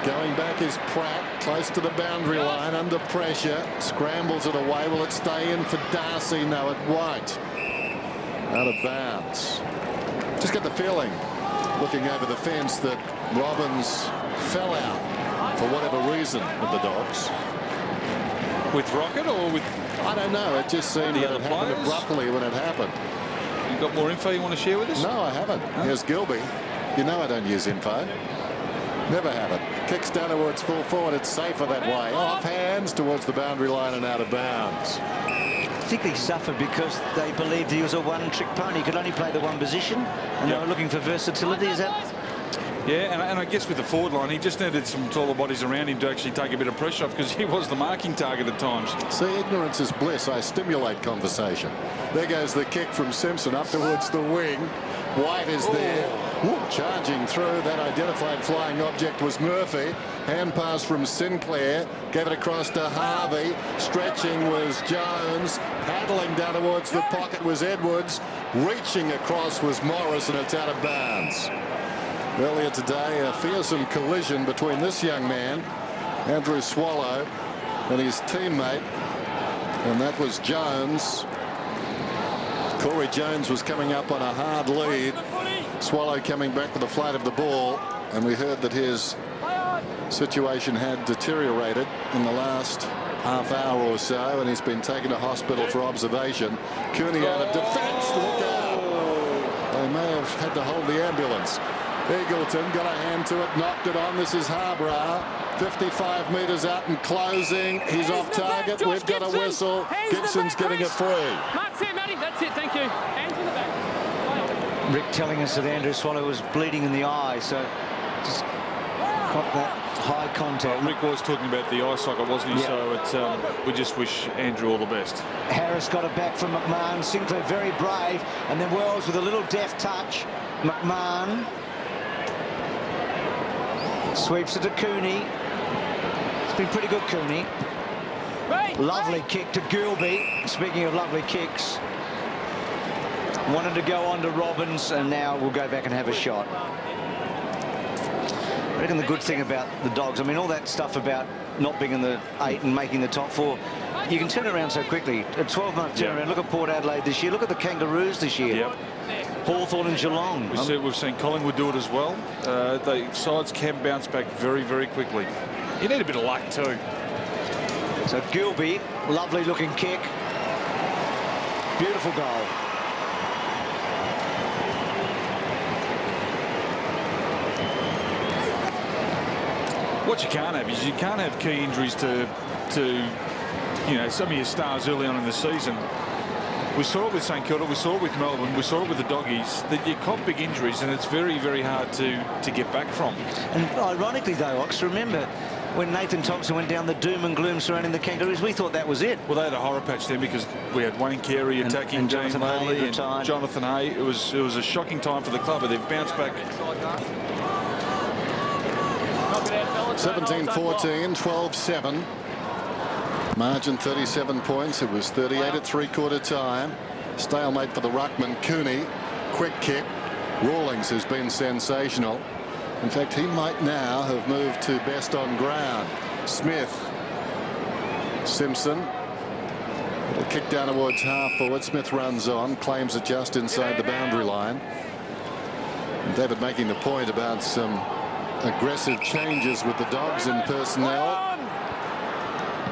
Going back is Pratt. Close to the boundary line. Under pressure. Scrambles it away. Will it stay in for Darcy? No, it won't. Out of bounds. Just get the feeling, looking over the fence, that Robbins fell out for whatever reason with the Dogs. With Rocket or with... I don't know. It just seemed The that other it happened players? abruptly when it happened. You got more info you want to share with us? No, I haven't. Here's Gilby. You know I don't use info. Never have it. Kicks down towards full forward. It's safer that way. Off hands towards the boundary line and out of bounds. I think he suffered because they believed he was a one-trick pony. He could only play the one position, and they were looking for versatility. Is that? Yeah, and I guess with the forward line, he just needed some taller bodies around him to actually take a bit of pressure off, because he was the marking target at times. See, ignorance is bliss. I stimulate conversation. There goes the kick from Simpson up towards the wing. White is there. Charging through. That identified flying object was Murphy. Hand pass from Sinclair. Gave it across to Harvey. Stretching was Jones. Paddling down towards the pocket was Edwards. Reaching across was Morris, and it's out of bounds. Earlier today, a fearsome collision between this young man, Andrew Swallow, and his teammate, and that was Jones. Corey Jones was coming up on a hard lead. Swallow coming back with a flight of the ball, and we heard that his situation had deteriorated in the last half hour or so, and he's been taken to hospital for observation. Cooney out of defence. Look out. They may have had to hold the ambulance. Eagleton got a hand to it, knocked it on. This is Harborough. 55 metres out and closing. He's off target. We've got a whistle. Gibson's getting it free. Mark's here, Matty. That's it. Thank you. Hands in the back. Rick telling us that Andrew Swallow was bleeding in the eye, so just got that high contact. Rick was talking about the eye socket, wasn't he? Yeah. So we just wish Andrew all the best. Harris got it back from McMahon. Sinclair very brave, and then Wells with a little deft touch. McMahon sweeps it to Cooney. It's been pretty good, Cooney. Lovely kick to Gilby. Speaking of lovely kicks, wanted to go on to Robbins, and now we'll go back and have a shot. I reckon the good thing about the Dogs, I mean, all that stuff about not being in the 8 and making the top 4, you can turn around so quickly. A 12-month turnaround. Look at Port Adelaide this year. Look at the Kangaroos this year. Yep. Hawthorn and Geelong. We've seen Collingwood do it as well. The sides can bounce back very, very quickly. You need a bit of luck too. So Gilby, lovely looking kick. Beautiful goal. What you can't have is you can't have key injuries to some of your stars early on in the season. We saw it with St Kilda, we saw it with Melbourne, we saw it with the Doggies, that you cop big injuries and it's very, very hard to get back from. And ironically though, Ox, remember when Nathan Thompson went down the doom and gloom surrounding the Kangaroos, we thought that was it. Well, they had a horror patch then because we had Wayne Carey attacking and James Jonathan Hay Haley retired. and Jonathan Hay. It was a shocking time for the club, but they've bounced back. 17-14, 12-7. Margin 37 points. It was 38 at three-quarter time. Stalemate for the ruckman. Cooney, quick kick. Rawlings has been sensational. In fact, he might now have moved to best on ground. Smith, Simpson. It'll kick down towards half forward. Smith runs on, claims it just inside the boundary line. And David making the point about some aggressive changes with the Dogs in personnel.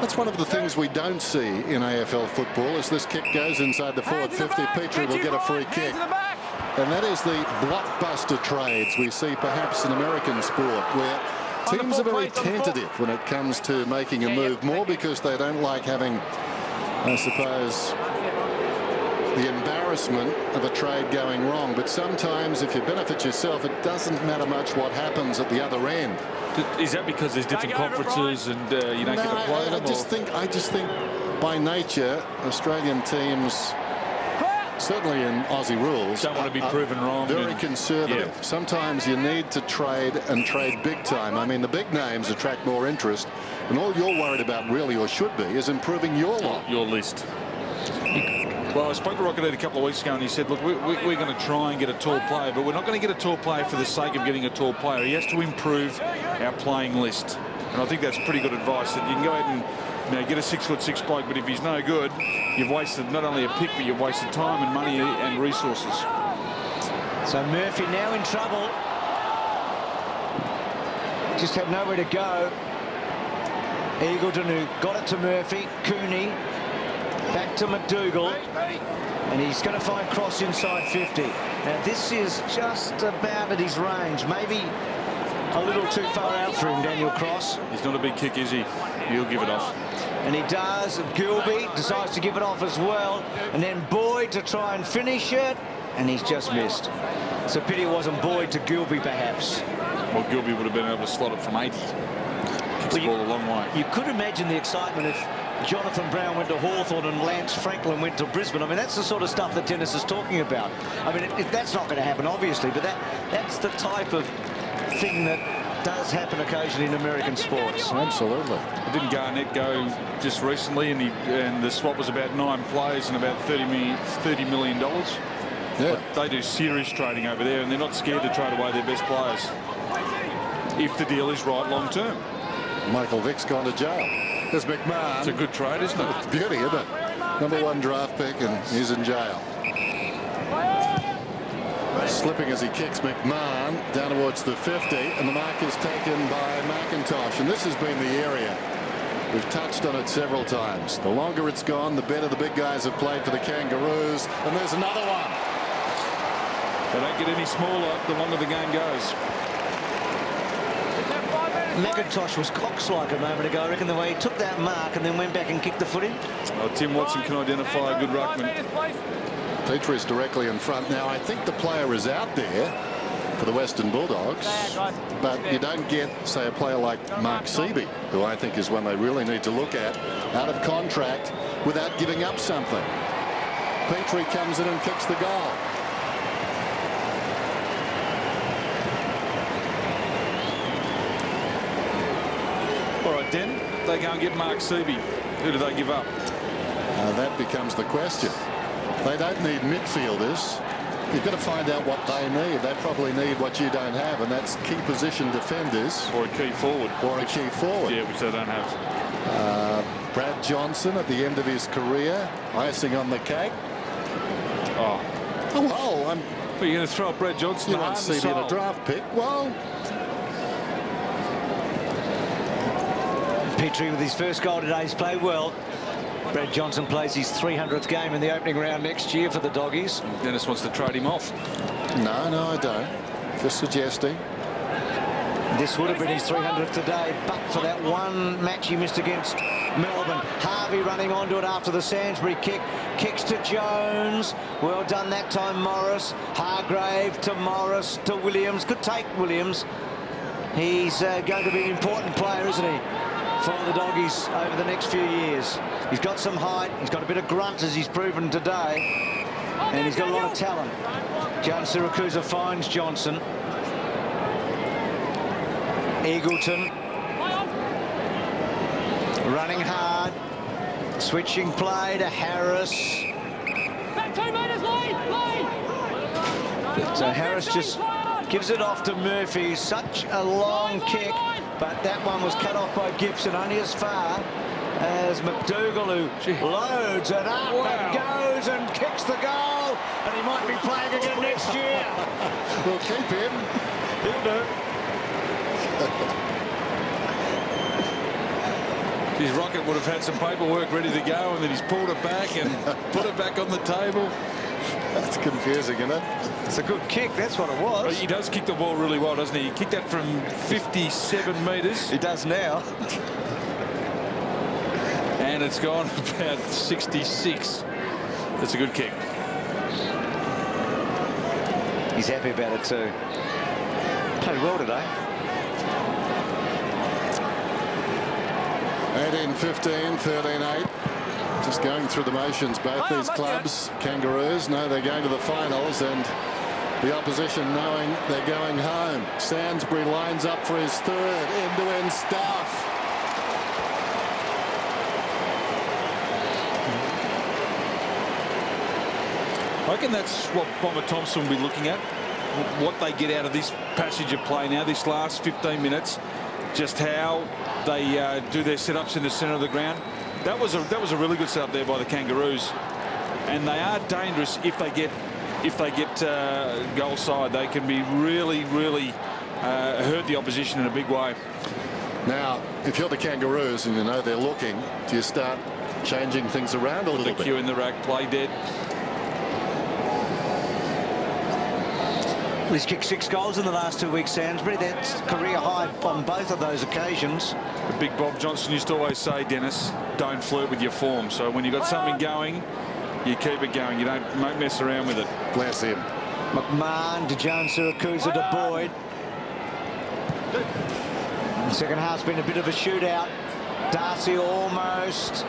That's one of the things we don't see in AFL football. As this kick goes inside the forward 50, Petrie will get a free kick. And that is the blockbuster trades we see perhaps in American sport, where teams are very tentative when it comes to making a move, more because they don't like having I suppose, the embarrassment of a trade going wrong. But sometimes if you benefit yourself, it doesn't matter much what happens at the other end. Is that because there's different conferences and you don't get to play them? I just think by nature Australian teams, certainly in Aussie rules, don't want to be proven wrong. Very conservative. Yeah. Sometimes you need to trade and trade big time. I mean, the big names attract more interest, and all you're worried about really, or should be, is improving your lot. Your list. Well, I spoke to Rocketed a couple of weeks ago and he said, look, we're going to try and get a tall player, but we're not going to get a tall player for the sake of getting a tall player. He has to improve our playing list. And I think that's pretty good advice, that you can go out and get a 6'6" bloke, but if he's no good, you've wasted not only a pick, but you've wasted time and money and resources. So Murphy now in trouble. Just had nowhere to go. Eagleton, who got it to Murphy. Cooney. Back to McDougall, and he's going to find Cross inside 50. Now this is just about at his range, maybe a little too far out for him, Daniel Cross. He's not a big kick, is he? He'll give it off. And he does. Gilby decides to give it off as well, and then Boyd to try and finish it, and he's just missed. It's a pity it wasn't Boyd to Gilby, perhaps. Well, Gilby would have been able to slot it from 80. Kicks the ball a long way. You could imagine the excitement if Jonathan Brown went to Hawthorn and Lance Franklin went to Brisbane. I mean, that's the sort of stuff that Dennis is talking about. I mean, that's not going to happen, obviously, but that's the type of thing that does happen occasionally in American sports. Absolutely. Didn't Garnett go just recently, and the swap was about 9 players and about $30 million? Yeah. But they do serious trading over there, and they're not scared to trade away their best players if the deal is right long term. Michael Vick's gone to jail. There's McMahon. It's a good trade, isn't it? It's beauty, isn't it? #1 draft pick, and he's in jail. Slipping as he kicks McMahon down towards the 50, and the mark is taken by McIntosh. And this has been the area. We've touched on it several times. The longer it's gone, the better the big guys have played for the Kangaroos. And there's another one. They don't get any smaller the longer the game goes. McIntosh was Cox-like a moment ago. I reckon the way he took that mark and then went back and kicked the foot in. Well, Tim Watson can identify a good ruckman. Petrie's directly in front. Now, I think the player is out there for the Western Bulldogs, but you don't get, say, a player like Mark Seaby, who I think is one they really need to look at, out of contract without giving up something. Petrie comes in and kicks the goal. All right, then they go and get Mark Seaby. Who do they give up? That becomes the question. They don't need midfielders. You've got to find out what they need. They probably need what you don't have, and that's key position defenders. Or a key forward. Or a key forward. Yeah, which they don't have. Brad Johnson at the end of his career, icing on the cake. Oh, well, well, you're going to throw up Brad Johnson. You want to see in a draft pick? Well, Petrie with his first goal today has played well. Brad Johnson plays his 300th game in the opening round next year for the Doggies. Dennis wants to trade him off. No, I don't. Just suggesting. This would have been his 300th today, but for that one match he missed against Melbourne. Harvey running onto it after the Sainsbury kick. Kicks to Jones. Well done that time, Morris. Hargrave to Morris to Williams. Could take Williams. He's going to be an important player, isn't he, for the Doggies over the next few years. He's got some height. He's got a bit of grunt, as he's proven today. And he's got a lot of talent. Jones Siracusa finds Johnson. Eagleton running hard, switching play to Harris. Back 2 metres, line. So Harris just gives it off to Murphy. Such a long kick, but that one was cut off by Gibson, only as far as McDougall, who loads it up and goes and kicks the goal, and he might be playing again next year. We'll keep him. He'll do. His Rocket would have had some paperwork ready to go, and then he's pulled it back and put it back on the table. That's confusing, isn't it? It's a good kick, that's what it was. He does kick the ball really well, doesn't he? He kicked that from 57 metres. He does now. And it's gone about 66. That's a good kick. He's happy about it too. Played well today. 18-15, 13-8. Just going through the motions, both these clubs. Kangaroos know they're going to the finals, and the opposition knowing they're going home. Sainsbury lines up for his third end-to-end stuff. I reckon that's what Bomber Thompson will be looking at, what they get out of this passage of play now, this last 15 minutes, just how they do their setups in the centre of the ground. That was a really good setup there by the Kangaroos, and they are dangerous if they get goal side. They can be really hurt the opposition in a big way. Now, if you're the Kangaroos and you know they're looking, do you start changing things around a little bit? The cue in the rack, play dead. He's kicked 6 goals in the last 2 weeks, Sainsbury. That's career high on both of those occasions. The big Bob Johnson used to always say, Dennis, don't flirt with your form. So when you've got something going, you keep it going. You don't mess around with it. Bless him. McMahon to Jones, Siracusa to Boyd. The second half's been a bit of a shootout. Darcy almost.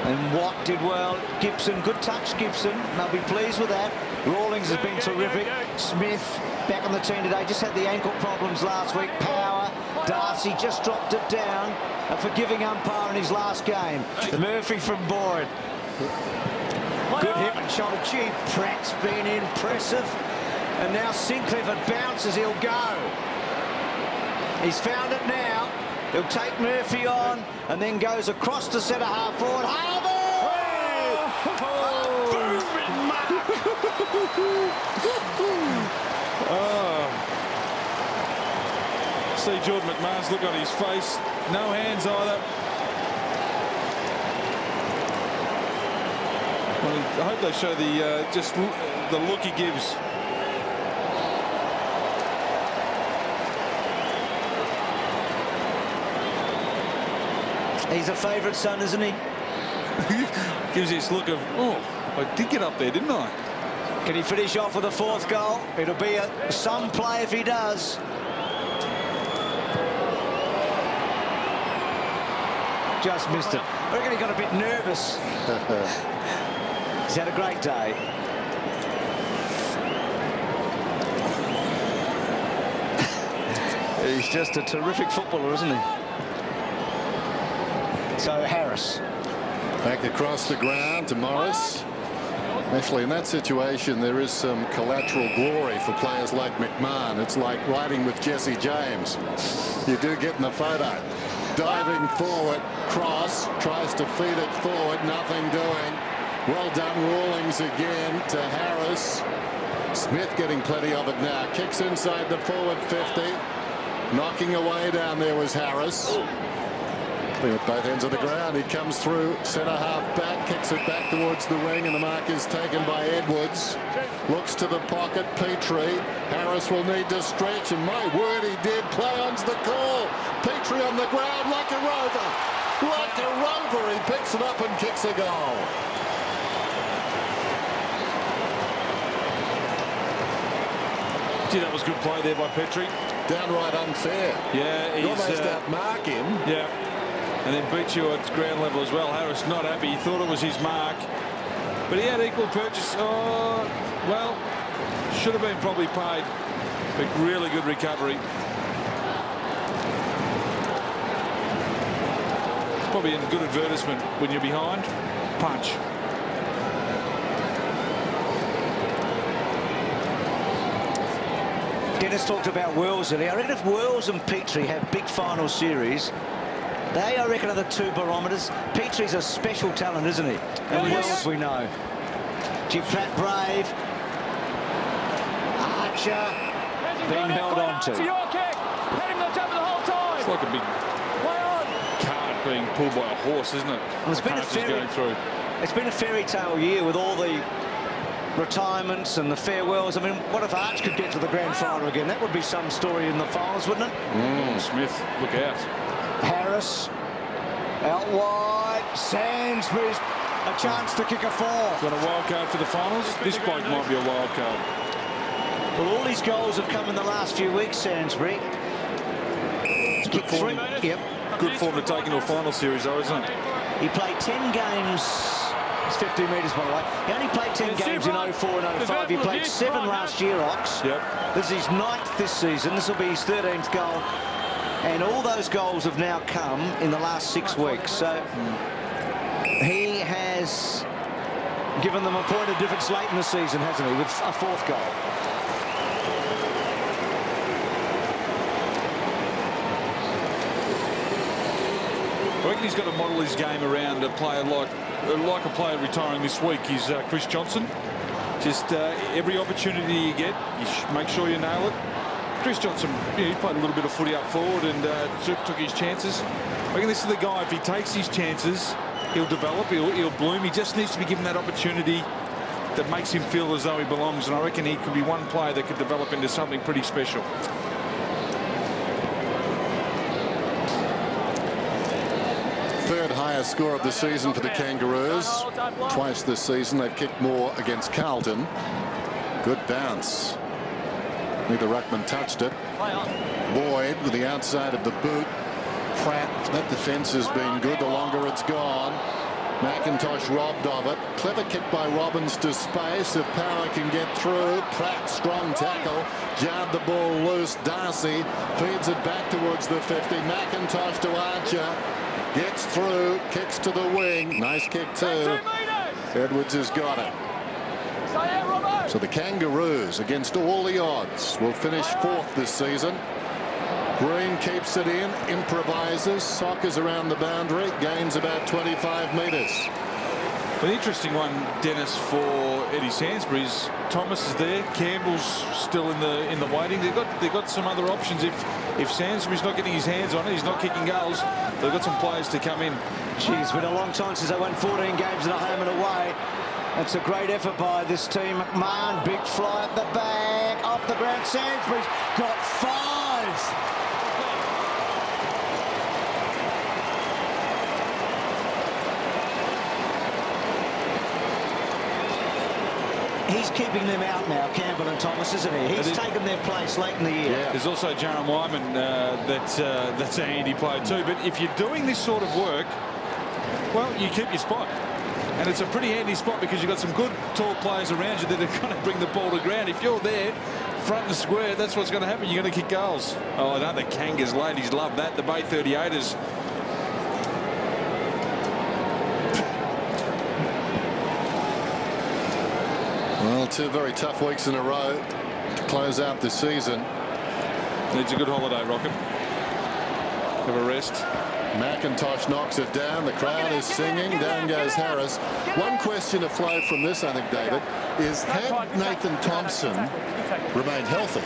And Watt did well. Gibson, good touch, Gibson. They'll be pleased with that. Rawlings has been terrific. Smith back on the team today. Just had the ankle problems last week. Power. Darcy just dropped it down. A forgiving umpire in his last game. Murphy from Boyd. Good hip and shoulder. Gee, Pratt's been impressive. And now Sinclair, if it bounces, he'll go. He's found it now. He'll take Murphy on and then goes across to centre half forward. Harvey! Booming mark! See Jordan McMahon's look on his face. No hands either. Well, I hope they show the just the look he gives. He's a favourite son, isn't he? Gives this look of, oh, I did get up there, didn't I? Can he finish off with a 4th goal? It'll be some play if he does. Just missed it. I reckon he got a bit nervous. He's had a great day. He's just a terrific footballer, isn't he? So Harris. Back across the ground to Morris. Actually, in that situation, there is some collateral glory for players like McMahon. It's like riding with Jesse James. You do get in the photo. Diving forward, cross, tries to feed it forward, nothing doing. Well done, Rawlings again to Harris. Smith getting plenty of it now. Kicks inside the forward 50. Knocking away down there was Harris. At both ends of the ground, he comes through centre half back, kicks it back towards the wing, and the mark is taken by Edwards. Looks to the pocket, Petrie. Harris will need to stretch, and my word, he did. Play on's the call. Petrie on the ground like a rover. Like a rover, he picks it up and kicks a goal. Gee, that was good play there by Petrie. Downright unfair. Yeah, he's you almost outmark him. Yeah. And then beat you at ground level as well. Harris not happy. He thought it was his mark. But he had equal purchase. Oh, well, should have been probably paid. But really good recovery. It's probably a good advertisement when you're behind. Punch. Dennis talked about Wells earlier. I reckon if Wells and Petrie have big final series, they, I reckon, are the 2 barometers. Petrie's a special talent, isn't he? And Wells, we know. G. Pratt brave. Archer being held on to. It's your kick. Hit him on top of the whole time. It's like a big cart being pulled by a horse, isn't it? Well, it's been a fairy tale year with all the retirements and the farewells. I mean, what if Arch could get to the grand final again? That would be some story in the finals, wouldn't it? Smith, look out. Harris. Out wide, Sainsbury's a chance to kick a four. Got a wild card for the finals. This bloke might be a wild card. Well, all these goals have come in the last few weeks, Sainsbury. Kick three. Yep. Good form to take into a final series, though, isn't it? He played 10 games. It's 15 metres, by the way. He only played 10 games in 04 and 05. He played 7 last year, Ox. Yep. This is his 9th this season. This will be his 13th goal. And all those goals have now come in the last 6 weeks. So he has given them a point of difference late in the season, hasn't he, with a 4th goal. I reckon he's got to model his game around a player like a player retiring this week is Chris Johnson. Just every opportunity you get, you make sure you nail it. Chris Johnson, he played a little bit of footy up forward and took his chances. I reckon this is the guy, if he takes his chances, he'll develop, he'll bloom. He just needs to be given that opportunity that makes him feel as though he belongs. And I reckon he could be one player that could develop into something pretty special. Third highest score of the season for the Kangaroos. Twice this season they've kicked more against Carlton. Good bounce. Neither ruckman touched it. Boyd with the outside of the boot. Pratt, that defence has been good the longer it's gone. McIntosh robbed of it. Clever kick by Robbins to space. If Power can get through. Pratt, strong tackle. Jarred the ball loose. Darcy feeds it back towards the 50. McIntosh to Archer. Gets through, kicks to the wing. Nice kick too. Edwards has got it. So the Kangaroos, against all the odds, will finish 4th this season. Green keeps it in, improvises, soccers around the boundary, gains about 25 metres. An interesting one, Dennis, for Eddie Sainsbury's. Thomas is there. Campbell's still in the waiting. They've got some other options. If Sainsbury's not getting his hands on it, he's not kicking goals. They've got some players to come in. Gee, it's been a long time since they won 14 games at a home and away. That's a great effort by this team. McMahon, big fly at the back, off the ground. Sainsbury's got 5. He's keeping them out now, Campbell and Thomas, isn't he? He's taken their place late in the year. Yeah. There's also Jaron Wyman that's a handy player too. But if you're doing this sort of work, well, you keep your spot. And it's a pretty handy spot because you've got some good tall players around you that are going to bring the ball to ground. If you're there, front and square, that's what's going to happen. You're going to kick goals. Oh, I know the Kangas ladies love that. The Bay 38ers. Well, 2 very tough weeks in a row to close out this season. Needs a good holiday, Rocket. Have a rest. McIntosh knocks it down. The crowd is singing. Down goes Harris. One question afloat from this, I think, David, is had Nathan Thompson remained healthy,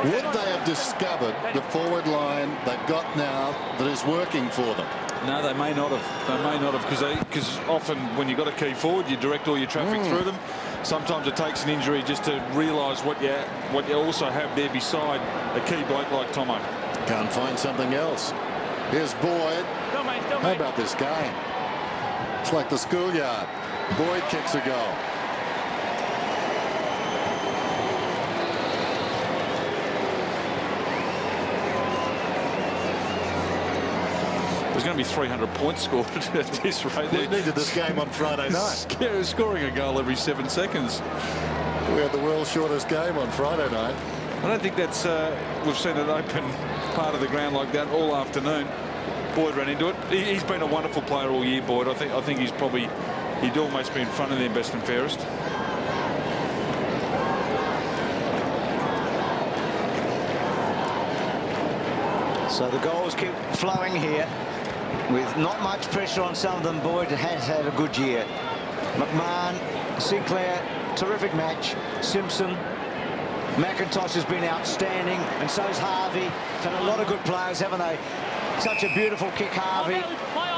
would they have discovered the forward line they've got now that is working for them? No, they may not have. They may not have because often when you've got a key forward, you direct all your traffic through them. Sometimes it takes an injury just to realise what you also have there beside a key bloke like Tomo. Can't find something else. Here's Boyd. How about this game? It's like the schoolyard. Boyd kicks a goal. There's going to be 300 points scored at this rate. We needed this game on Friday night. Scoring a goal every 7 seconds. We had the world's shortest game on Friday night. I don't think that's we've seen an open part of the ground like that all afternoon. Boyd ran into it. He's been a wonderful player all year, Boyd. I think he'd almost be in front of them best and fairest. So the goals keep flowing here with not much pressure on some of them. Boyd has had a good year. McMahon, Sinclair, terrific match. Simpson, McIntosh has been outstanding, and so's Harvey. Had a lot of good players, haven't they? Such a beautiful kick, Harvey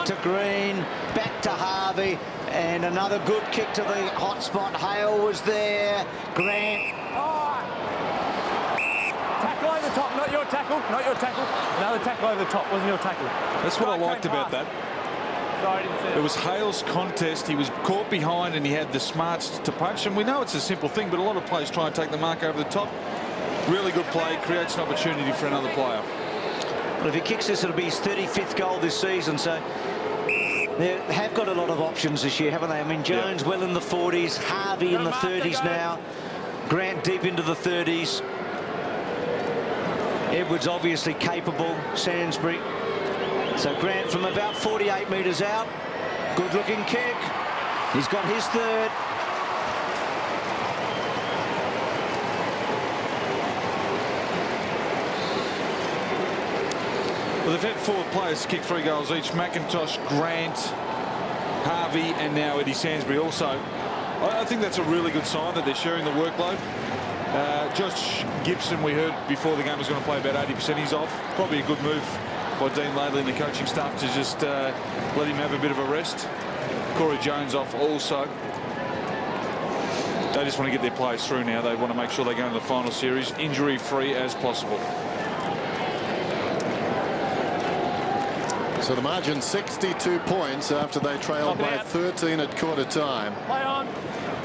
to Green, back to Harvey, and another good kick to the hot spot. Hale was there. Grant. Tackle over the top, not your tackle, not your tackle. Another tackle over the top, wasn't your tackle. That's what I liked about that. Sorry, I didn't see It was Hale's contest. He was caught behind and he had the smarts to punch. And we know it's a simple thing, but a lot of players try and take the mark over the top. Really good play, creates an opportunity for another player. Well, if he kicks this, it'll be his 35th goal this season. So they have got a lot of options this year, haven't they? I mean, Jones well in the 40s, Harvey in the 30s now, Grant deep into the 30s. Edwards obviously capable, Sainsbury. So Grant from about 48 metres out. Good looking kick. He's got his third. Well, they've had 4 players kick 3 goals each. McIntosh, Grant, Harvey, and now Eddie Sainsbury also. I think that's a really good sign that they're sharing the workload. Josh Gibson, we heard before the game was going to play about 80%. He's off. Probably a good move by Dean Laidley and the coaching staff to just let him have a bit of a rest. Corey Jones off also. They just want to get their players through now. They want to make sure they go into the final series injury-free as possible. So the margin 62 points after they trailed by 13 at quarter time. Play on.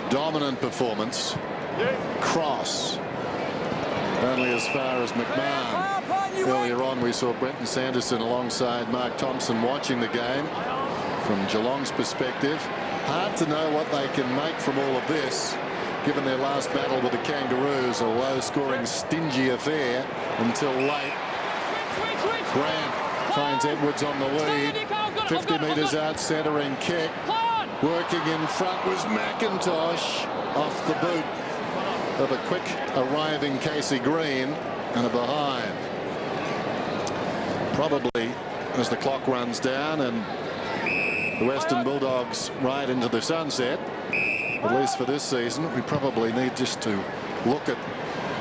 Dominant performance. Cross. Only as far as McMahon. Earlier on we saw Brenton Sanderson alongside Mark Thompson watching the game. From Geelong's perspective, hard to know what they can make from all of this, given their last battle with the Kangaroos, a low-scoring, stingy affair until late. Grant finds Edwards on the lead. 50 metres out, centering kick. Working in front was McIntosh off the boot of a quick arriving Casey Green and a behind. Probably as the clock runs down and the Western Bulldogs ride into the sunset, at least for this season, we probably need just to look at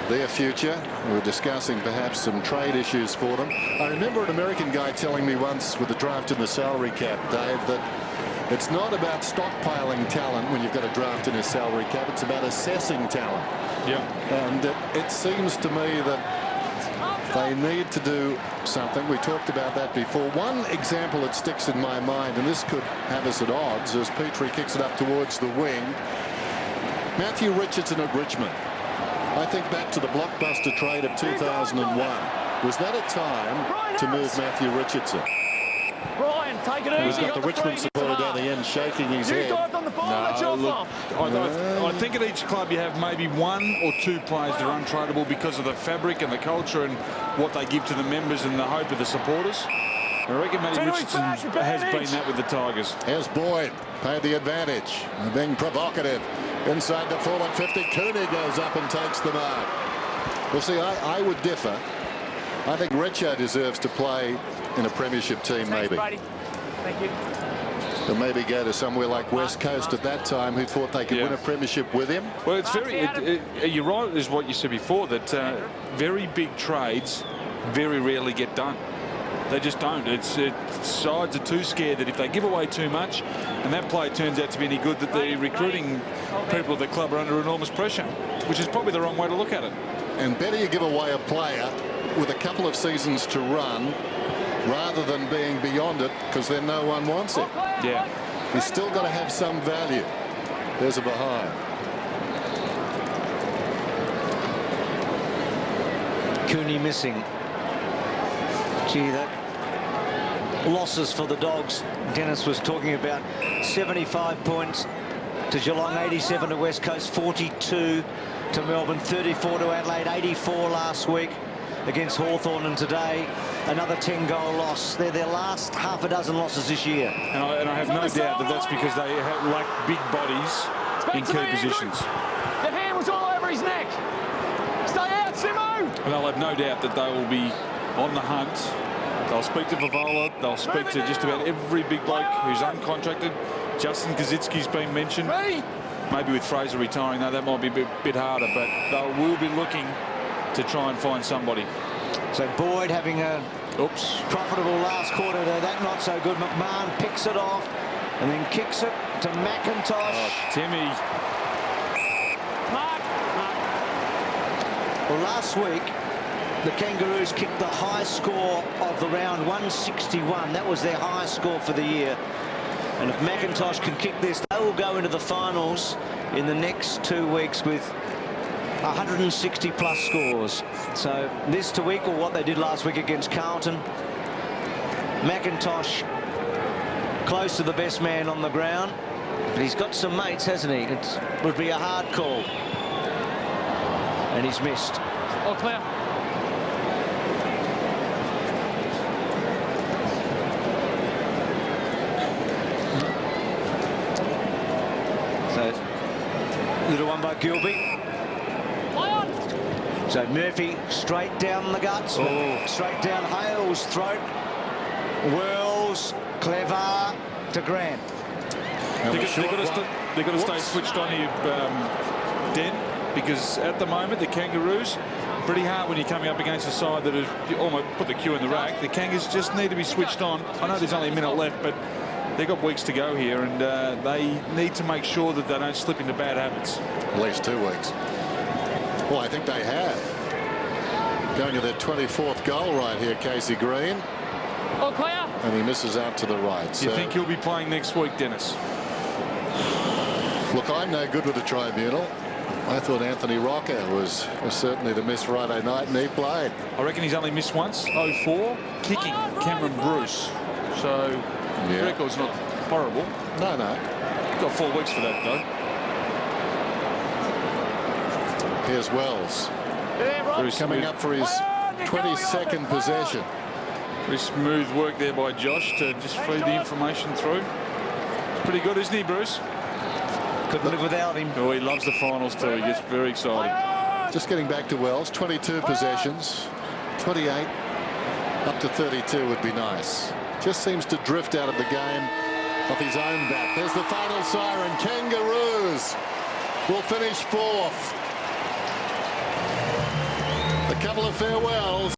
their future. We were discussing perhaps some trade issues for them. I remember an American guy telling me once with the draft in the salary cap, Dave, that it's not about stockpiling talent when you've got a draft in a salary cap. It's about assessing talent. Yeah. And it seems to me that they need to do something. We talked about that before. One example that sticks in my mind, and this could have us at odds, as Petrie kicks it up towards the wing. Matthew Richardson at Richmond. I think back to the blockbuster trade of 2001. Was that a time to move Matthew Richardson? Brian, take it easy. We've got the Richmond supporter down the end shaking his head. You dived on the ball. That's your fault. I think at each club you have maybe 1 or 2 players that are untradeable because of the fabric and the culture and what they give to the members and the hope of the supporters. I reckon Matty Richardson has been that with the Tigers. Here's Boyd, paid the advantage, being provocative. Inside the forward 50, Cooney goes up and takes the mark. Well, see, I would differ. I think Richo deserves to play in a premiership team, maybe. Thank you. Or maybe go to somewhere like West Coast at that time, who thought they could win a premiership with him. Well, it's very. You're right, is what you said before, that very big trades very rarely get done. They just don't. Sides are too scared that if they give away too much and that play turns out to be any good, that the recruiting people of the club are under enormous pressure, which is probably the wrong way to look at it. And better you give away a player with a couple of seasons to run rather than being beyond it, because then no one wants him. Yeah. He's still got to have some value. There's a behind. Cooney missing. Gee, that losses for the Dogs. Dennis was talking about 75 points to Geelong, 87 to West Coast, 42 to Melbourne, 34 to Adelaide, 84 last week against Hawthorn, and today another 10-goal loss. They're their last half a dozen losses this year. And I have no doubt that that's because they lack big bodies in key positions. The hand was all over his neck. Stay out, Simo. And I'll have no doubt that they will be on the hunt. They'll speak to Vavola. They'll speak to just about every big bloke who's uncontracted. Justin Kazitsky's been mentioned. Maybe with Fraser retiring, though, that might be a bit harder, but they will be looking to try and find somebody. So Boyd having a profitable last quarter there. That not so good. McMahon picks it off and then kicks it to McIntosh. Oh, Timmy. Well, last week the Kangaroos kicked the high score of the round, 161. That was their highest score for the year. And if McIntosh can kick this, they will go into the finals in the next 2 weeks with 160 plus scores. So this to equal what they did last week against Carlton. McIntosh close to the best man on the ground, but he's got some mates, hasn't he? It would be a hard call. And he's missed. All clear. So little one by Gilby. So Murphy straight down the guts, straight down Hale's throat. Whirls, clever to Grant. They've got to stay switched on here, Den, because at the moment the Kangaroos, pretty hard when you're coming up against a side that has almost put the cue in the rack. The Kangas just need to be switched on. I know there's only a minute left, but they've got weeks to go here, and they need to make sure that they don't slip into bad habits. At least 2 weeks. Well, I think they have. Going to their 24th goal right here, Casey Green. All clear. And he misses out to the right. Do you think he'll be playing next week, Dennis? Look, I'm no good with the tribunal. I thought Anthony Rocker was certainly to miss Friday night, and he played. I reckon he's only missed once, 04, kicking Cameron Bruce. So the record's not horrible. No. Got 4 weeks for that, though. Here's Wells. Bruce coming up for his 22nd possession. Very smooth work there by Josh to just feed the information through. Pretty good, isn't he, Bruce? Couldn't live without him. Oh, he loves the finals too. He gets very excited. Just getting back to Wells, 22 possessions, 28 up to 32 would be nice. Just seems to drift out of the game off his own bat. There's the final siren. Kangaroos will finish 4th. A couple of farewells.